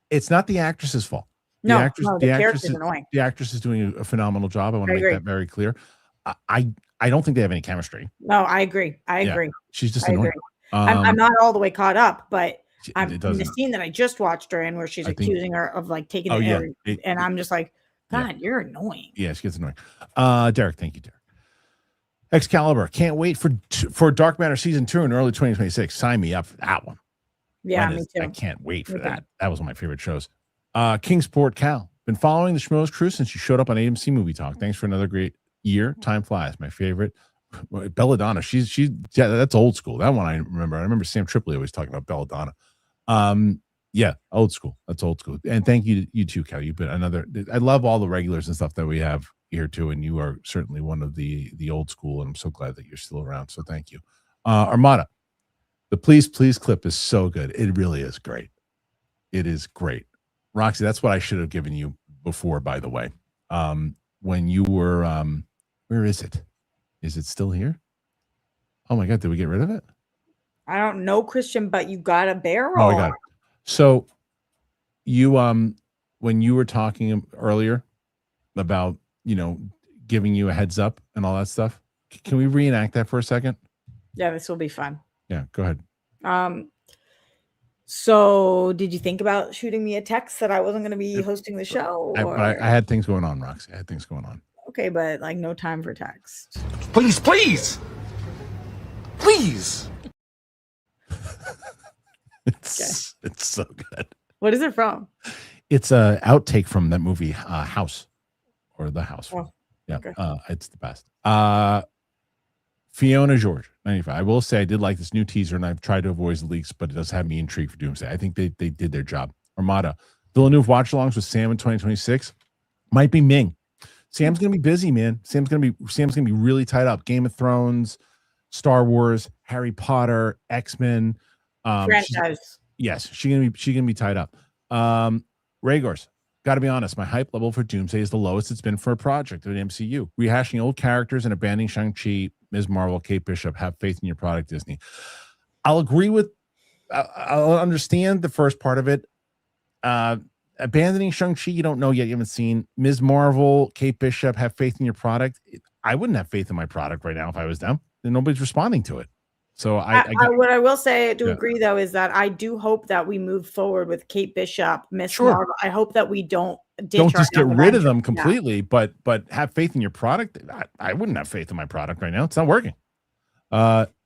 It's not the actress's fault. The actress is annoying. The actress is doing a phenomenal job. I want to make that very clear. I don't think they have any chemistry. No, I agree. I agree. She's just annoying. I'm not all the way caught up, but in the scene that I just watched her in where she's accusing her of like taking and I'm just like, God, you're annoying. Yeah, she gets annoying. Derek, thank you, Derek. Excalibur, can't wait for Dark Matter season 2 in early 2026. Sign me up for that one. Yeah, me too. I can't wait for that. That was one of my favorite shows. Kingsport Cal, been following the Schmoes Crew since you showed up on AMC Movie Talk. Thanks for another great year. Time flies. My favorite. Belladonna. She's that's old school. That one I remember. I remember Sam Tripoli always talking about Belladonna. Yeah, old school. That's old school. And thank you too, Cal. You've been I love all the regulars and stuff that we have here too. And you are certainly one of the old school. And I'm so glad that you're still around. So thank you. Armada. The Please clip is so good. It really is great. It is great. Roxy, that's what I should have given you before, by the way. When you were where is it? Is it still here? Oh my God, did we get rid of it? I don't know, Kristian, but you got a barrel. Oh, I got it. So you when you were talking earlier about, giving you a heads up and all that stuff, can we reenact that for a second? Yeah, this will be fun. Yeah, go ahead. So, did you think about shooting me a text that I wasn't going to be hosting the show? I had things going on, Roxy. I had things going on. Okay, but like no time for text. Please, please, please. It's so good. What is it from? It's a outtake from that movie House, or The House. Oh, yeah, okay. It's the best. Fiona George, 95. I will say I did like this new teaser, and I've tried to avoid the leaks, but it does have me intrigued for Doomsday. I think they did their job. Armada, Villeneuve watch-alongs with Sam in 2026 might be Ming. Sam's gonna be busy, man. Sam's gonna be really tied up. Game of Thrones, Star Wars, Harry Potter, X-Men. Franchise. Yes, she's gonna be tied up. Rhaegors, got to be honest, my hype level for Doomsday is the lowest it's been for a project at MCU. Rehashing old characters and abandoning Shang-Chi, Ms. Marvel, Kate Bishop. Have faith in your product, Disney. I'll agree with. I'll understand the first part of it. Abandoning Shang-Chi, you don't know yet. You haven't seen Ms. Marvel, Kate Bishop. Have faith in your product. I wouldn't have faith in my product right now if I was them. And nobody's responding to it. So what I will say to agree though is that I do hope that we move forward with Kate Bishop, Miss Marvel. I hope that we don't just get rid of them completely, but have faith in your product. I wouldn't have faith in my product right now. It's not working.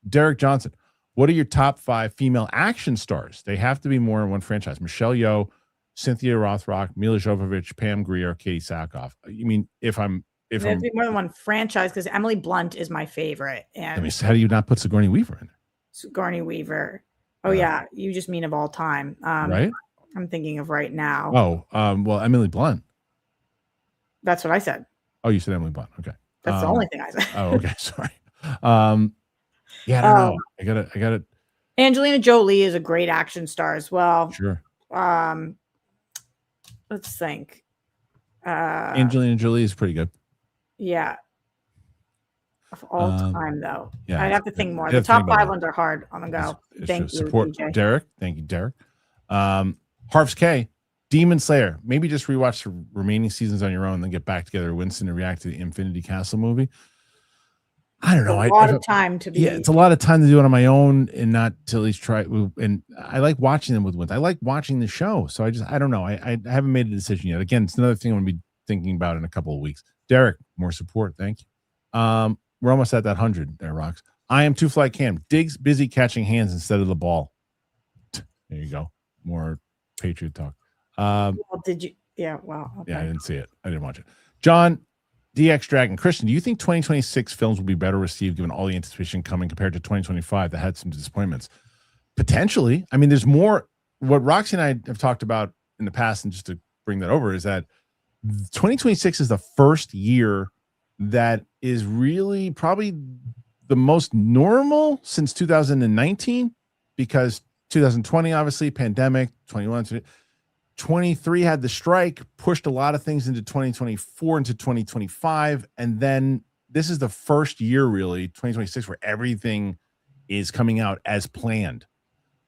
Derek Johnson, what are your top 5 female action stars? They have to be more in one franchise. Michelle Yeoh, Cynthia Rothrock, Mila Jovovich, Pam Grier, Katie Sackhoff. You mean if I'm be more than one franchise, because Emily Blunt is my favorite. And how do you not put Sigourney Weaver in there? Sigourney Weaver. Oh yeah, you just mean of all time, right? I'm thinking of right now. Well, Emily Blunt. That's what I said. Oh, you said Emily Blunt. Okay, that's the only thing I said. Oh, okay, sorry. Yeah, I don't know. I got it. Angelina Jolie is a great action star as well. Sure. Let's think. Angelina Jolie is pretty good. Yeah. Of all time, though. Yeah, I'd have to think more. The top 5 ones are hard on the go. Thank you, support DJ. Derek. Thank you, Derek. Harv's K, Demon Slayer. Maybe just rewatch the remaining seasons on your own, then get back together, Winston, and react to the Infinity Castle movie. I don't know. A lot of time to be. Yeah, it's a lot of time to do it on my own and not to at least try. And I like watching them with Winston. I like watching the show. So I don't know. I haven't made a decision yet. Again, it's another thing I'm going to be thinking about in a couple of weeks. Derek, more support. Thank you. We're almost at that 100 there, Rocks. I am 2-Fly Cam. Diggs busy catching hands instead of the ball. There you go. More Patriot talk. Did you? Yeah. Wow. Okay. Yeah, I didn't see it. I didn't watch it. John DX Dragon. Kristian, do you think 2026 films will be better received given all the anticipation coming compared to 2025 that had some disappointments? Potentially. I mean, there's more. What Roxy and I have talked about in the past, and just to bring that over, is that 2026 is the first year that is really probably the most normal since 2019, because 2020, obviously, pandemic, 21, 23 had the strike, pushed a lot of things into 2024, into 2025. And then this is the first year, really, 2026, where everything is coming out as planned.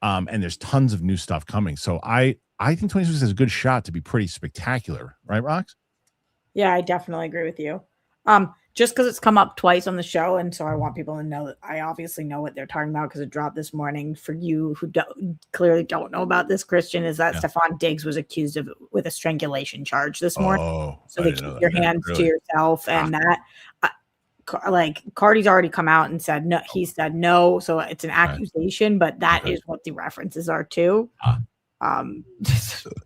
And there's tons of new stuff coming. So I think 2026 has a good shot to be pretty spectacular. Right, Rox? Yeah, I definitely agree with you. Just because it's come up twice on the show, and so I want people to know that I obviously know what they're talking about because it dropped this morning. For you who clearly don't know about this, Kristian, is that Stephon Diggs was accused of with a strangulation charge this morning. So they keep your hands to yourself, and that like Cardi's already come out and said no. He said no, so it's an accusation, but that is what the references are to.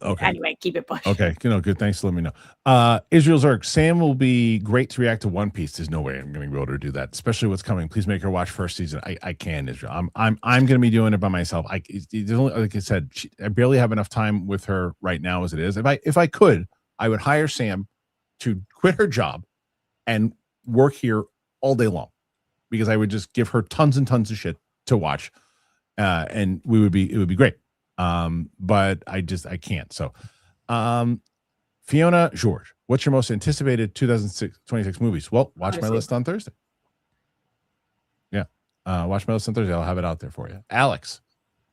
Okay. Anyway, keep it pushing. Okay, good. Thanks for letting me know. Israel Zerg, Sam will be great to react to One Piece. There's no way I'm going to be able to do that, especially what's coming. Please make her watch first season. I can, Israel. I'm going to be doing it by myself. There's only, like I said, I barely have enough time with her right now as it is. If I could, I would hire Sam to quit her job and work here all day long, because I would just give her tons and tons of shit to watch, and it would be great. But I can't. So, Fiona George, what's your most anticipated 2026 movies? Well, watch my list on Thursday. Yeah. Watch my list on Thursday. I'll have it out there for you. Alex,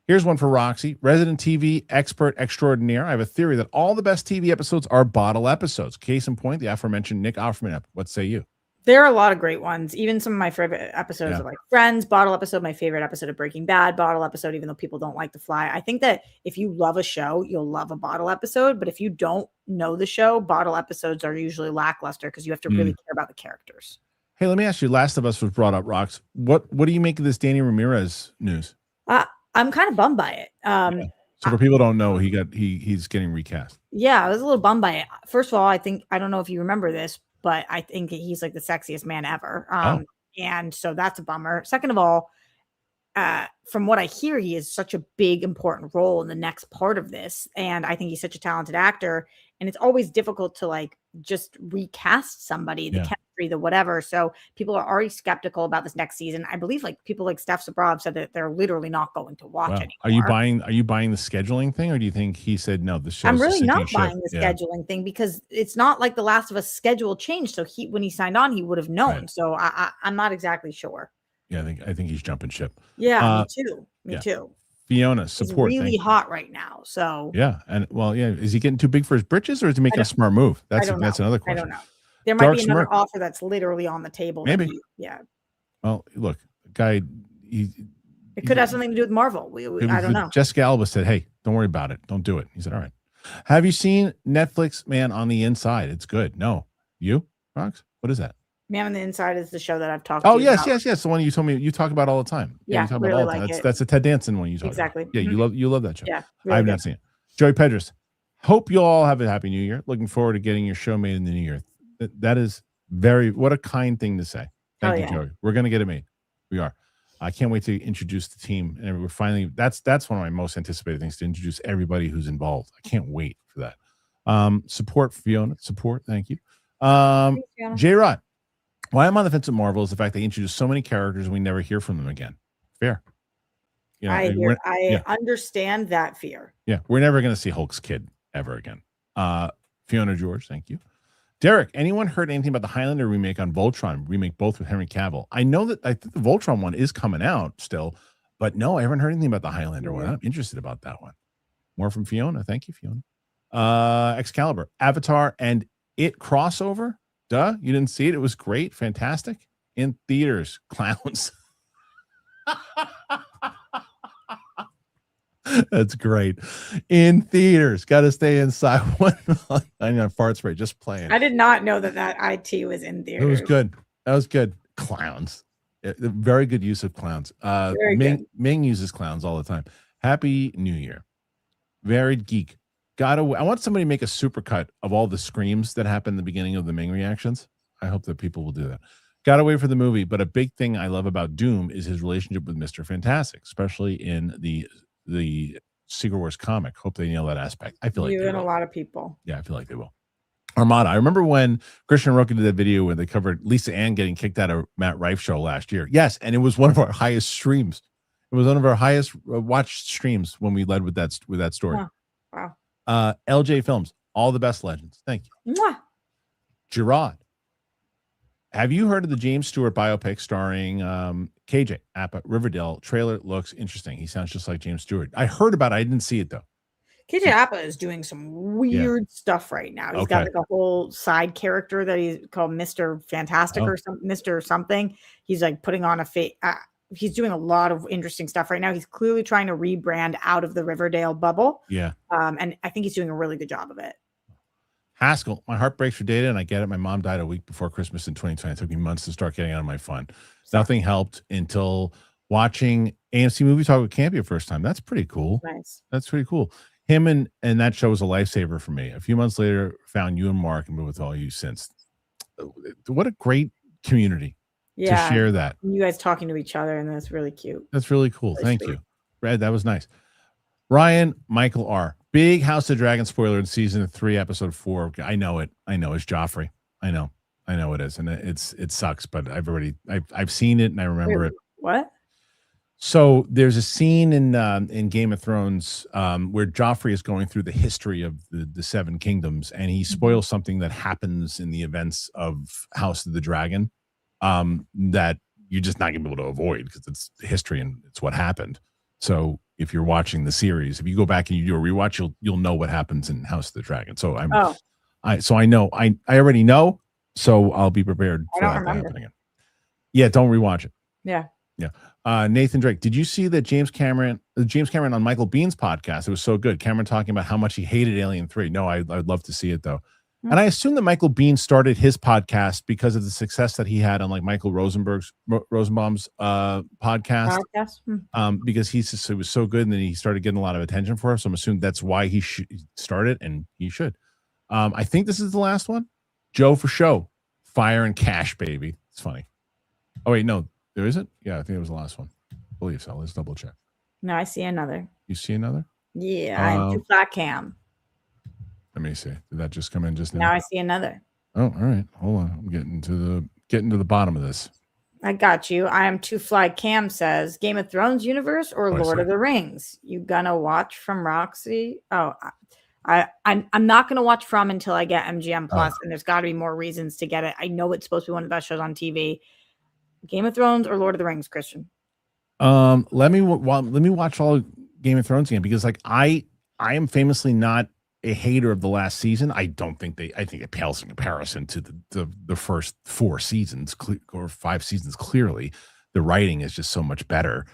here's one for Roxy, resident TV expert extraordinaire. I have a theory that all the best TV episodes are bottle episodes. Case in point, the aforementioned Nick Offerman. What say you? There are a lot of great ones. Even some of my favorite episodes are like Friends, Bottle episode, my favorite episode of Breaking Bad, Bottle episode, even though people don't like The Fly. I think that if you love a show, you'll love a Bottle episode. But if you don't know the show, Bottle episodes are usually lackluster because you have to really care about the characters. Hey, let me ask you, Last of Us was brought up, Rox. What do you make of this Danny Ramirez news? I'm kind of bummed by it. So for people who don't know, he's getting recast. Yeah, I was a little bummed by it. First of all, I don't know if you remember this, but I think he's like the sexiest man ever. And so that's a bummer. Second of all, from what I hear, he is such a big, important role in the next part of this. And I think he's such a talented actor. And it's always difficult to like just recast somebody, the chemistry, the whatever. So people are already skeptical about this next season. I believe like people like Steph Sabrov said that they're literally not going to watch anymore. Are you buying the scheduling thing, or do you think he said no? The show. I'm really not buying the scheduling thing because it's not like The Last of Us schedule changed. So when he signed on, he would have known. Right. So I'm not exactly sure. Yeah, I think he's jumping ship. Yeah, me too. Fiona, support. He's really hot right now. So and is he getting too big for his britches, or is he making a smart move? That's another question. I don't know. There might be another offer that's literally on the table. Maybe. Yeah. Well, look, guy. It could have something to do with Marvel. I don't know. Jessica Alba said, "Hey, don't worry about it. Don't do it." He said, "All right." Have you seen Netflix Man on the Inside? It's good. No, you, Rox? What is that? Man on the Inside is the show that I've talked. Oh, yes. The one you told me you talk about all the time. Yeah, you talk really about all the time. like That's a Ted Danson one you talk exactly. About. Yeah, you love that show. Yeah, really I have not seen it. Joey Pedras, hope you all have a happy New Year. Looking forward to getting your show made in the New Year. That is what a kind thing to say. Thank you, Joey. We're gonna get it made. We are. I can't wait to introduce the team, and we're finally. That's one of my most anticipated things, to introduce everybody who's involved. I can't wait for that. Support Fiona. Support. Thank you. J Rod. Why I'm on the fence with Marvel is the fact they introduce so many characters and we never hear from them again. Fair. I understand that fear. Yeah, we're never going to see Hulk's kid ever again. Fiona George, thank you. Derek, anyone heard anything about the Highlander remake on Voltron? Remake both with Henry Cavill. I know that I think the Voltron one is coming out still, but no, I haven't heard anything about the Highlander one. I'm interested about that one. More from Fiona. Thank you, Fiona. Excalibur, Avatar, and It crossover. Duh, you didn't see it. It was great, fantastic. In theaters, clowns. That's great. In theaters, got to stay inside. I know, fart spray, just playing. I did not know that IT was in theaters. It was good. That was good. Clowns. Very good use of clowns. Ming uses clowns all the time. Happy New Year. Varied Geek. I want somebody to make a supercut of all the screams that happen in the beginning of the Ming reactions. I hope that people will do that. Got to wait for the movie, but a big thing I love about Doom is his relationship with Mr. Fantastic, especially in the Secret Wars comic. Hope they nail that aspect. I feel like you and a lot of people. Yeah, I feel like they will. Armada. I remember when Kristian Roka did that video where they covered Lisa Ann getting kicked out of Matt Rife show last year. Yes, and it was one of our highest streams. It was one of our highest watched streams when we led with that story. Wow. LJ Films, all the best legends. Thank you. Mwah. Gerard, have you heard of the James Stewart biopic starring KJ Appa Riverdale? Trailer looks interesting. He sounds just like James Stewart. I heard about it. I didn't see it though. KJ Appa is doing some weird stuff right now. He's got like a whole side character that he's called Mr. Fantastic or something, Mr. something. He's like putting on a face. He's doing a lot of interesting stuff right now. He's clearly trying to rebrand out of the Riverdale bubble. Yeah. And I think he's doing a really good job of it. Haskell, my heart breaks for Data, and I get it. My mom died a week before Christmas in 2020. It took me months to start getting out of my fund. Nothing helped until watching AMC Movie Talk with Campy the first time. That's pretty cool. Nice. That's pretty cool. Him and that show was a lifesaver for me. A few months later, found you and Mark and been with all you since. What a great community. Yeah, to share that. You guys talking to each other, and that's really cute. That's really cool. Thank you. Brad, that was nice. Ryan Michael R. Big House of Dragon spoiler in season 3, episode 4. I know it. It's Joffrey. I know it is. And it sucks, but I've seen it and I remember it. What? So there's a scene in Game of Thrones where Joffrey is going through the history of the Seven Kingdoms, and he spoils something that happens in the events of House of the Dragon. That you're just not gonna be able to avoid because it's history and it's what happened. So if you're watching the series, if you go back and you do a rewatch, you'll know what happens in House of the Dragon. So I already know. So I'll be prepared for that to happen again. Yeah, don't rewatch it. Yeah. Yeah. Nathan Drake, did you see that James Cameron on Michael Bean's podcast? It was so good. Cameron talking about how much he hated Alien 3. No, I'd love to see it though. And I assume that Michael Bean started his podcast because of the success that he had on like Michael Rosenbaum's podcast. Because it was so good, and then he started getting a lot of attention for it. So I'm assuming that's why he started, and he should. I think this is the last one. Joe for show, fire and cash, baby. It's funny. Oh wait, no, there isn't. Yeah, I think it was the last one. I believe so. Let's double check. No, I see another. You see another? Yeah, I'm too flat cam. Let me see. Did that just come in just now? Now I see another. Oh, all right. Hold on. I'm getting to the bottom of this. I got you. I am too fly cam says Game of Thrones universe or Lord of the Rings. You gonna watch from Roxy? Oh, I'm not gonna watch from until I get MGM Plus, and there's got to be more reasons to get it. I know it's supposed to be one of the best shows on TV. Game of Thrones or Lord of the Rings, Kristian? Let me watch all Game of Thrones again, because like I am famously not a hater of the last season. I think it pales in comparison to the first 4 seasons or 5 seasons. Clearly, the writing is just so much better.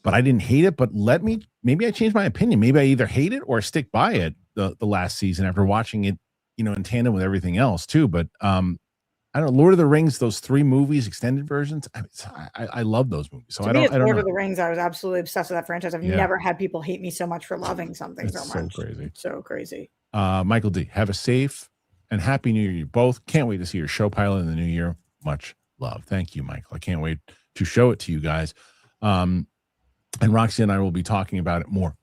But I didn't hate it. But maybe I changed my opinion. Maybe I either hate it or stick by it the last season after watching it, in tandem with everything else too. But I don't know. Lord of the Rings, those 3 movies, extended versions. I love those movies. So I don't Lord know. of the Rings, I was absolutely obsessed with that franchise. I've never had people hate me so much for loving something so much. So crazy. So crazy. Michael D, have a safe and happy New Year. You both. Can't wait to see your show pilot in the new year. Much love. Thank you, Michael. I can't wait to show it to you guys. And Roxy and I will be talking about it more.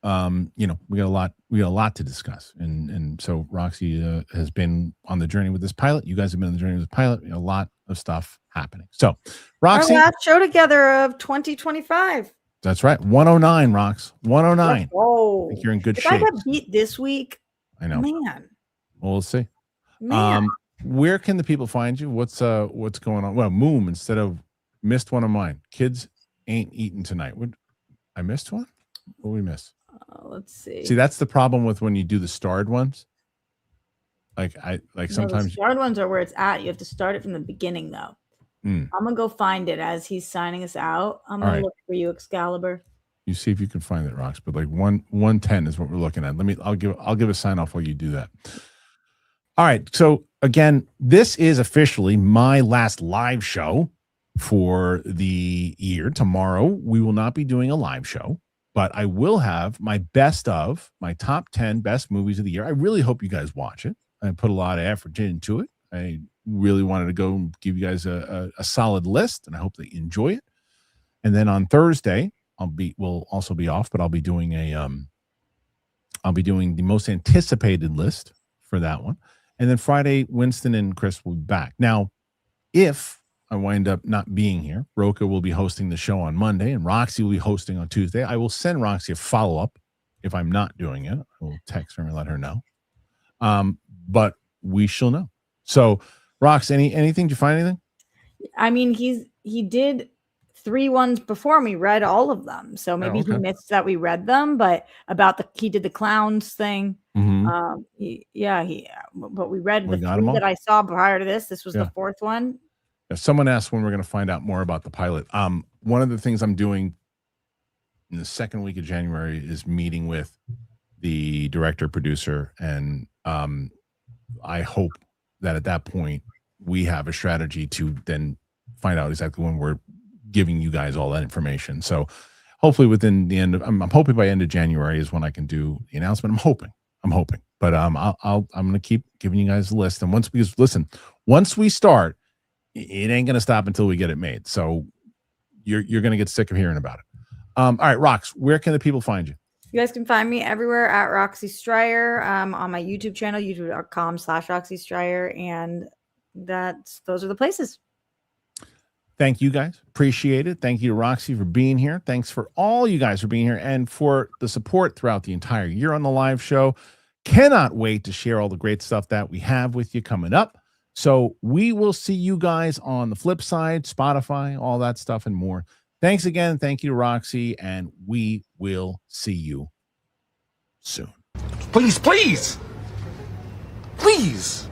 We got a lot to discuss. And so Roxy has been on the journey with this pilot. You guys have been on the journey with this pilot. A lot of stuff happening. So Roxy, our last show together of 2025. That's right. 109, Rox. 109. Oh, I think you're in good if shape. I got beat this week, I know. Man. Well, we'll see. Man. Where can the people find you? What's going on? Well, Moom, instead of missed one of mine. Kids ain't eating tonight. I missed one? What did we miss? Let's see. See, that's the problem with when you do the starred ones. Sometimes the starred ones are where it's at. You have to start it from the beginning, though. I'm gonna go find it as he's signing us out. I'm gonna look for you, Excalibur. You see if you can find it, Rox. But 110 is what we're looking at. I'll give a sign off while you do that. All right. So again, this is officially my last live show for the year. Tomorrow we will not be doing a live show, but I will have my top 10 best movies of the year. I really hope you guys watch it. I put a lot of effort into it. I really wanted to go and give you guys a solid list, and I hope that you enjoy it. And then on Thursday, we'll also be off, but I'll be doing the most anticipated list for that one. And then Friday, Winston and Chris will be back. Now, if I wind up not being here, Roka will be hosting the show on Monday, and Roxy will be hosting on Tuesday. I will send Roxy a follow-up if I'm not doing it. I will text her and let her know. But we shall know. So, Rox, anything? Did you find anything? I mean, he did 3 ones before me, read all of them. So maybe he missed that we read them, but he did the clowns thing. Mm-hmm. But we read the 3 that I saw prior to this. This was the 4th one. Someone asked when we're going to find out more about the pilot. One of the things I'm doing in the second week of January is meeting with the director, producer, and I hope that at that point we have a strategy to then find out exactly when we're giving you guys all that information. So hopefully within the end of, I'm hoping by end of January is when I can do the announcement. I'm hoping, but I'm going to keep giving you guys a list. And once we start, it ain't going to stop until we get it made. So you're going to get sick of hearing about it. All right, Rox, where can the people find you? You guys can find me everywhere at Roxy Stryer, on my YouTube channel, youtube.com/Roxy Stryer. And those are the places. Thank you guys. Appreciate it. Thank you to Roxy for being here. Thanks for all you guys for being here and for the support throughout the entire year on the live show. Cannot wait to share all the great stuff that we have with you coming up. So we will see you guys on the flip side, Spotify, all that stuff and more. Thanks again. Thank you to Roxy, and we will see you soon. Please, please, please.